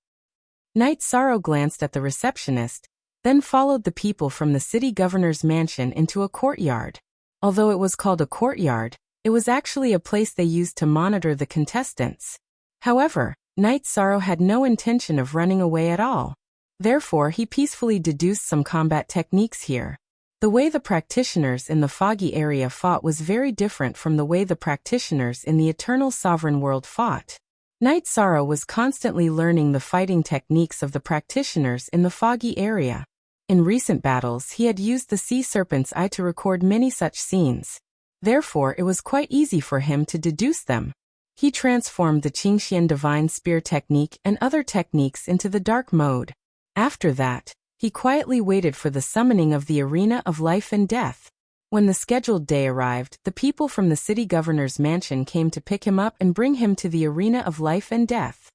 Night Sorrow glanced at the receptionist, then followed the people from the city governor's mansion into a courtyard. Although it was called a courtyard, it was actually a place they used to monitor the contestants. However, Night Sorrow had no intention of running away at all. Therefore, he peacefully deduced some combat techniques here. The way the practitioners in the foggy area fought was very different from the way the practitioners in the Eternal Sovereign World fought. Night Sorrow was constantly learning the fighting techniques of the practitioners in the foggy area. In recent battles, he had used the Sea Serpent's Eye to record many such scenes. Therefore, it was quite easy for him to deduce them. He transformed the Qingxian Divine Spear technique and other techniques into the dark mode. After that, he quietly waited for the summoning of the arena of life and death. When the scheduled day arrived, the people from the city governor's mansion came to pick him up and bring him to the arena of life and death.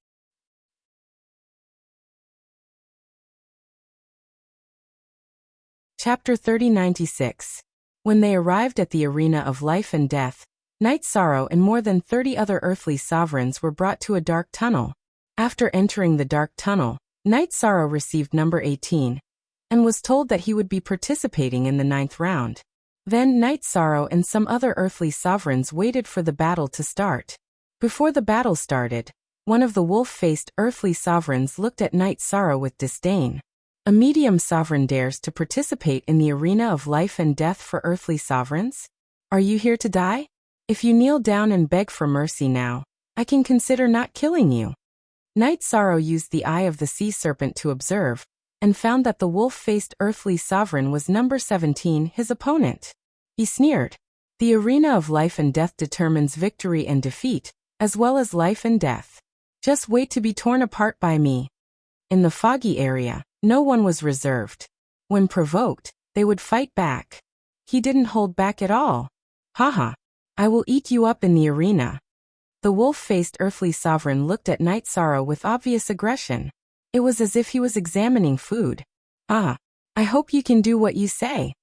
Chapter 3096. When they arrived at the arena of life and death, Night Sorrow and more than 30 other earthly sovereigns were brought to a dark tunnel. After entering the dark tunnel, Night Sorrow received number 18, and was told that he would be participating in the 9th round. Then Night Sorrow and some other earthly sovereigns waited for the battle to start. Before the battle started, one of the wolf-faced earthly sovereigns looked at Night Sorrow with disdain. A medium sovereign dares to participate in the arena of life and death for earthly sovereigns? Are you here to die? If you kneel down and beg for mercy now, I can consider not killing you. Night Sorrow used the eye of the sea serpent to observe, and found that the wolf-faced earthly sovereign was number 17, his opponent. He sneered. The arena of life and death determines victory and defeat, as well as life and death. Just wait to be torn apart by me. In the foggy area, no one was reserved. When provoked, they would fight back. He didn't hold back at all. Haha, I will eat you up in the arena. The wolf-faced earthly sovereign looked at Night Sorrow with obvious aggression. It was as if he was examining food. I hope you can do what you say.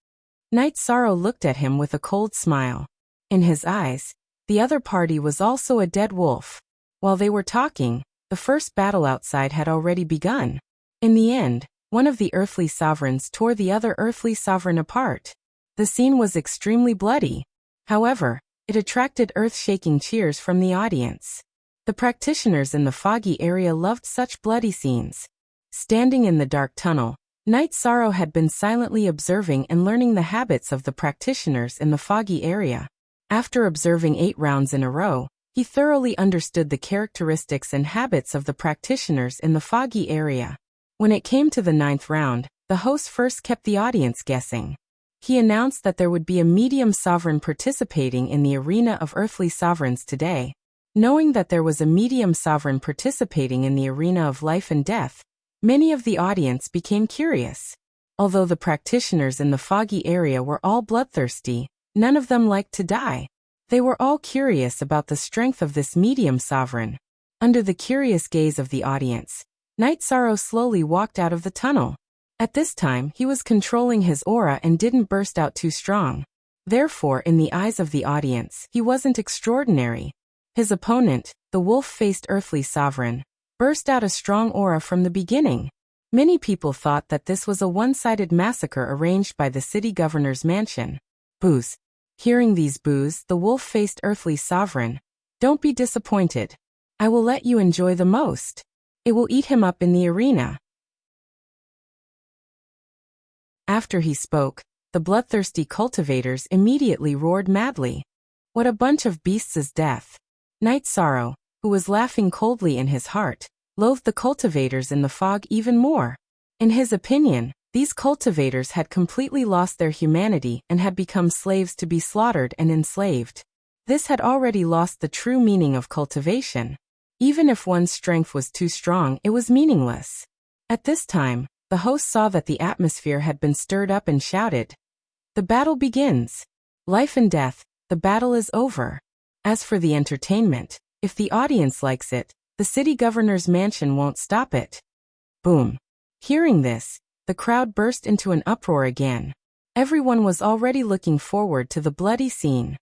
Night Sorrow looked at him with a cold smile. In his eyes, the other party was also a dead wolf. While they were talking, the first battle outside had already begun. In the end, one of the earthly sovereigns tore the other earthly sovereign apart. The scene was extremely bloody. However, it attracted earth-shaking cheers from the audience. The practitioners in the foggy area loved such bloody scenes. Standing in the dark tunnel, Night Sorrow had been silently observing and learning the habits of the practitioners in the foggy area. After observing 8 rounds in a row, he thoroughly understood the characteristics and habits of the practitioners in the foggy area. When it came to the 9th round, the host first kept the audience guessing. He announced that there would be a medium sovereign participating in the arena of earthly sovereigns today. Knowing that there was a medium sovereign participating in the arena of life and death, many of the audience became curious. Although the practitioners in the foggy area were all bloodthirsty, none of them liked to die. They were all curious about the strength of this medium sovereign. Under the curious gaze of the audience, Night Sorrow slowly walked out of the tunnel. At this time, he was controlling his aura and didn't burst out too strong. Therefore, in the eyes of the audience, he wasn't extraordinary. His opponent, the wolf-faced earthly sovereign, burst out a strong aura from the beginning. Many people thought that this was a one-sided massacre arranged by the city governor's mansion. Boos. Hearing these boos, the wolf faced earthly sovereign. Don't be disappointed. I will let you enjoy the most. It will eat him up in the arena. After he spoke, the bloodthirsty cultivators immediately roared madly. What a bunch of beasts is death. Night Sorrow, who was laughing coldly in his heart, loathed the cultivators in the fog even more. In his opinion, these cultivators had completely lost their humanity and had become slaves to be slaughtered and enslaved. This had already lost the true meaning of cultivation. Even if one's strength was too strong, it was meaningless. At this time, the host saw that the atmosphere had been stirred up and shouted, "The battle begins. Life and death, the battle is over." As for the entertainment, if the audience likes it, the city governor's mansion won't stop it. Boom. Hearing this, the crowd burst into an uproar again. Everyone was already looking forward to the bloody scene.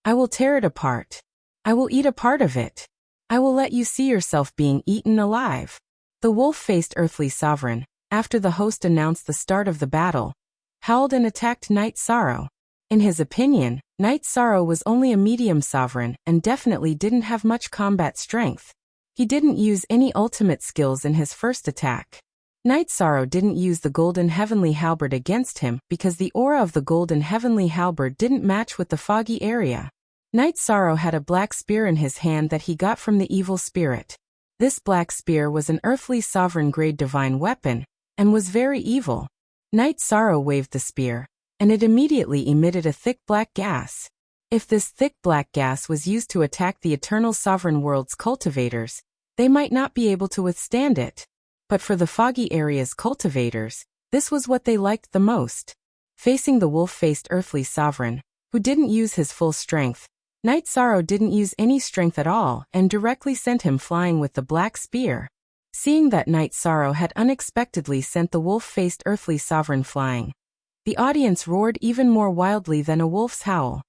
I will tear it apart. I will eat a part of it. I will let you see yourself being eaten alive. The wolf-faced earthly sovereign, after the host announced the start of the battle, howled and attacked Night Sorrow. In his opinion, Night Sorrow was only a medium sovereign and definitely didn't have much combat strength. He didn't use any ultimate skills in his first attack. Night Sorrow didn't use the golden heavenly halberd against him because the aura of the golden heavenly halberd didn't match with the foggy area. Night Sorrow had a black spear in his hand that he got from the evil spirit. This black spear was an earthly sovereign-grade divine weapon, and was very evil. Night Sorrow waved the spear, and it immediately emitted a thick black gas. If this thick black gas was used to attack the eternal sovereign world's cultivators, they might not be able to withstand it. But for the foggy area's cultivators, this was what they liked the most. Facing the wolf-faced earthly sovereign, who didn't use his full strength, Night Sorrow didn't use any strength at all and directly sent him flying with the black spear. Seeing that Night Sorrow had unexpectedly sent the wolf-faced earthly sovereign flying, the audience roared even more wildly than a wolf's howl.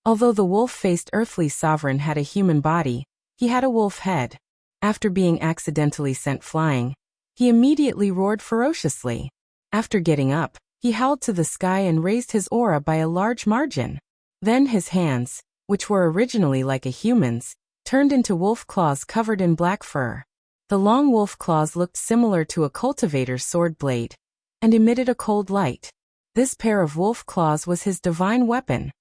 Although the wolf-faced earthly sovereign had a human body, he had a wolf head. After being accidentally sent flying, he immediately roared ferociously. After getting up, he howled to the sky and raised his aura by a large margin. Then his hands, which were originally like a human's, turned into wolf claws covered in black fur. The long wolf claws looked similar to a cultivator's sword blade, and emitted a cold light. This pair of wolf claws was his divine weapon.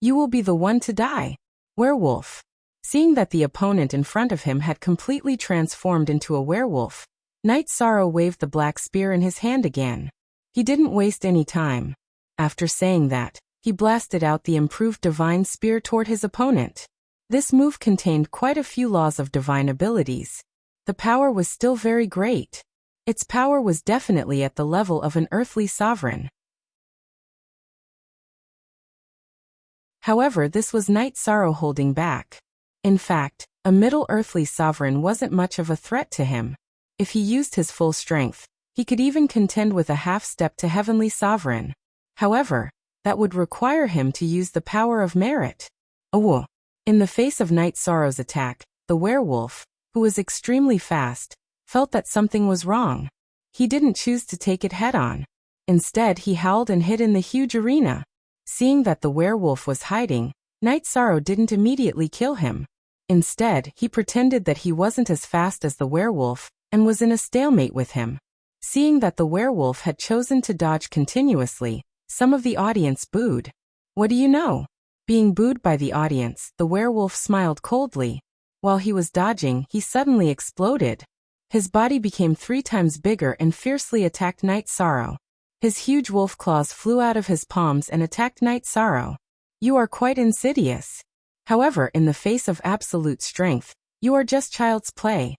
You will be the one to die, werewolf. Seeing that the opponent in front of him had completely transformed into a werewolf, Night Sorrow waved the black spear in his hand again. He didn't waste any time. After saying that, he blasted out the improved divine spear toward his opponent. This move contained quite a few laws of divine abilities. The power was still very great. Its power was definitely at the level of an earthly sovereign. However, this was Night Sorrow holding back. In fact, a middle earthly sovereign wasn't much of a threat to him. If he used his full strength, he could even contend with a half-step to heavenly sovereign. However, that would require him to use the power of merit. In the face of Night Sorrow's attack, the werewolf, who was extremely fast, felt that something was wrong. He didn't choose to take it head-on. Instead, he howled and hid in the huge arena. Seeing that the werewolf was hiding, Night Sorrow didn't immediately kill him. Instead, he pretended that he wasn't as fast as the werewolf, and was in a stalemate with him. Seeing that the werewolf had chosen to dodge continuously, some of the audience booed. What do you know? Being booed by the audience, the werewolf smiled coldly. While he was dodging, he suddenly exploded. His body became 3 times bigger and fiercely attacked Night Sorrow. His huge wolf claws flew out of his palms and attacked Night Sorrow. You are quite insidious. However, in the face of absolute strength, you are just child's play.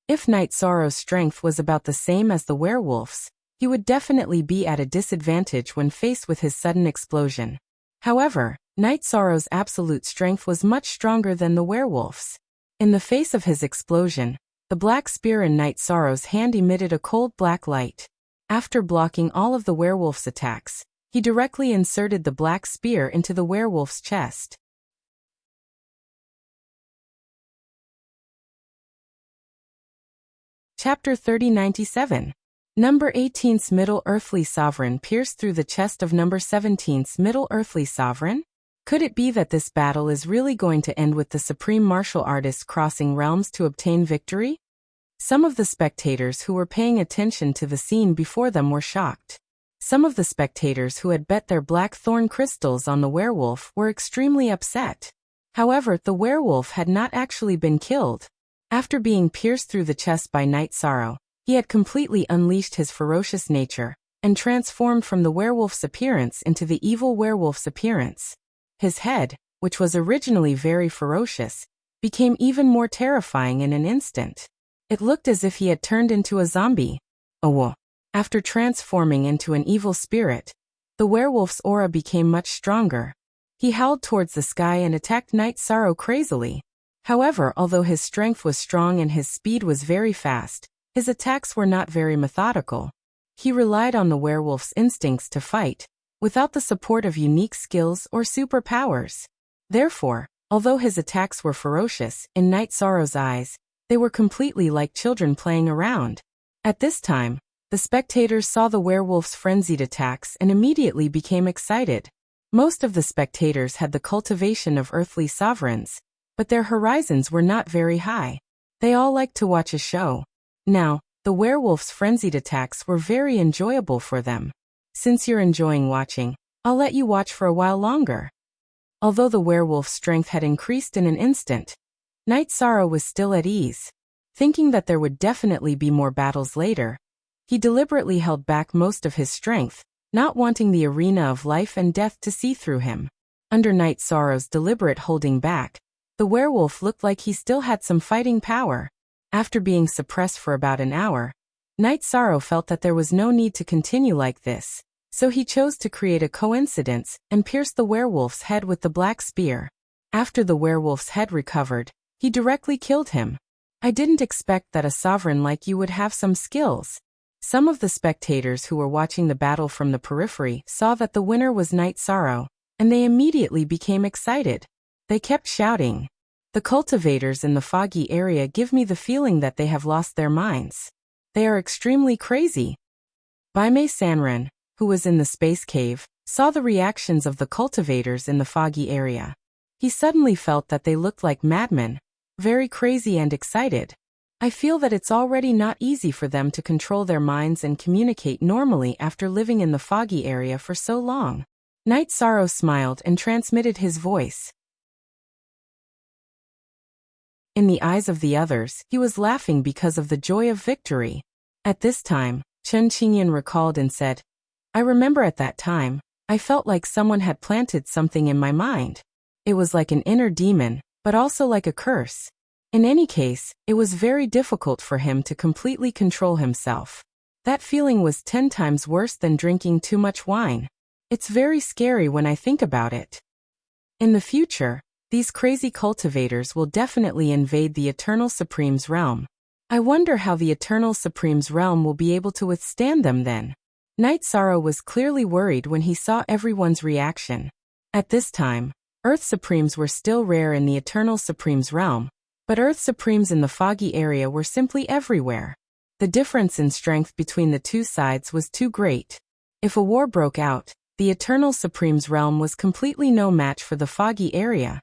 If Night Sorrow's strength was about the same as the werewolf's, he would definitely be at a disadvantage when faced with his sudden explosion. However, Night Sorrow's absolute strength was much stronger than the werewolf's. In the face of his explosion, the black spear in Night Sorrow's hand emitted a cold black light. After blocking all of the werewolf's attacks, he directly inserted the black spear into the werewolf's chest. Chapter 3097. Number 18's Middle Earthly Sovereign pierced through the chest of number 17's Middle Earthly Sovereign? Could it be that this battle is really going to end with the supreme martial artist crossing realms to obtain victory? Some of the spectators who were paying attention to the scene before them were shocked. Some of the spectators who had bet their black thorn crystals on the werewolf were extremely upset. However, the werewolf had not actually been killed. After being pierced through the chest by Night Sorrow, he had completely unleashed his ferocious nature and transformed from the werewolf's appearance into the evil werewolf's appearance. His head, which was originally very ferocious, became even more terrifying in an instant. It looked as if he had turned into a zombie. After transforming into an evil spirit, the werewolf's aura became much stronger. He howled towards the sky and attacked Night Sorrow crazily. However, although his strength was strong and his speed was very fast, his attacks were not very methodical. He relied on the werewolf's instincts to fight, without the support of unique skills or superpowers. Therefore, although his attacks were ferocious, in Night Sorrow's eyes, they were completely like children playing around. At this time, the spectators saw the werewolf's frenzied attacks and immediately became excited. Most of the spectators had the cultivation of earthly sovereigns, but their horizons were not very high. They all liked to watch a show. Now, the werewolf's frenzied attacks were very enjoyable for them. Since you're enjoying watching, I'll let you watch for a while longer. Although the werewolf's strength had increased in an instant, Night Sorrow was still at ease. Thinking that there would definitely be more battles later, he deliberately held back most of his strength, not wanting the arena of life and death to see through him. Under Night Sorrow's deliberate holding back, the werewolf looked like he still had some fighting power. After being suppressed for about an hour, Night Sorrow felt that there was no need to continue like this, so he chose to create a coincidence and pierce the werewolf's head with the black spear. After the werewolf's head recovered, he directly killed him. I didn't expect that a sovereign like you would have some skills. Some of the spectators who were watching the battle from the periphery saw that the winner was Night Sorrow, and they immediately became excited. They kept shouting. The cultivators in the foggy area give me the feeling that they have lost their minds. They are extremely crazy. Baimei Sanren, who was in the space cave, saw the reactions of the cultivators in the foggy area. He suddenly felt that they looked like madmen, very crazy and excited. I feel that it's already not easy for them to control their minds and communicate normally after living in the foggy area for so long. Night Sorrow smiled and transmitted his voice. In the eyes of the others, he was laughing because of the joy of victory. At this time, Chen Qingyan recalled and said, I remember at that time, I felt like someone had planted something in my mind. It was like an inner demon, but also like a curse. In any case, it was very difficult for him to completely control himself. That feeling was 10 times worse than drinking too much wine. It's very scary when I think about it. In the future, these crazy cultivators will definitely invade the Eternal Supreme's realm. I wonder how the Eternal Supreme's realm will be able to withstand them then. Night Sorrow was clearly worried when he saw everyone's reaction. At this time, Earth Supremes were still rare in the Eternal Supreme's realm, but Earth Supremes in the foggy area were simply everywhere. The difference in strength between the two sides was too great. If a war broke out, the Eternal Supreme's realm was completely no match for the foggy area.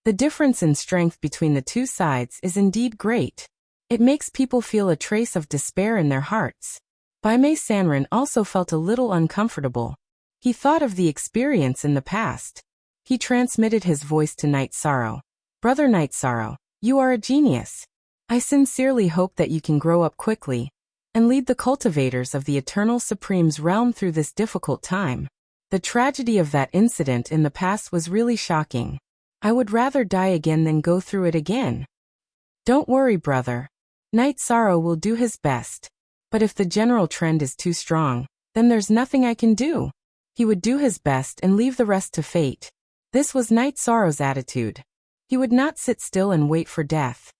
The difference in strength between the two sides is indeed great. It makes people feel a trace of despair in their hearts. Baimei Sanren also felt a little uncomfortable. He thought of the experience in the past. He transmitted his voice to Night Sorrow. Brother Night Sorrow, you are a genius. I sincerely hope that you can grow up quickly and lead the cultivators of the Eternal Supreme's realm through this difficult time. The tragedy of that incident in the past was really shocking. I would rather die again than go through it again. Don't worry, brother. Night Sorrow will do his best. But if the general trend is too strong, then there's nothing I can do. He would do his best and leave the rest to fate. This was Night Sorrow's attitude. He would not sit still and wait for death.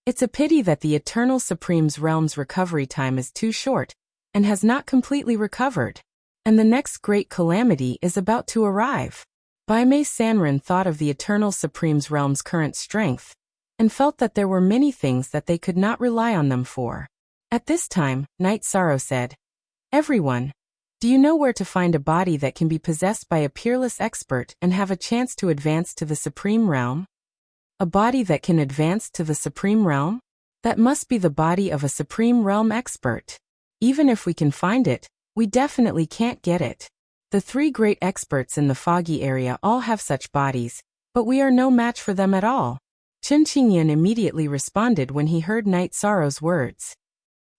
It's a pity that the Eternal Supreme's realm's recovery time is too short, and has not completely recovered. And the next great calamity is about to arrive. Baimei Sanren thought of the Eternal Supreme's realm's current strength, and felt that there were many things that they could not rely on them for. At this time, Night Sorrow said, "Everyone, do you know where to find a body that can be possessed by a peerless expert and have a chance to advance to the Supreme Realm?" A body that can advance to the Supreme Realm? That must be the body of a Supreme Realm expert. Even if we can find it, we definitely can't get it. The three great experts in the foggy area all have such bodies, but we are no match for them at all. Chen Qingyan immediately responded when he heard Night Sorrow's words.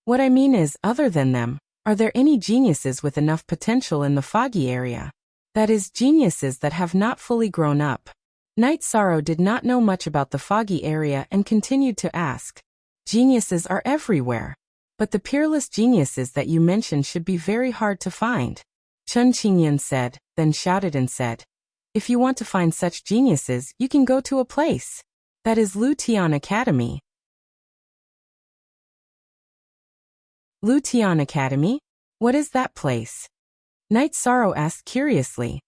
What I mean is, other than them, are there any geniuses with enough potential in the foggy area? That is, geniuses that have not fully grown up. Night Sorrow did not know much about the foggy area and continued to ask. Geniuses are everywhere. But the peerless geniuses that you mentioned should be very hard to find. Chen Qingyan said, then shouted and said, "If you want to find such geniuses, you can go to a place. That is Lu Tian Academy." Lu Tian Academy? What is that place? Night Sorrow asked curiously.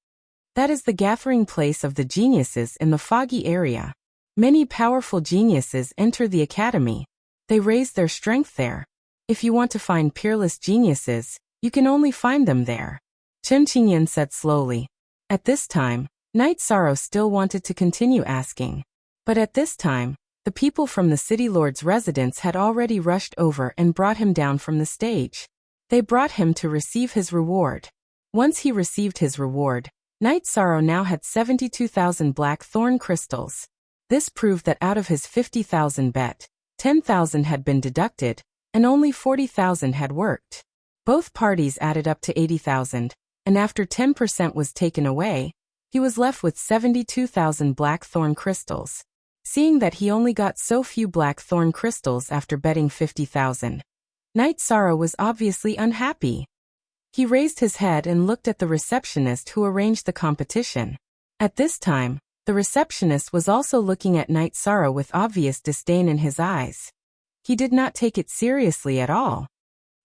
That is the gathering place of the geniuses in the foggy area. Many powerful geniuses enter the academy. They raise their strength there. If you want to find peerless geniuses, you can only find them there. Chen Qingyan said slowly. At this time, Night Sorrow still wanted to continue asking. But at this time, the people from the city lord's residence had already rushed over and brought him down from the stage. They brought him to receive his reward. Once he received his reward, Night Sorrow now had 72,000 black thorn crystals. This proved that out of his 50,000 bet, 10,000 had been deducted, and only 40,000 had worked. Both parties added up to 80,000, and after 10% was taken away, he was left with 72,000 black thorn crystals. Seeing that he only got so few black thorn crystals after betting 50,000, Night Sorrow was obviously unhappy. He raised his head and looked at the receptionist who arranged the competition. At this time, the receptionist was also looking at Night Sorrow with obvious disdain in his eyes. He did not take it seriously at all.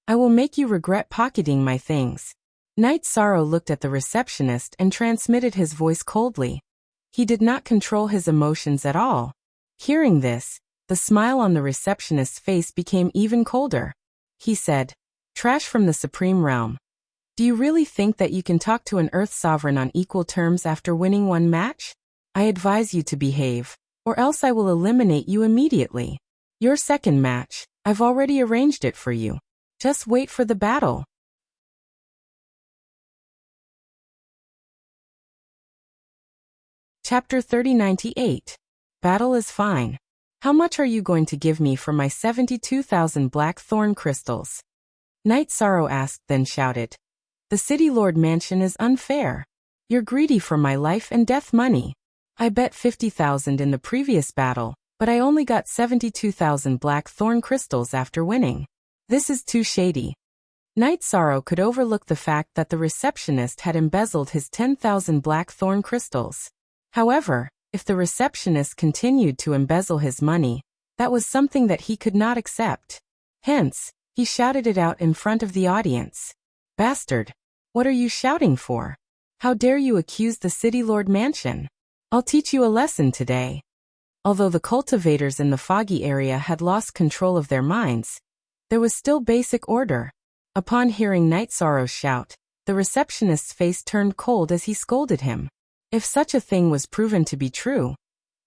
"I will make you regret pocketing my things." Night Sorrow looked at the receptionist and transmitted his voice coldly. He did not control his emotions at all. Hearing this, the smile on the receptionist's face became even colder. He said, "Trash from the Supreme Realm. Do you really think that you can talk to an Earth Sovereign on equal terms after winning one match? I advise you to behave, or else I will eliminate you immediately. Your second match, I've already arranged it for you. Just wait for the battle." Chapter 3098. Battle is fine. How much are you going to give me for my 72,000 black thorn crystals? Night Sorrow asked, then shouted. The City Lord Mansion is unfair. You're greedy for my life and death money. I bet 50,000 in the previous battle, but I only got 72,000 black thorn crystals after winning. This is too shady. Night Sorrow could overlook the fact that the receptionist had embezzled his 10,000 black thorn crystals. However, if the receptionist continued to embezzle his money, that was something that he could not accept. Hence, he shouted it out in front of the audience. Bastard! What are you shouting for? How dare you accuse the City Lord Mansion? I'll teach you a lesson today. Although the cultivators in the foggy area had lost control of their minds, there was still basic order. Upon hearing Night Sorrow's shout, the receptionist's face turned cold as he scolded him. If such a thing was proven to be true,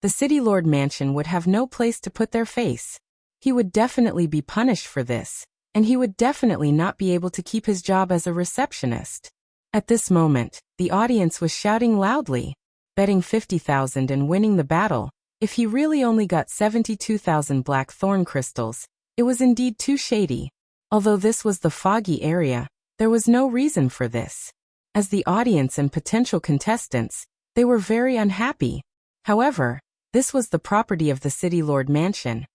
the City Lord Mansion would have no place to put their face. He would definitely be punished for this, and he would definitely not be able to keep his job as a receptionist. At this moment, the audience was shouting loudly, betting 50,000 and winning the battle. If he really only got 72,000 black thorn crystals, it was indeed too shady. Although this was the foggy area, there was no reason for this. As the audience and potential contestants, they were very unhappy. However, this was the property of the City Lord Mansion,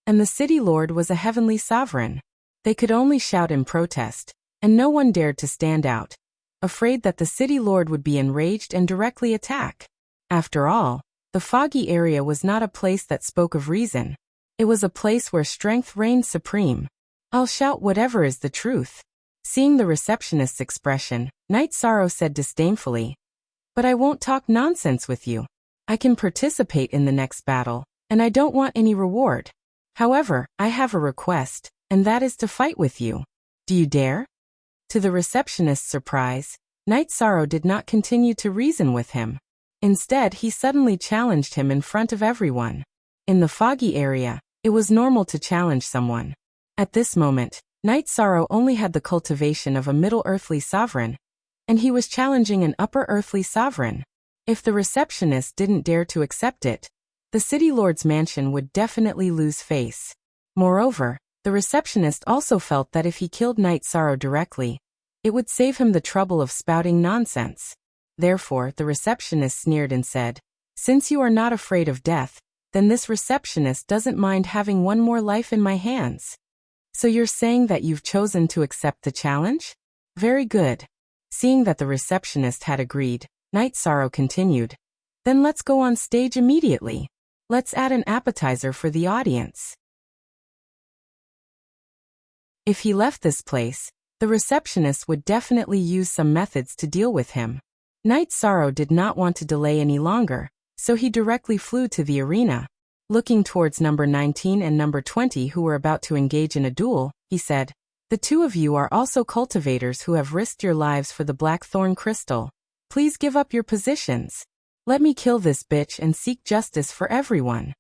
and the City Lord was a heavenly sovereign. They could only shout in protest, and no one dared to stand out, afraid that the City Lord would be enraged and directly attack. After all, the foggy area was not a place that spoke of reason. It was a place where strength reigned supreme. I'll shout whatever is the truth. Seeing the receptionist's expression, Night Sorrow said disdainfully, "But I won't talk nonsense with you. I can participate in the next battle, and I don't want any reward. However, I have a request. and that is to fight with you. Do you dare? To the receptionist's surprise, Knight Sorrow did not continue to reason with him. Instead, he suddenly challenged him in front of everyone. In the foggy area, it was normal to challenge someone. At this moment, Knight Sorrow only had the cultivation of a middle earthly sovereign, and he was challenging an upper earthly sovereign. If the receptionist didn't dare to accept it, the city lord's mansion would definitely lose face. Moreover, the receptionist also felt that if he killed Knight Sorrow directly, it would save him the trouble of spouting nonsense. Therefore, the receptionist sneered and said, "Since you are not afraid of death, then this receptionist doesn't mind having one more life in my hands. So you're saying that you've chosen to accept the challenge? Very good." Seeing that the receptionist had agreed, Knight Sorrow continued, "Then let's go on stage immediately. Let's add an appetizer for the audience." If he left this place, the receptionist would definitely use some methods to deal with him. Knight Sorrow did not want to delay any longer, so he directly flew to the arena. Looking towards number 19 and number 20 who were about to engage in a duel, he said, "The two of you are also cultivators who have risked your lives for the blackthorn crystal. Please give up your positions. Let me kill this bitch and seek justice for everyone."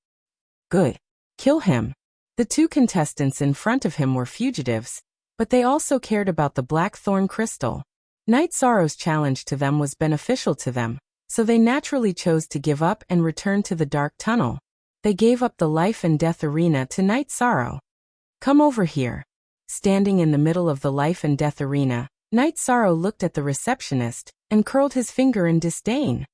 Good. Kill him. The two contestants in front of him were fugitives, but they also cared about the blackthorn crystal. Knight Sorrow's challenge to them was beneficial to them, so they naturally chose to give up and return to the dark tunnel. They gave up the life and death arena to Knight Sorrow. "Come over here." Standing in the middle of the life and death arena, Knight Sorrow looked at the receptionist and curled his finger in disdain.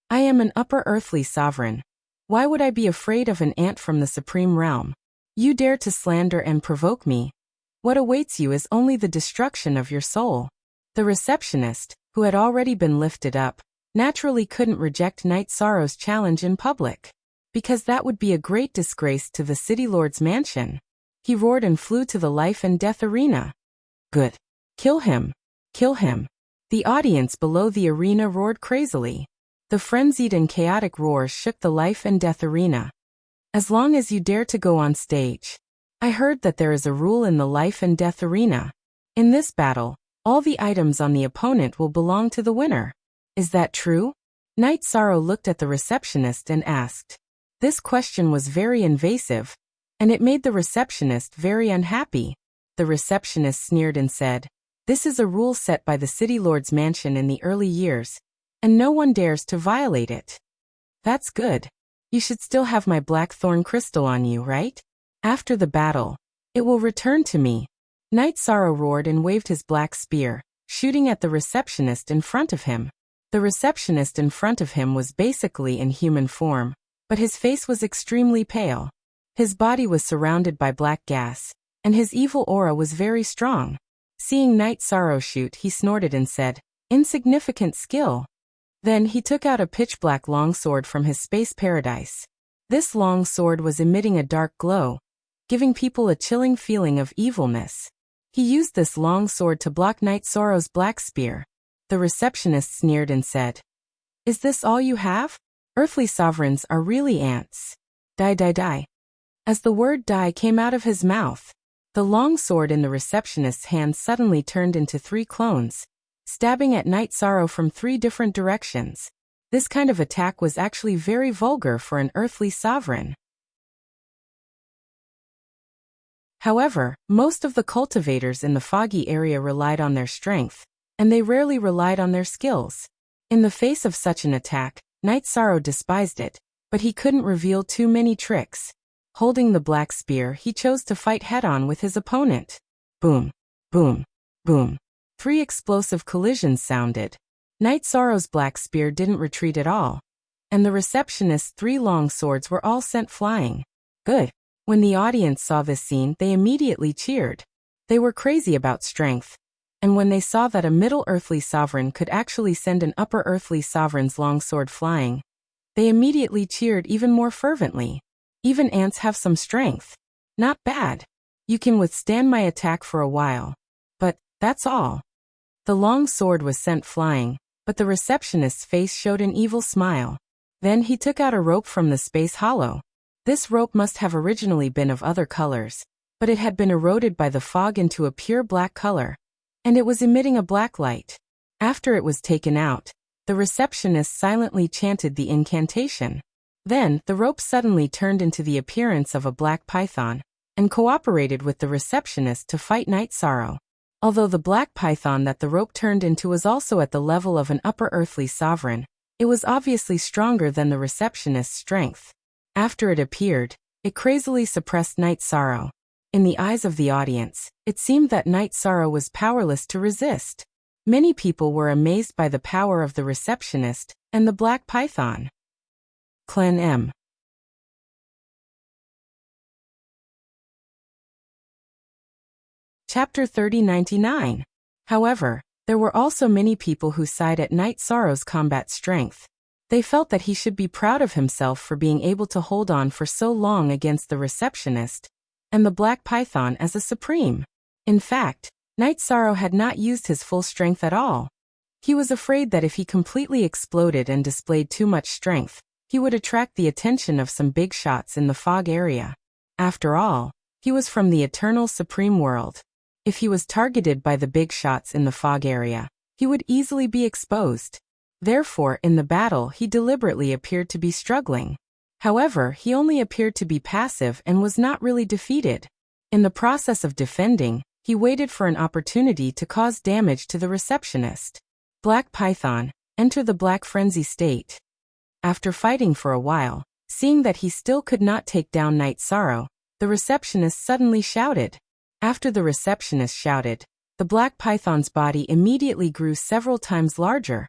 "I am an upper earthly sovereign. Why would I be afraid of an ant from the supreme realm? You dare to slander and provoke me. What awaits you is only the destruction of your soul." The receptionist, who had already been lifted up, naturally couldn't reject Knight Sorrow's challenge in public, because that would be a great disgrace to the city lord's mansion. He roared and flew to the life and death arena. "Good. Kill him. Kill him." The audience below the arena roared crazily. The frenzied and chaotic roars shook the life and death arena. "As long as you dare to go on stage. I heard that there is a rule in the life and death arena. In this battle, all the items on the opponent will belong to the winner. Is that true?" Knight Sorrow looked at the receptionist and asked. This question was very invasive, and it made the receptionist very unhappy. The receptionist sneered and said, "This is a rule set by the city lord's mansion in the early years, and no one dares to violate it." "That's good. You should still have my blackthorn crystal on you, right? After the battle, it will return to me." Knight Sorrow roared and waved his black spear, shooting at the receptionist in front of him. The receptionist in front of him was basically in human form, but his face was extremely pale. His body was surrounded by black gas, and his evil aura was very strong. Seeing Knight Sorrow shoot, he snorted and said, "Insignificant skill." Then he took out a pitch-black longsword from his space paradise. This long sword was emitting a dark glow, giving people a chilling feeling of evilness. He used this long sword to block Knight Sorrow's black spear. The receptionist sneered and said, "Is this all you have? Earthly sovereigns are really ants. Die, die, die." As the word die came out of his mouth, the long sword in the receptionist's hand suddenly turned into 3 clones, stabbing at Knight Sorrow from 3 different directions. This kind of attack was actually very vulgar for an earthly sovereign. However, most of the cultivators in the foggy area relied on their strength, and they rarely relied on their skills. In the face of such an attack, Knight Sorrow despised it, but he couldn't reveal too many tricks. Holding the black spear, he chose to fight head-on with his opponent. Boom, boom, boom. 3 explosive collisions sounded. Knight Sorrow's black spear didn't retreat at all, and the receptionist's 3 long swords were all sent flying. Good. When the audience saw this scene, they immediately cheered. They were crazy about strength, and when they saw that a middle earthly sovereign could actually send an upper earthly sovereign's long sword flying, they immediately cheered even more fervently. Even ants have some strength. Not bad. You can withstand my attack for a while. But that's all. The long sword was sent flying, but the receptionist's face showed an evil smile. Then he took out a rope from the space hollow. This rope must have originally been of other colors, but it had been eroded by the fog into a pure black color, and it was emitting a black light. After it was taken out, the receptionist silently chanted the incantation. Then, the rope suddenly turned into the appearance of a black python, and cooperated with the receptionist to fight Night Sorrow. Although the black python that the rope turned into was also at the level of an upper earthly sovereign, it was obviously stronger than the receptionist's strength. After it appeared, it crazily suppressed Night Sorrow. In the eyes of the audience, it seemed that Night Sorrow was powerless to resist. Many people were amazed by the power of the receptionist and the black python. Clan M. Chapter 3099. However, there were also many people who sighed at Night Sorrow's combat strength. They felt that he should be proud of himself for being able to hold on for so long against the receptionist and the black python as a supreme. In fact, Night Sorrow had not used his full strength at all. He was afraid that if he completely exploded and displayed too much strength, he would attract the attention of some big shots in the fog area. After all, he was from the eternal supreme world. If he was targeted by the big shots in the fog area, he would easily be exposed. Therefore, in the battle, he deliberately appeared to be struggling. However, he only appeared to be passive and was not really defeated. In the process of defending, he waited for an opportunity to cause damage to the receptionist. Black Python, enter the black frenzy state. After fighting for a while, seeing that he still could not take down Night Sorrow, the receptionist suddenly shouted. After the receptionist shouted, the black python's body immediately grew several times larger,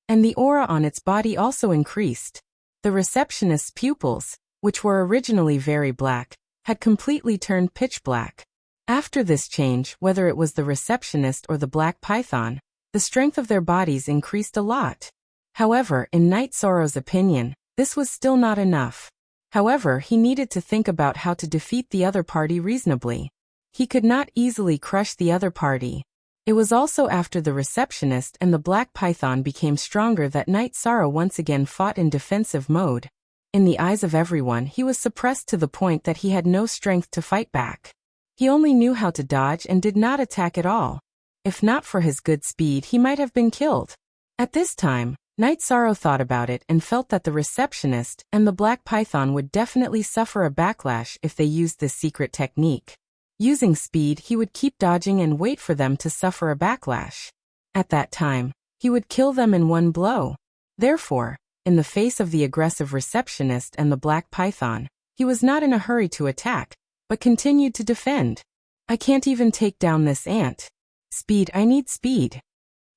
and the aura on its body also increased. The receptionist's pupils, which were originally very black, had completely turned pitch black. After this change, whether it was the receptionist or the black python, the strength of their bodies increased a lot. However, in Night Sorrow's opinion, this was still not enough. However, he needed to think about how to defeat the other party reasonably. He could not easily crush the other party. It was also after the receptionist and the black python became stronger that Night Sorrow once again fought in defensive mode. In the eyes of everyone, he was suppressed to the point that he had no strength to fight back. He only knew how to dodge and did not attack at all. If not for his good speed, he might have been killed. At this time, Night Sorrow thought about it and felt that the receptionist and the black python would definitely suffer a backlash if they used this secret technique. Using speed, he would keep dodging and wait for them to suffer a backlash. At that time, he would kill them in one blow. Therefore, in the face of the aggressive receptionist and the black python, he was not in a hurry to attack, but continued to defend. I can't even take down this ant. Speed, I need speed.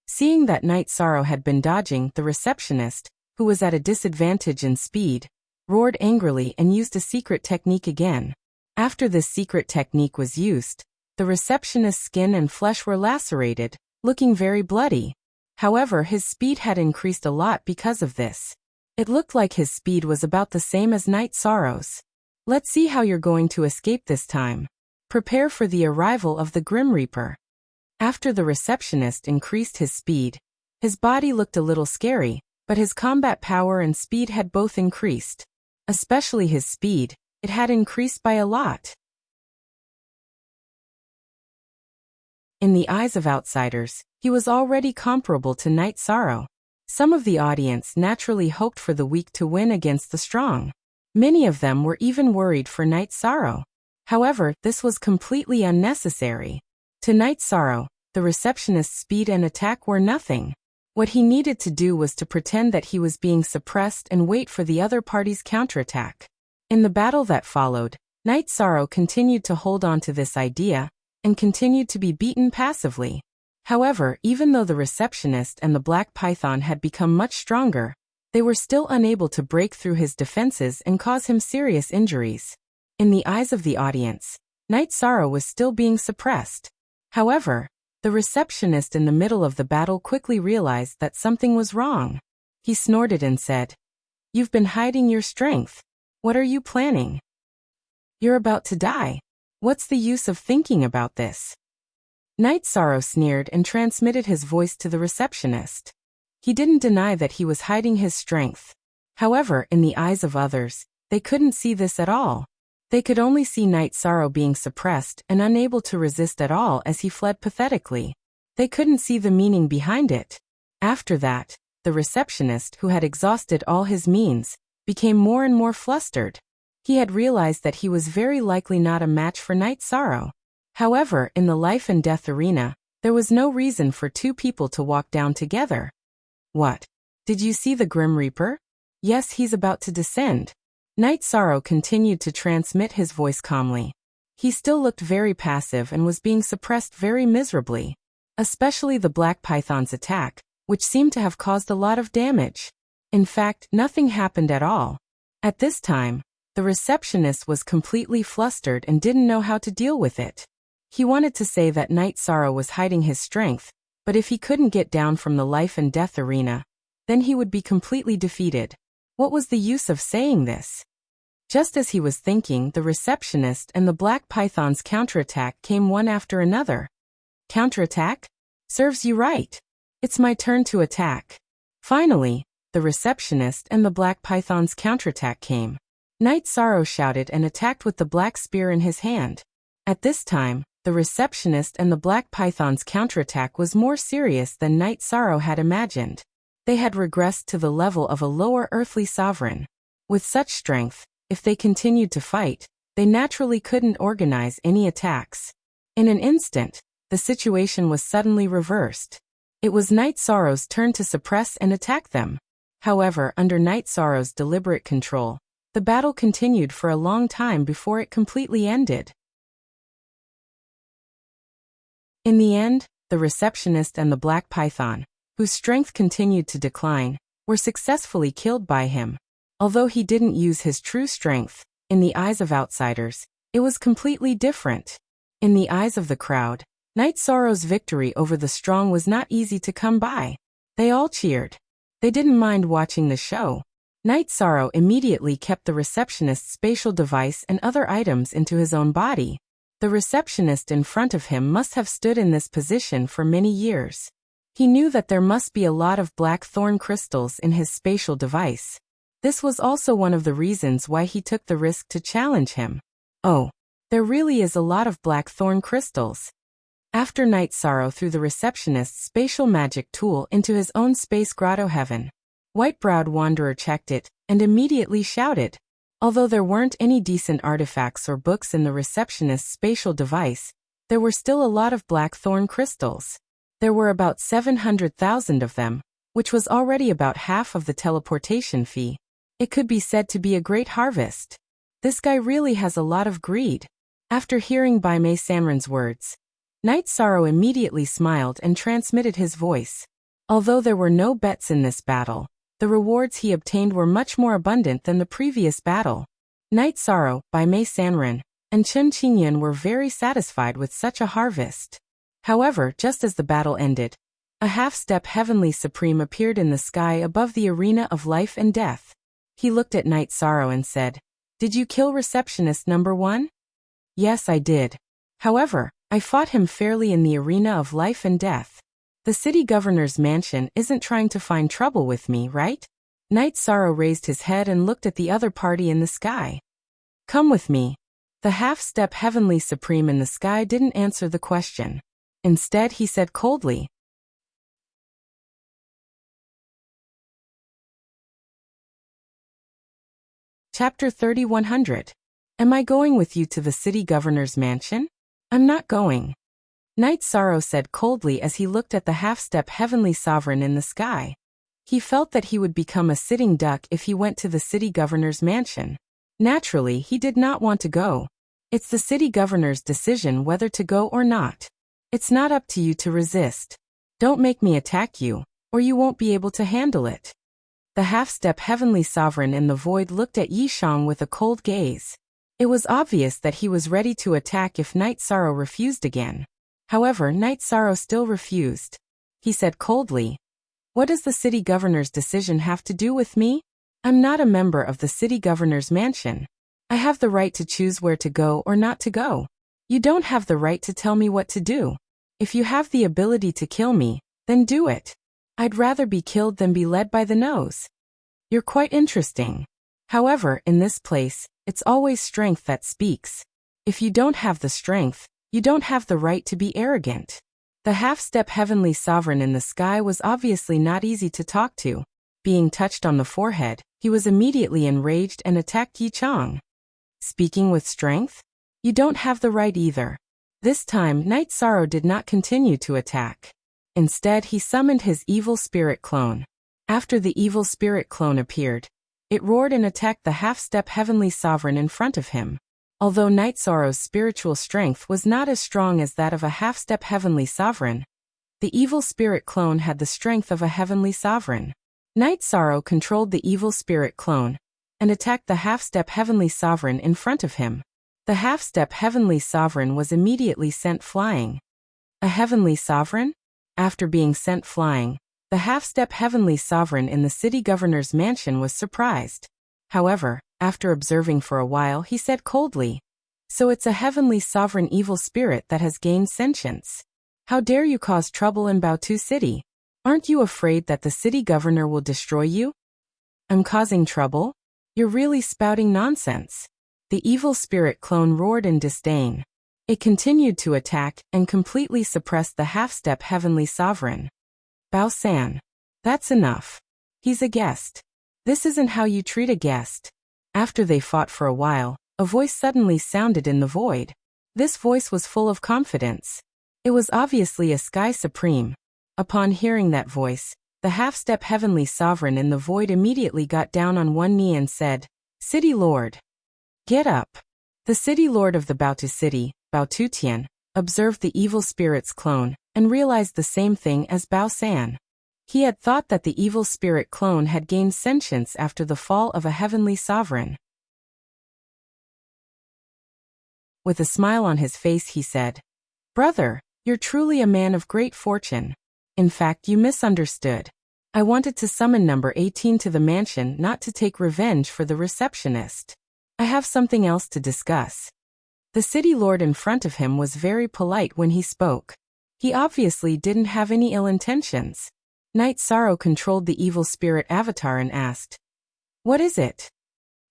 Seeing that Night Sorrow had been dodging, the receptionist, who was at a disadvantage in speed, roared angrily and used a secret technique again. After this secret technique was used, the receptionist's skin and flesh were lacerated, looking very bloody. However, his speed had increased a lot because of this. It looked like his speed was about the same as Night Sorrow's. Let's see how you're going to escape this time. Prepare for the arrival of the Grim Reaper. After the receptionist increased his speed, his body looked a little scary, but his combat power and speed had both increased. Especially his speed, it had increased by a lot. In the eyes of outsiders, he was already comparable to Night Sorrow. Some of the audience naturally hoped for the weak to win against the strong. Many of them were even worried for Night Sorrow. However, this was completely unnecessary. To Night Sorrow, the receptionist's speed and attack were nothing. What he needed to do was to pretend that he was being suppressed and wait for the other party's counterattack. In the battle that followed, Night Sorrow continued to hold on to this idea, and continued to be beaten passively. However, even though the receptionist and the black python had become much stronger, they were still unable to break through his defenses and cause him serious injuries. In the eyes of the audience, Night Sorrow was still being suppressed. However, the receptionist in the middle of the battle quickly realized that something was wrong. He snorted and said, "You've been hiding your strength. What are you planning? You're about to die. What's the use of thinking about this?" Night Sorrow sneered and transmitted his voice to the receptionist. He didn't deny that he was hiding his strength. However, in the eyes of others, they couldn't see this at all. They could only see Night Sorrow being suppressed and unable to resist at all as he fled pathetically. They couldn't see the meaning behind it. After that, the receptionist, who had exhausted all his means, became more and more flustered. He had realized that he was very likely not a match for Night Sorrow. However, in the life and death arena, there was no reason for two people to walk down together. What? Did you see the Grim Reaper? Yes, he's about to descend. Night Sorrow continued to transmit his voice calmly. He still looked very passive and was being suppressed very miserably. Especially the Black Python's attack, which seemed to have caused a lot of damage. In fact, nothing happened at all. At this time, the receptionist was completely flustered and didn't know how to deal with it. He wanted to say that Night Sorrow was hiding his strength, but if he couldn't get down from the life and death arena, then he would be completely defeated. What was the use of saying this? Just as he was thinking, the receptionist and the Black Python's counterattack came one after another. Counterattack? Serves you right. It's my turn to attack. Finally, the receptionist and the Black Python's counterattack came. Night Sorrow shouted and attacked with the black spear in his hand. At this time, the receptionist and the Black Python's counterattack was more serious than Night Sorrow had imagined. They had regressed to the level of a lower earthly sovereign. With such strength, if they continued to fight, they naturally couldn't organize any attacks. In an instant, the situation was suddenly reversed. It was Night Sorrow's turn to suppress and attack them. However, under Night Sorrow's deliberate control, the battle continued for a long time before it completely ended. In the end, the receptionist and the Black Python, whose strength continued to decline, were successfully killed by him. Although he didn't use his true strength, in the eyes of outsiders, it was completely different. In the eyes of the crowd, Night Sorrow's victory over the strong was not easy to come by. They all cheered. They didn't mind watching the show. Night Sorrow immediately kept the receptionist's spatial device and other items into his own body. The receptionist in front of him must have stood in this position for many years. He knew that there must be a lot of black thorn crystals in his spatial device. This was also one of the reasons why he took the risk to challenge him. Oh, there really is a lot of black thorn crystals. After Night Sorrow threw the receptionist's spatial magic tool into his own space grotto heaven, White-browed Wanderer checked it and immediately shouted. Although there weren't any decent artifacts or books in the receptionist's spatial device, there were still a lot of black thorn crystals. There were about 700,000 of them, which was already about half of the teleportation fee. It could be said to be a great harvest. This guy really has a lot of greed. After hearing Bai Mei Sanren's words, Night Sorrow immediately smiled and transmitted his voice. Although there were no bets in this battle, the rewards he obtained were much more abundant than the previous battle. Night Sorrow, Bai Mei Sanren, and Chen Qingyan were very satisfied with such a harvest. However, just as the battle ended, a half-step Heavenly Supreme appeared in the sky above the arena of life and death. He looked at Night Sorrow and said, "Did you kill receptionist number 1? Yes, I did. However, I fought him fairly in the arena of life and death. The city governor's mansion isn't trying to find trouble with me, right?" Night Sorrow raised his head and looked at the other party in the sky. "Come with me." The half-step Heavenly Supreme in the sky didn't answer the question. Instead, he said coldly, Chapter 3100. Am I going with you to the city governor's mansion? I'm not going. Night Sorrow said coldly as he looked at the half-step Heavenly Sovereign in the sky. He felt that he would become a sitting duck if he went to the city governor's mansion. Naturally, he did not want to go. It's the city governor's decision whether to go or not. It's not up to you to resist. Don't make me attack you, or you won't be able to handle it. The half-step Heavenly Sovereign in the void looked at Yi Shang with a cold gaze. It was obvious that he was ready to attack if Night Sorrow refused again. However, Night Sorrow still refused. He said coldly, "What does the city governor's decision have to do with me? I'm not a member of the city governor's mansion. I have the right to choose where to go or not to go. You don't have the right to tell me what to do. If you have the ability to kill me, then do it. I'd rather be killed than be led by the nose. You're quite interesting. However, in this place, it's always strength that speaks. If you don't have the strength, you don't have the right to be arrogant. The half-step heavenly sovereign in the sky was obviously not easy to talk to. Being touched on the forehead, he was immediately enraged and attacked Yi Chang. Speaking with strength? You don't have the right either. This time, Night Sorrow did not continue to attack. Instead, he summoned his evil spirit clone. After the evil spirit clone appeared, it roared and attacked the half-step heavenly sovereign in front of him. Although Night Sorrow's spiritual strength was not as strong as that of a half-step heavenly sovereign, the evil spirit clone had the strength of a heavenly sovereign. Night Sorrow controlled the evil spirit clone and attacked the half-step heavenly sovereign in front of him. The half-step heavenly sovereign was immediately sent flying. A heavenly sovereign? After being sent flying, the half-step heavenly sovereign in the city governor's mansion was surprised. However, after observing for a while, he said coldly, "So it's a heavenly sovereign evil spirit that has gained sentience. How dare you cause trouble in Baotu City? Aren't you afraid that the city governor will destroy you?" "I'm causing trouble? You're really spouting nonsense." The evil spirit clone roared in disdain. It continued to attack and completely suppressed the half-step heavenly sovereign. "Bao San. That's enough. He's a guest. This isn't how you treat a guest." After they fought for a while, a voice suddenly sounded in the void. This voice was full of confidence. It was obviously a Sky Supreme. Upon hearing that voice, the half-step heavenly sovereign in the void immediately got down on one knee and said, "City Lord, get up." The City Lord of the Baotu City, Bao Tutian, observed the evil spirit's clone and realized the same thing as Bao San. He had thought that the evil spirit clone had gained sentience after the fall of a heavenly sovereign. With a smile on his face, he said, "Brother, you're truly a man of great fortune. In fact, you misunderstood. I wanted to summon number 18 to the mansion not to take revenge for the receptionist. I have something else to discuss." The city lord in front of him was very polite when he spoke. He obviously didn't have any ill intentions. Night Sorrow controlled the evil spirit avatar and asked, "What is it?"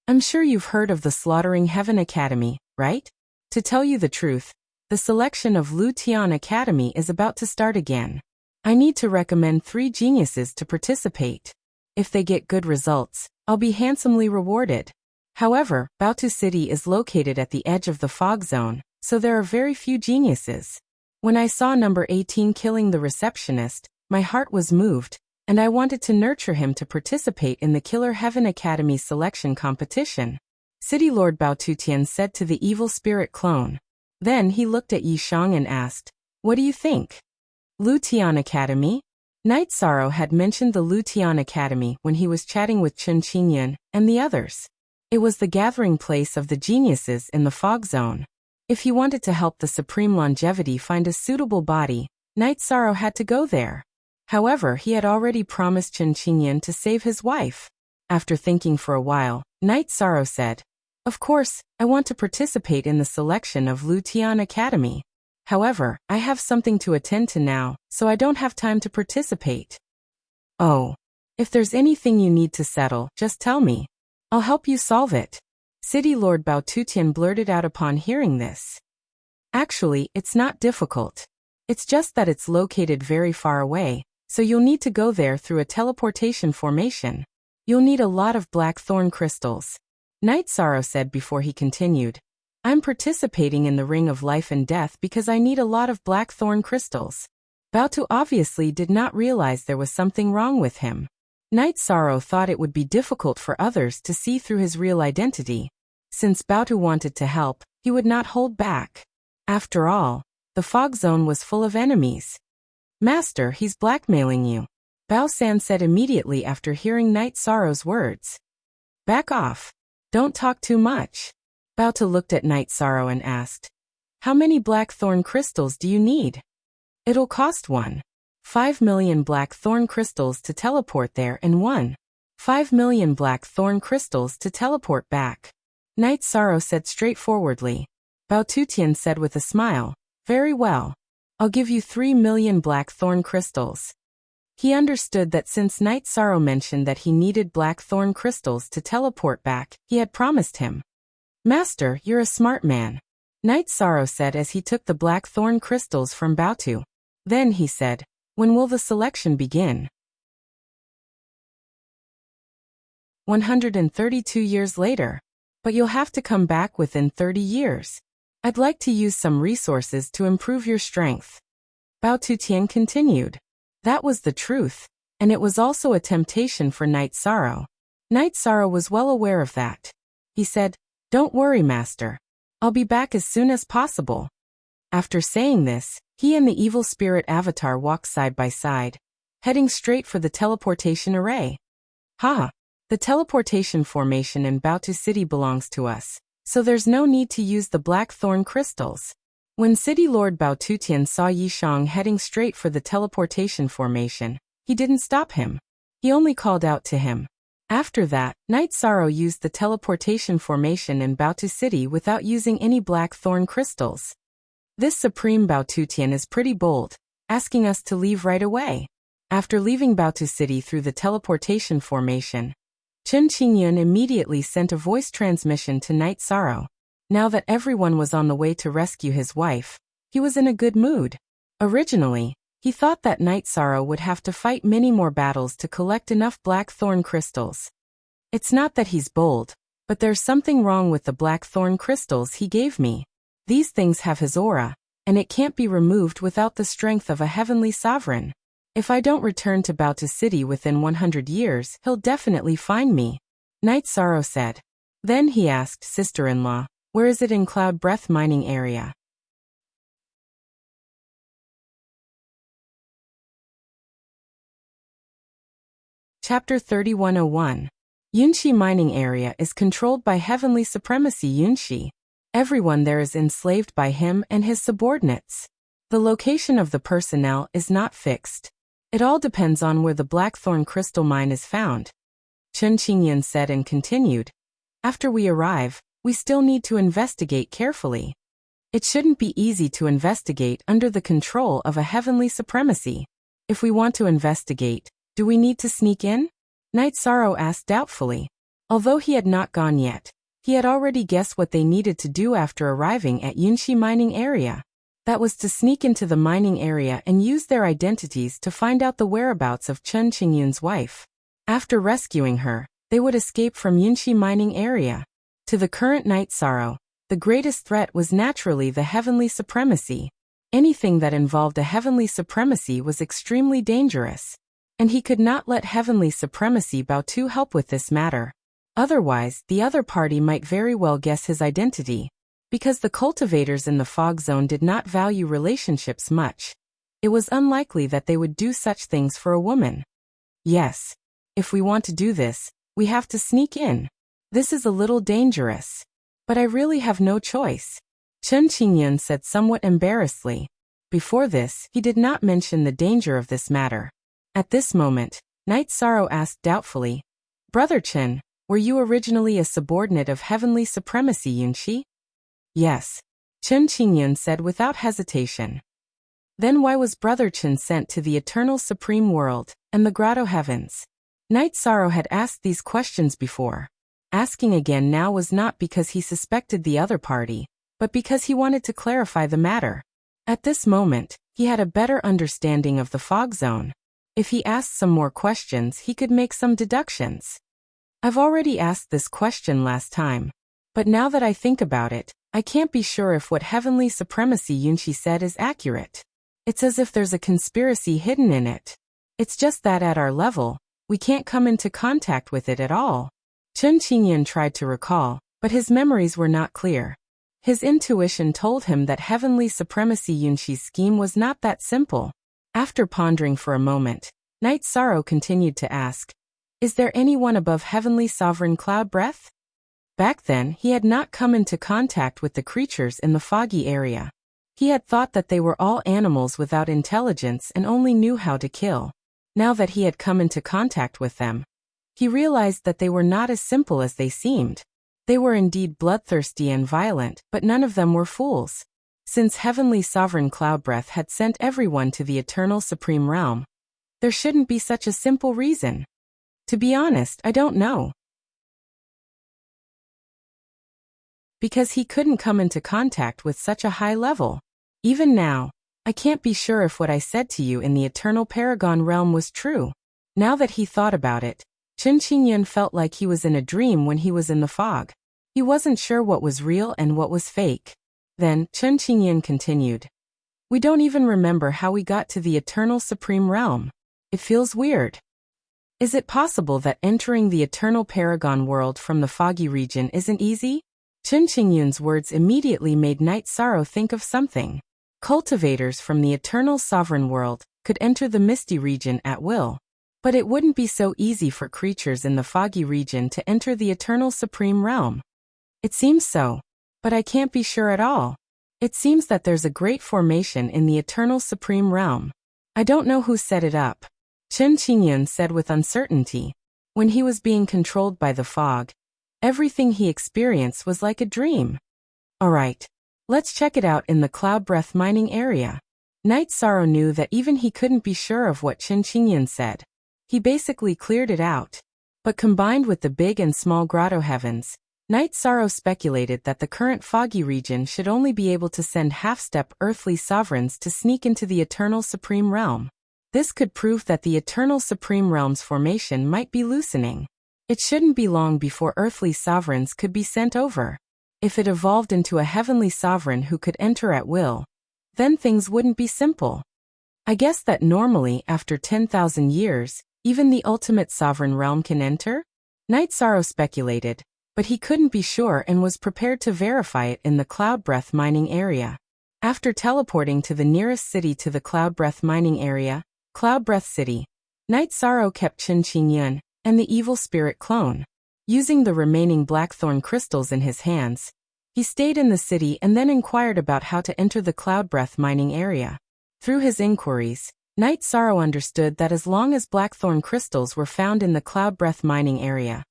"I'm sure you've heard of the Slaughtering Heaven Academy, right? To tell you the truth, the selection of Lu Tian Academy is about to start again. I need to recommend 3 geniuses to participate. If they get good results, I'll be handsomely rewarded. However, Baotu City is located at the edge of the fog zone, so there are very few geniuses. When I saw number 18 killing the receptionist, my heart was moved, and I wanted to nurture him to participate in the Killer Heaven Academy selection competition." City Lord Bao Tutian said to the evil spirit clone. Then he looked at Yi Shang and asked, "What do you think?" Lu Tian Academy? Night Sorrow had mentioned the Lu Tian Academy when he was chatting with Chen Qingyun and the others. It was the gathering place of the geniuses in the fog zone. If he wanted to help the Supreme Longevity find a suitable body, Night Sorrow had to go there. However, he had already promised Chen Qingyun to save his wife. After thinking for a while, Night Sorrow said, "Of course, I want to participate in the selection of Lu Tian Academy. However, I have something to attend to now, so I don't have time to participate." "Oh. If there's anything you need to settle, just tell me. I'll help you solve it." City Lord Bao Tutian blurted out upon hearing this. "Actually, it's not difficult. It's just that it's located very far away, so you'll need to go there through a teleportation formation. You'll need a lot of blackthorn crystals." Night Sorrow said before he continued, "I'm participating in the Ring of Life and Death because I need a lot of blackthorn crystals." Baotu obviously did not realize there was something wrong with him. Night Sorrow thought it would be difficult for others to see through his real identity. Since Baotu wanted to help, he would not hold back. After all, the fog zone was full of enemies. "Master, he's blackmailing you," Bao San said immediately after hearing Night Sorrow's words. "Back off. Don't talk too much." Baotu looked at Night Sorrow and asked, "How many blackthorn crystals do you need?" "It'll cost 5 million blackthorn crystals to teleport there and 5 million blackthorn crystals to teleport back," Night Sorrow said straightforwardly. Bao Tutian said with a smile, "Very well. I'll give you 3 million blackthorn crystals." He understood that since Night Sorrow mentioned that he needed blackthorn crystals to teleport back, he had promised him. Master, you're a smart man, Knight Sorrow said as he took the black thorn crystals from Baotu. Then he said, when will the selection begin? 132 years later. But you'll have to come back within 30 years. I'd like to use some resources to improve your strength. Bao Tutian continued. That was the truth, and it was also a temptation for Knight Sorrow. Knight Sorrow was well aware of that. He said, Don't worry, Master. I'll be back as soon as possible. After saying this, he and the evil spirit avatar walked side by side, heading straight for the teleportation array. Ha! The teleportation formation in Baotu City belongs to us, so there's no need to use the black thorn crystals. When City Lord Bao Tutian saw Yishang heading straight for the teleportation formation, he didn't stop him. He only called out to him. After that, Knight Sorrow used the teleportation formation in Baotu City without using any black thorn crystals. This Supreme Bao Tutian is pretty bold, asking us to leave right away. After leaving Baotu City through the teleportation formation, Chen Qingyun immediately sent a voice transmission to Knight Sorrow. Now that everyone was on the way to rescue his wife, he was in a good mood. Originally, he thought that Knight Sorrow would have to fight many more battles to collect enough black thorn crystals. It's not that he's bold, but there's something wrong with the black thorn crystals he gave me. These things have his aura, and it can't be removed without the strength of a heavenly sovereign. If I don't return to Baotu City within 100 years, he'll definitely find me, Knight Sorrow said. Then he asked sister-in-law, where is it in Cloud Breath mining area? Chapter 3101. Yunshi mining area is controlled by heavenly supremacy Yunshi. Everyone there is enslaved by him and his subordinates. The location of the personnel is not fixed. It all depends on where the Blackthorn crystal mine is found. Chen Qingyun said and continued. After we arrive, we still need to investigate carefully. It shouldn't be easy to investigate under the control of a heavenly supremacy. If we want to investigate, do we need to sneak in? Knight Sorrow asked doubtfully. Although he had not gone yet, he had already guessed what they needed to do after arriving at Yunshi mining area. That was to sneak into the mining area and use their identities to find out the whereabouts of Chen Qingyun's wife. After rescuing her, they would escape from Yunshi mining area. To the current Knight Sorrow, the greatest threat was naturally the heavenly supremacy. Anything that involved a heavenly supremacy was extremely dangerous. And he could not let heavenly supremacy Baotu help with this matter. Otherwise, the other party might very well guess his identity. Because the cultivators in the fog zone did not value relationships much, it was unlikely that they would do such things for a woman. Yes. If we want to do this, we have to sneak in. This is a little dangerous. But I really have no choice, Chen Qingyun said somewhat embarrassedly. Before this, he did not mention the danger of this matter. At this moment, Knight Sorrow asked doubtfully, Brother Chen, were you originally a subordinate of heavenly supremacy Yunshi? Yes, Chen Qingyun said without hesitation. Then why was Brother Chen sent to the eternal supreme world and the grotto heavens? Knight Sorrow had asked these questions before. Asking again now was not because he suspected the other party, but because he wanted to clarify the matter. At this moment, he had a better understanding of the fog zone. If he asked some more questions, he could make some deductions. I've already asked this question last time, but now that I think about it, I can't be sure if what heavenly supremacy Yunshi said is accurate. It's as if there's a conspiracy hidden in it. It's just that at our level, we can't come into contact with it at all. Chen Qingyun tried to recall, but his memories were not clear. His intuition told him that heavenly supremacy Yunshi's scheme was not that simple. After pondering for a moment, Knight Sorrow continued to ask, Is there anyone above heavenly sovereign Cloud Breath? Back then, he had not come into contact with the creatures in the foggy area. He had thought that they were all animals without intelligence and only knew how to kill. Now that he had come into contact with them, he realized that they were not as simple as they seemed. They were indeed bloodthirsty and violent, but none of them were fools. Since heavenly sovereign Cloudbreath had sent everyone to the eternal supreme realm, there shouldn't be such a simple reason. To be honest, I don't know. because he couldn't come into contact with such a high level. Even now, I can't be sure if what I said to you in the Eternal Paragon realm was true. Now that he thought about it, Chen Qingyun felt like he was in a dream when he was in the fog. He wasn't sure what was real and what was fake. Then, Chen Qingyun continued. We don't even remember how we got to the Eternal Supreme Realm. It feels weird. Is it possible that entering the Eternal Paragon world from the foggy region isn't easy? Chen Qingyun's words immediately made Night Sorrow think of something. Cultivators from the Eternal Sovereign world could enter the misty region at will. But it wouldn't be so easy for creatures in the foggy region to enter the Eternal Supreme Realm. It seems so, but I can't be sure at all. It seems that there's a great formation in the Eternal Supreme Realm. I don't know who set it up, Chen Qingyun said with uncertainty. When he was being controlled by the fog, everything he experienced was like a dream. Alright, let's check it out in the Cloud Breath mining area. Night Sorrow knew that even he couldn't be sure of what Chen Qingyun said. He basically cleared it out. But combined with the big and small grotto heavens, Night Sorrow speculated that the current foggy region should only be able to send half-step earthly sovereigns to sneak into the Eternal Supreme Realm. This could prove that the Eternal Supreme Realm's formation might be loosening. It shouldn't be long before earthly sovereigns could be sent over. If it evolved into a heavenly sovereign who could enter at will, then things wouldn't be simple. I guess that normally after 10,000 years, even the ultimate sovereign realm can enter? Night Sorrow speculated, but he couldn't be sure and was prepared to verify it in the Cloud Breath mining area. After teleporting to the nearest city to the Cloud Breath mining area, Cloud Breath City, Night Sorrow kept Chen Qingyun and the evil spirit clone. Using the remaining blackthorn crystals in his hands, he stayed in the city and then inquired about how to enter the Cloud Breath mining area. Through his inquiries, Night Sorrow understood that as long as blackthorn crystals were found in the Cloud Breath mining area,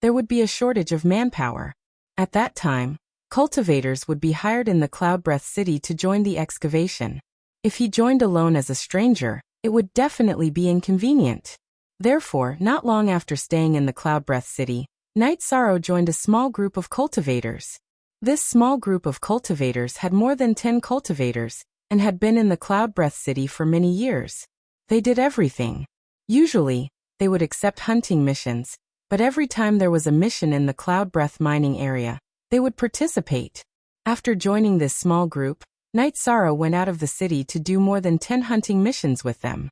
there would be a shortage of manpower. At that time, cultivators would be hired in the Cloud Breath City to join the excavation. If he joined alone as a stranger, it would definitely be inconvenient. Therefore, not long after staying in the Cloud Breath City, Night Sorrow joined a small group of cultivators. This small group of cultivators had more than 10 cultivators, and had been in the Cloud Breath City for many years. They did everything. Usually, they would accept hunting missions, but every time there was a mission in the Cloud Breath mining area, they would participate. After joining this small group, Night Sorrow went out of the city to do more than 10 hunting missions with them.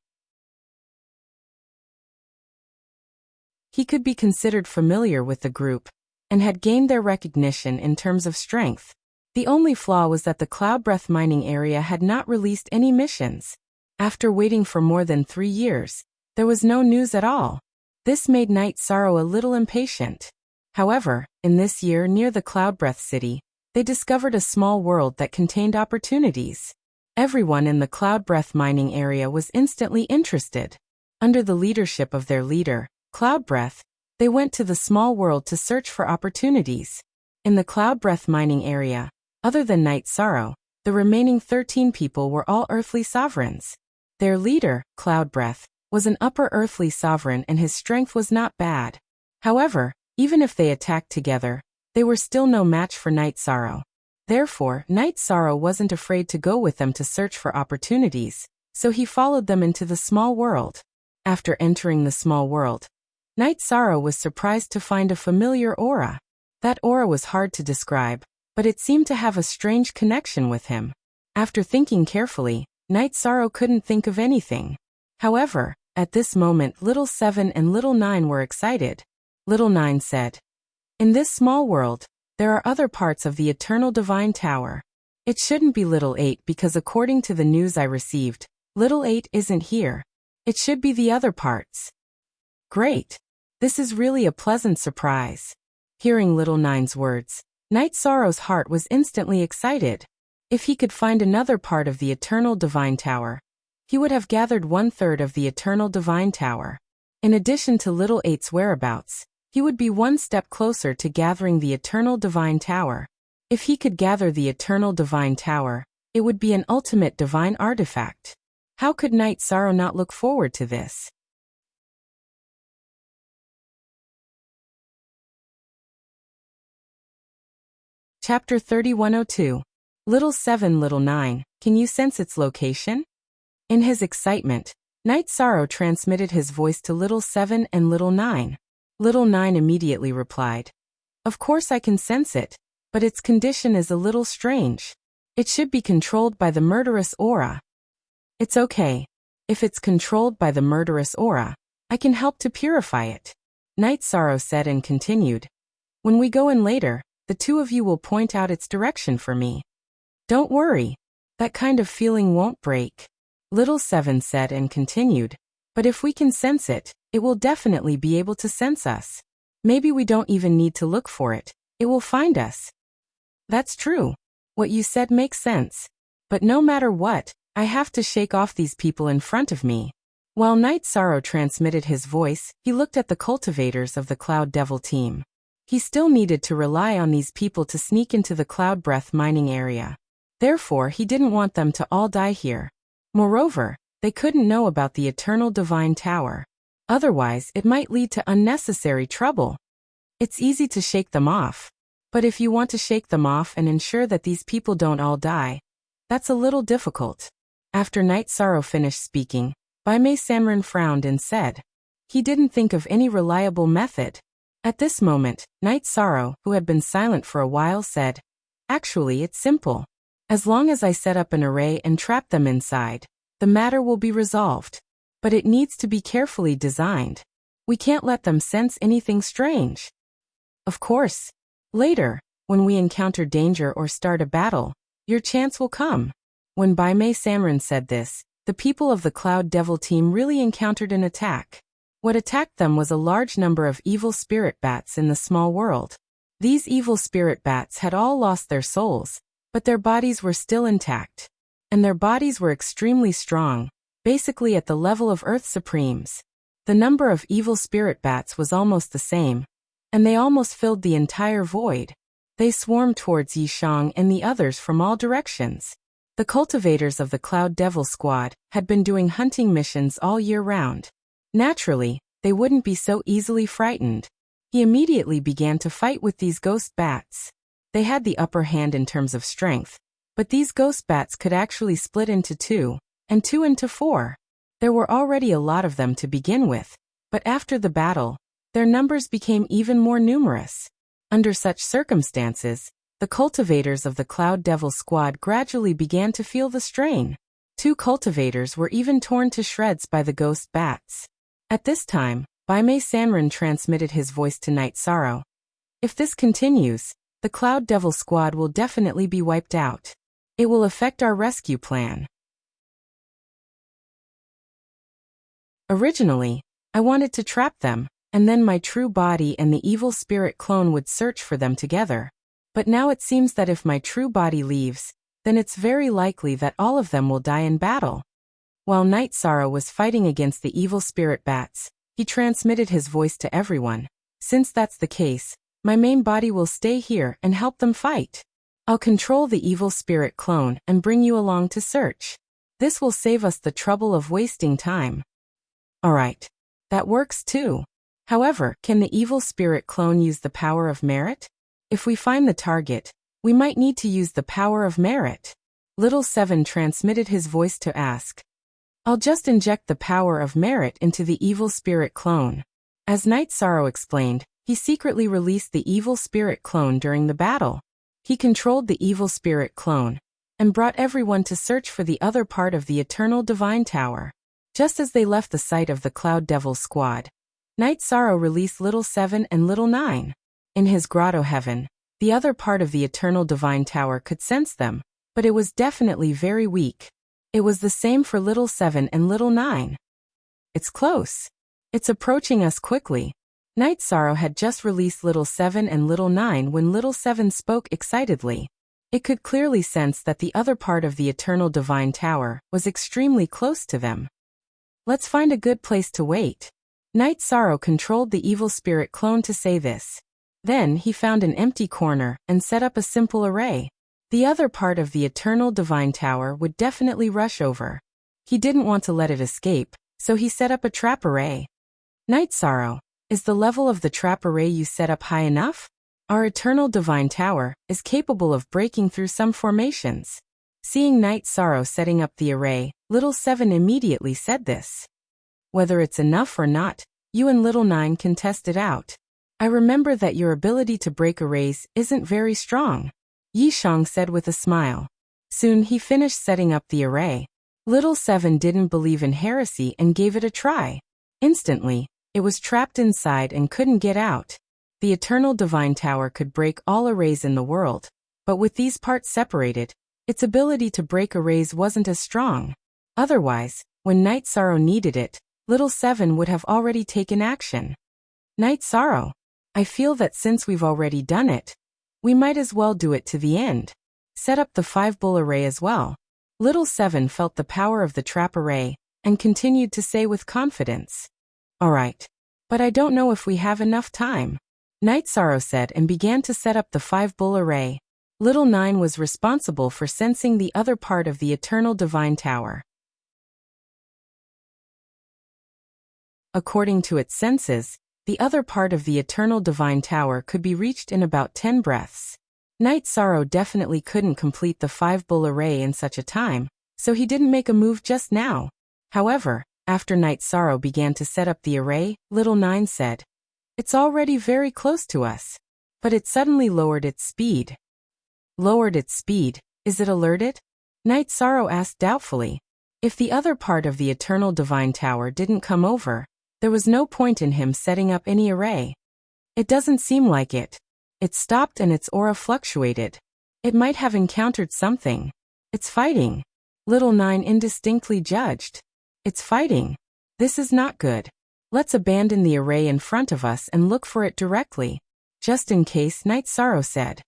He could be considered familiar with the group, and had gained their recognition in terms of strength. The only flaw was that the Cloud Breath mining area had not released any missions. After waiting for more than 3 years, there was no news at all. This made Night Sorrow a little impatient. However, in this year near the Cloud Breath City, they discovered a small world that contained opportunities. Everyone in the Cloud Breath mining area was instantly interested. Under the leadership of their leader, Cloud Breath, they went to the small world to search for opportunities. In the Cloud Breath mining area, other than Night Sorrow, the remaining 13 people were all earthly sovereigns. Their leader, Cloud Breath, was an upper earthly sovereign and his strength was not bad. However, even if they attacked together, they were still no match for Night Sorrow. Therefore, Night Sorrow wasn't afraid to go with them to search for opportunities, so he followed them into the small world. After entering the small world, Night Sorrow was surprised to find a familiar aura. That aura was hard to describe, but it seemed to have a strange connection with him. After thinking carefully, Night Sorrow couldn't think of anything. However, at this moment Little 7 and Little 9 were excited. Little 9 said, "In this small world, there are other parts of the Eternal Divine Tower. It shouldn't be Little 8 because according to the news I received, Little 8 isn't here. It should be the other parts." Great! This is really a pleasant surprise. Hearing Little 9's words, Night Sorrow's heart was instantly excited. If he could find another part of the Eternal Divine Tower, he would have gathered 1/3 of the Eternal Divine Tower. In addition to Little 8's whereabouts, he would be one step closer to gathering the Eternal Divine Tower. If he could gather the Eternal Divine Tower, it would be an ultimate divine artifact. How could Night Sorrow not look forward to this? Chapter 3102. Little 7 Little 9, can you sense its location? In his excitement, Night Sorrow transmitted his voice to Little 7 and Little 9. Little 9 immediately replied, "Of course I can sense it, but its condition is a little strange. It should be controlled by the murderous aura." "It's okay. If it's controlled by the murderous aura, I can help to purify it," Night Sorrow said and continued. "When we go in later, the two of you will point out its direction for me. Don't worry. That kind of feeling won't break," Little 7 said and continued. "But if we can sense it, it will definitely be able to sense us. Maybe we don't even need to look for it. It will find us." "That's true. What you said makes sense. But no matter what, I have to shake off these people in front of me." While Night Sorrow transmitted his voice, he looked at the cultivators of the Cloud Devil team. He still needed to rely on these people to sneak into the Cloud Breath mining area. Therefore, he didn't want them to all die here. Moreover, they couldn't know about the Eternal Divine Tower. Otherwise, it might lead to unnecessary trouble. It's easy to shake them off. But if you want to shake them off and ensure that these people don't all die, that's a little difficult. After Night Sorrow finished speaking, Baimei Sanren frowned and said, he didn't think of any reliable method. At this moment, Night Sorrow, who had been silent for a while, said, "Actually, it's simple. As long as I set up an array and trap them inside, the matter will be resolved. But it needs to be carefully designed. We can't let them sense anything strange. Of course, later, when we encounter danger or start a battle, your chance will come." When Baimei Sanren said this, the people of the Cloud Devil team really encountered an attack. What attacked them was a large number of evil spirit bats in the small world. These evil spirit bats had all lost their souls, but their bodies were still intact. And their bodies were extremely strong, basically at the level of Earth Supremes. The number of evil spirit bats was almost the same, and they almost filled the entire void. They swarmed towards Yishang and the others from all directions. The cultivators of the Cloud Devil Squad had been doing hunting missions all year round. Naturally, they wouldn't be so easily frightened. He immediately began to fight with these ghost bats. They had the upper hand in terms of strength, but these ghost bats could actually split into 2, and 2 into 4. There were already a lot of them to begin with, but after the battle, their numbers became even more numerous. Under such circumstances, the cultivators of the Cloud Devil Squad gradually began to feel the strain. 2 cultivators were even torn to shreds by the ghost bats. At this time, Baimei Sanren transmitted his voice to Night Sorrow. "If this continues, the Cloud Devil Squad will definitely be wiped out. It will affect our rescue plan." Originally, I wanted to trap them, and then my true body and the evil spirit clone would search for them together. But now it seems that if my true body leaves, then it's very likely that all of them will die in battle. While Night Sorrow was fighting against the evil spirit bats, he transmitted his voice to everyone. "Since that's the case, my main body will stay here and help them fight. I'll control the evil spirit clone and bring you along to search. This will save us the trouble of wasting time." "Alright. That works too. However, can the evil spirit clone use the power of merit? If we find the target, we might need to use the power of merit." Little 7 transmitted his voice to ask. "I'll just inject the power of merit into the evil spirit clone." As Night Sorrow explained, he secretly released the evil spirit clone during the battle. He controlled the evil spirit clone, and brought everyone to search for the other part of the Eternal Divine Tower. Just as they left the site of the Cloud Devil Squad, Night Sorrow released Little 7 and Little 9. In his grotto heaven, the other part of the Eternal Divine Tower could sense them, but it was definitely very weak. It was the same for Little 7 and Little 9. "It's close. It's approaching us quickly." Night Sorrow had just released Little 7 and Little 9 when Little 7 spoke excitedly. It could clearly sense that the other part of the Eternal Divine Tower was extremely close to them. "Let's find a good place to wait." Night Sorrow controlled the evil spirit clone to say this. Then he found an empty corner and set up a simple array. The other part of the Eternal Divine Tower would definitely rush over. He didn't want to let it escape, so he set up a trap array. "Night Sorrow, is the level of the trap array you set up high enough?" Our eternal divine tower is capable of breaking through some formations. Seeing Night Sorrow setting up the array, Little 7 immediately said this. Whether it's enough or not, you and Little 9 can test it out. I remember that your ability to break arrays isn't very strong, Yishang said with a smile. Soon he finished setting up the array. Little 7 didn't believe in heresy and gave it a try. Instantly, it was trapped inside and couldn't get out. The eternal divine tower could break all arrays in the world, but with these parts separated, its ability to break arrays wasn't as strong. Otherwise, when Night Sorrow needed it, Little 7 would have already taken action. Night Sorrow, I feel that since we've already done it, we might as well do it to the end. Set up the 5-bull array as well. Little 7 felt the power of the trap array, and continued to say with confidence. Alright. But I don't know if we have enough time. Night Sorrow said and began to set up the 5-bull array. Little 9 was responsible for sensing the other part of the eternal divine tower. According to its senses, the other part of the eternal divine tower could be reached in about 10 breaths. Night Sorrow definitely couldn't complete the 5-bull array in such a time, so he didn't make a move just now. However, after Night Sorrow began to set up the array, Little 9 said, "It's already very close to us." But it suddenly lowered its speed. Lowered its speed? Is it alerted? Night Sorrow asked doubtfully. If the other part of the eternal divine tower didn't come over, there was no point in him setting up any array. It doesn't seem like it. It stopped and its aura fluctuated. It might have encountered something. It's fighting. Little 9 indistinctly judged. It's fighting. This is not good. Let's abandon the array in front of us and look for it directly. Just in case, Night Sorrow said.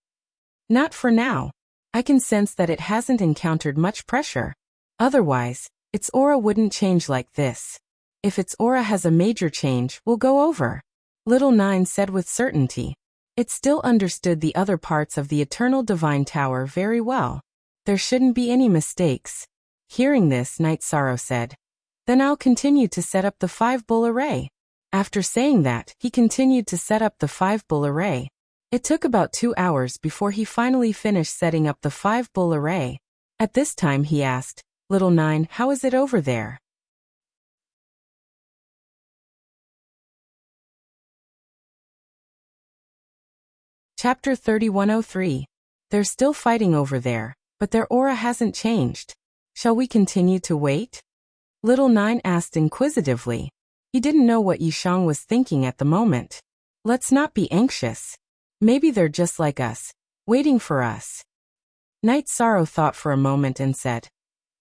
Not for now. I can sense that it hasn't encountered much pressure. Otherwise, its aura wouldn't change like this. If its aura has a major change, we'll go over. Little 9 said with certainty. It still understood the other parts of the eternal divine tower very well. There shouldn't be any mistakes. Hearing this, Night Sorrow said, "Then I'll continue to set up the 5-bull array." After saying that, he continued to set up the 5-bull array. It took about 2 hours before he finally finished setting up the 5-bull array. At this time he asked, "Little 9, how is it over there?" Chapter 3103. They're still fighting over there, but their aura hasn't changed. Shall we continue to wait? Little 9 asked inquisitively. He didn't know what Yishang was thinking at the moment. Let's not be anxious. Maybe they're just like us, waiting for us. Night Sorrow thought for a moment and said,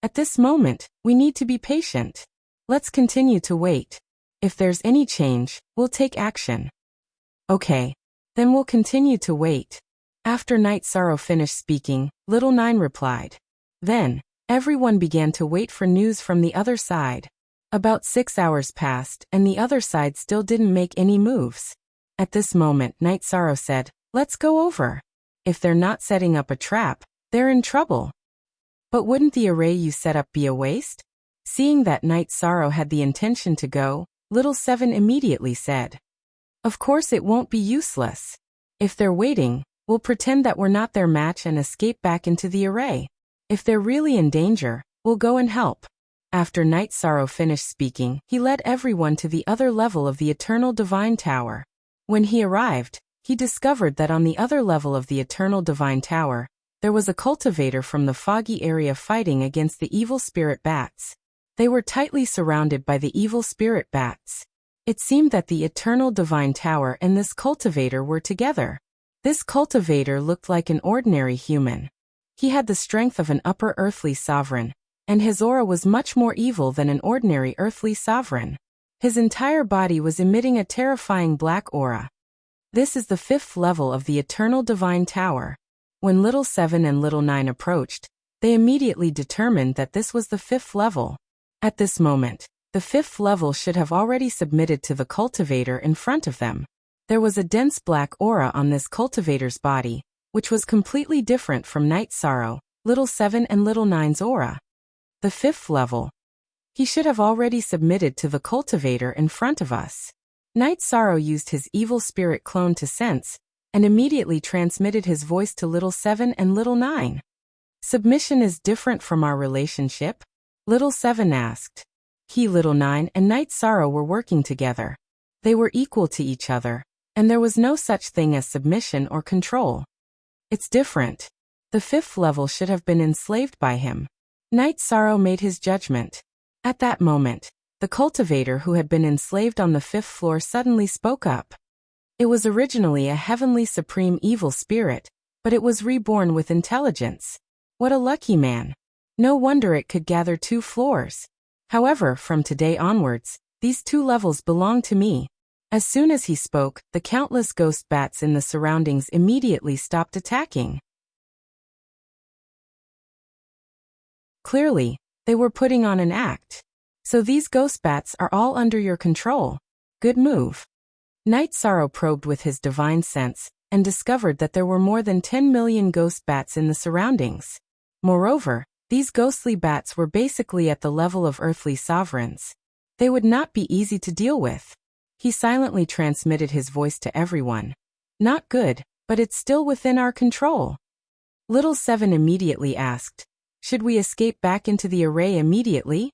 "At this moment, we need to be patient. Let's continue to wait. If there's any change, we'll take action." Okay. Then we'll continue to wait. After Night Sorrow finished speaking, Little 9 replied. Then, everyone began to wait for news from the other side. About 6 hours passed and the other side still didn't make any moves. At this moment, Night Sorrow said, "Let's go over. If they're not setting up a trap, they're in trouble." But wouldn't the array you set up be a waste? Seeing that Night Sorrow had the intention to go, Little 7 immediately said, "Of course it won't be useless. If they're waiting, we'll pretend that we're not their match and escape back into the array. If they're really in danger, we'll go and help." After Night Sorrow finished speaking, he led everyone to the other level of the Eternal Divine Tower. When he arrived, he discovered that on the other level of the Eternal Divine Tower, there was a cultivator from the foggy area fighting against the evil spirit bats. They were tightly surrounded by the evil spirit bats. It seemed that the Eternal Divine Tower and this cultivator were together. This cultivator looked like an ordinary human. He had the strength of an upper earthly sovereign, and his aura was much more evil than an ordinary earthly sovereign. His entire body was emitting a terrifying black aura. This is the 5th level of the Eternal Divine Tower. When Little 7 and Little 9 approached, they immediately determined that this was the 5th level. At this moment, the 5th level should have already submitted to the cultivator in front of them. There was a dense black aura on this cultivator's body, which was completely different from Night Sorrow, Little 7 and Little 9's aura. The 5th level. He should have already submitted to the cultivator in front of us. Night Sorrow used his evil spirit clone to sense, and immediately transmitted his voice to Little 7 and Little 9. Submission is different from our relationship? Little 7 asked. He, Little 9, and Night Sorrow were working together. They were equal to each other, and there was no such thing as submission or control. It's different. The 5th level should have been enslaved by him. Night Sorrow made his judgment. At that moment, the cultivator who had been enslaved on the 5th floor suddenly spoke up. It was originally a heavenly supreme evil spirit, but it was reborn with intelligence. What a lucky man. No wonder it could gather 2 floors. However, from today onwards, these 2 levels belong to me. As soon as he spoke, the countless ghost bats in the surroundings immediately stopped attacking. Clearly, they were putting on an act. So these ghost bats are all under your control. Good move. Night Sorrow probed with his divine sense, and discovered that there were more than 10 million ghost bats in the surroundings. Moreover, these ghostly bats were basically at the level of earthly sovereigns. They would not be easy to deal with. He silently transmitted his voice to everyone. Not good, but it's still within our control. Little 7 immediately asked, should we escape back into the array immediately?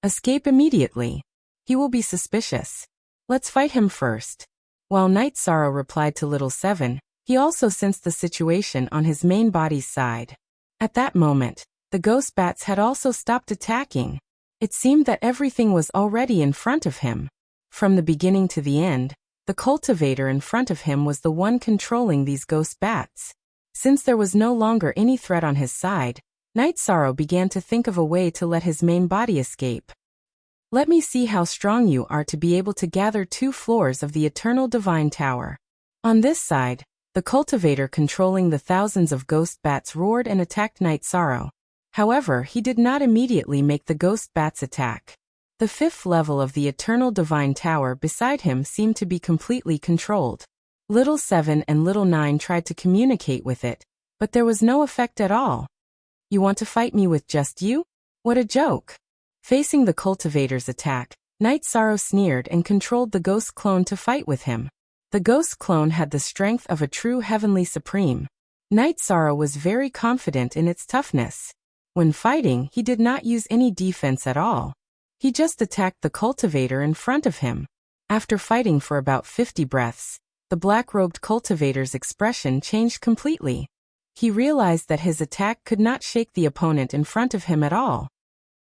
Escape immediately. He will be suspicious. Let's fight him first. While Night Sorrow replied to Little 7, he also sensed the situation on his main body's side. At that moment, the ghost bats had also stopped attacking. It seemed that everything was already in front of him. From the beginning to the end, the cultivator in front of him was the one controlling these ghost bats. Since there was no longer any threat on his side, Night Sorrow began to think of a way to let his main body escape. Let me see how strong you are to be able to gather 2 floors of the Eternal Divine Tower. On this side, the cultivator controlling the thousands of ghost bats roared and attacked Night Sorrow. However, he did not immediately make the ghost bats attack. The 5th level of the Eternal Divine Tower beside him seemed to be completely controlled. Little 7 and Little 9 tried to communicate with it, but there was no effect at all. You want to fight me with just you? What a joke. Facing the cultivator's attack, Night Sorrow sneered and controlled the ghost clone to fight with him. The ghost clone had the strength of a true heavenly supreme. Night Sorrow was very confident in its toughness. When fighting, he did not use any defense at all. He just attacked the cultivator in front of him. After fighting for about 50 breaths, the black-robed cultivator's expression changed completely. He realized that his attack could not shake the opponent in front of him at all.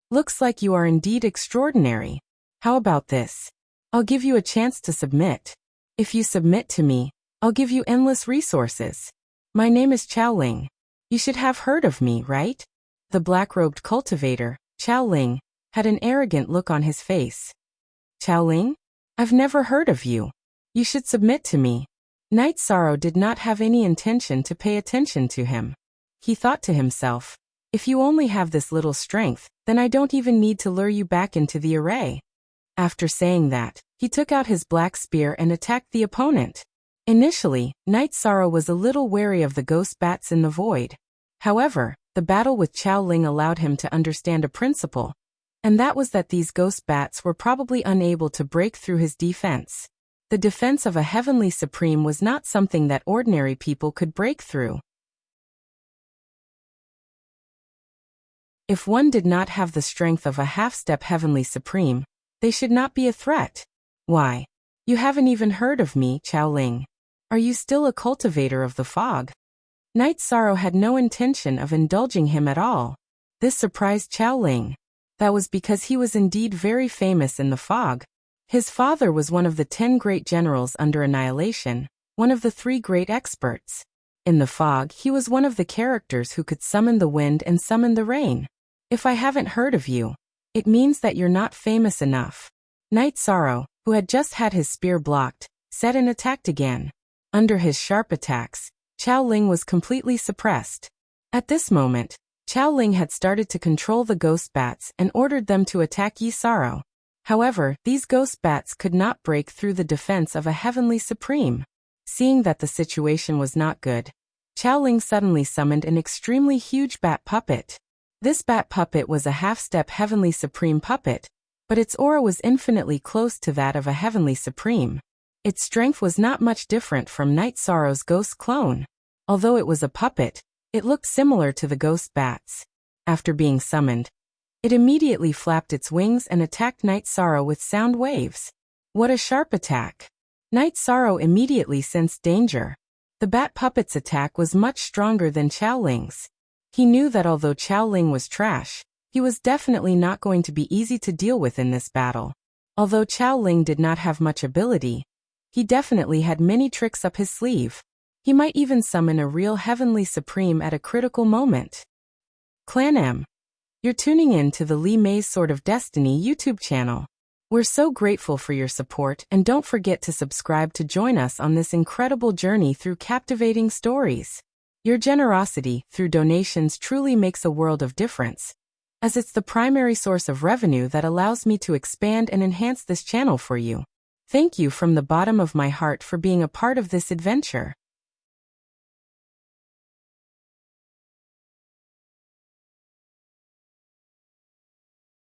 Looks like you are indeed extraordinary. How about this? I'll give you a chance to submit. If you submit to me, I'll give you endless resources. My name is Chao Ling. You should have heard of me, right? The black-robed cultivator, Chao Ling, had an arrogant look on his face. Chao Ling? I've never heard of you. You should submit to me. Night Sorrow did not have any intention to pay attention to him. He thought to himself, if you only have this little strength, then I don't even need to lure you back into the array. After saying that, he took out his black spear and attacked the opponent. Initially, Night Sorrow was a little wary of the ghost bats in the void. However, the battle with Chao Ling allowed him to understand a principle, and that was that these ghost bats were probably unable to break through his defense. The defense of a heavenly supreme was not something that ordinary people could break through. If one did not have the strength of a half-step heavenly supreme, they should not be a threat. Why? You haven't even heard of me, Chao Ling. Are you still a cultivator of the fog? Night Sorrow had no intention of indulging him at all. This surprised Chao Ling. That was because he was indeed very famous in the fog. His father was one of the 10 great generals under annihilation, one of the 3 great experts. In the fog, he was one of the characters who could summon the wind and summon the rain. If I haven't heard of you, it means that you're not famous enough. Night Sorrow, who had just had his spear blocked, said and attacked again. Under his sharp attacks, Chao Ling was completely suppressed. At this moment, Chao Ling had started to control the ghost bats and ordered them to attack Yi Sorrow. However, these ghost bats could not break through the defense of a heavenly supreme. Seeing that the situation was not good, Chao Ling suddenly summoned an extremely huge bat puppet. This bat puppet was a half-step heavenly supreme puppet, but its aura was infinitely close to that of a heavenly supreme. Its strength was not much different from Night Sorrow's ghost clone. Although it was a puppet, it looked similar to the ghost bats. After being summoned, it immediately flapped its wings and attacked Night Sorrow with sound waves. What a sharp attack! Night Sorrow immediately sensed danger. The bat puppet's attack was much stronger than Xiaoling's. He knew that although Xiaoling was trash, he was definitely not going to be easy to deal with in this battle. Although Xiaoling did not have much ability, he definitely had many tricks up his sleeve. He might even summon a real Heavenly Supreme at a critical moment. Clan M. You're tuning in to the Li Mei's Sword of Destiny YouTube channel. We're so grateful for your support, and don't forget to subscribe to join us on this incredible journey through captivating stories. Your generosity through donations truly makes a world of difference, as it's the primary source of revenue that allows me to expand and enhance this channel for you. Thank you from the bottom of my heart for being a part of this adventure.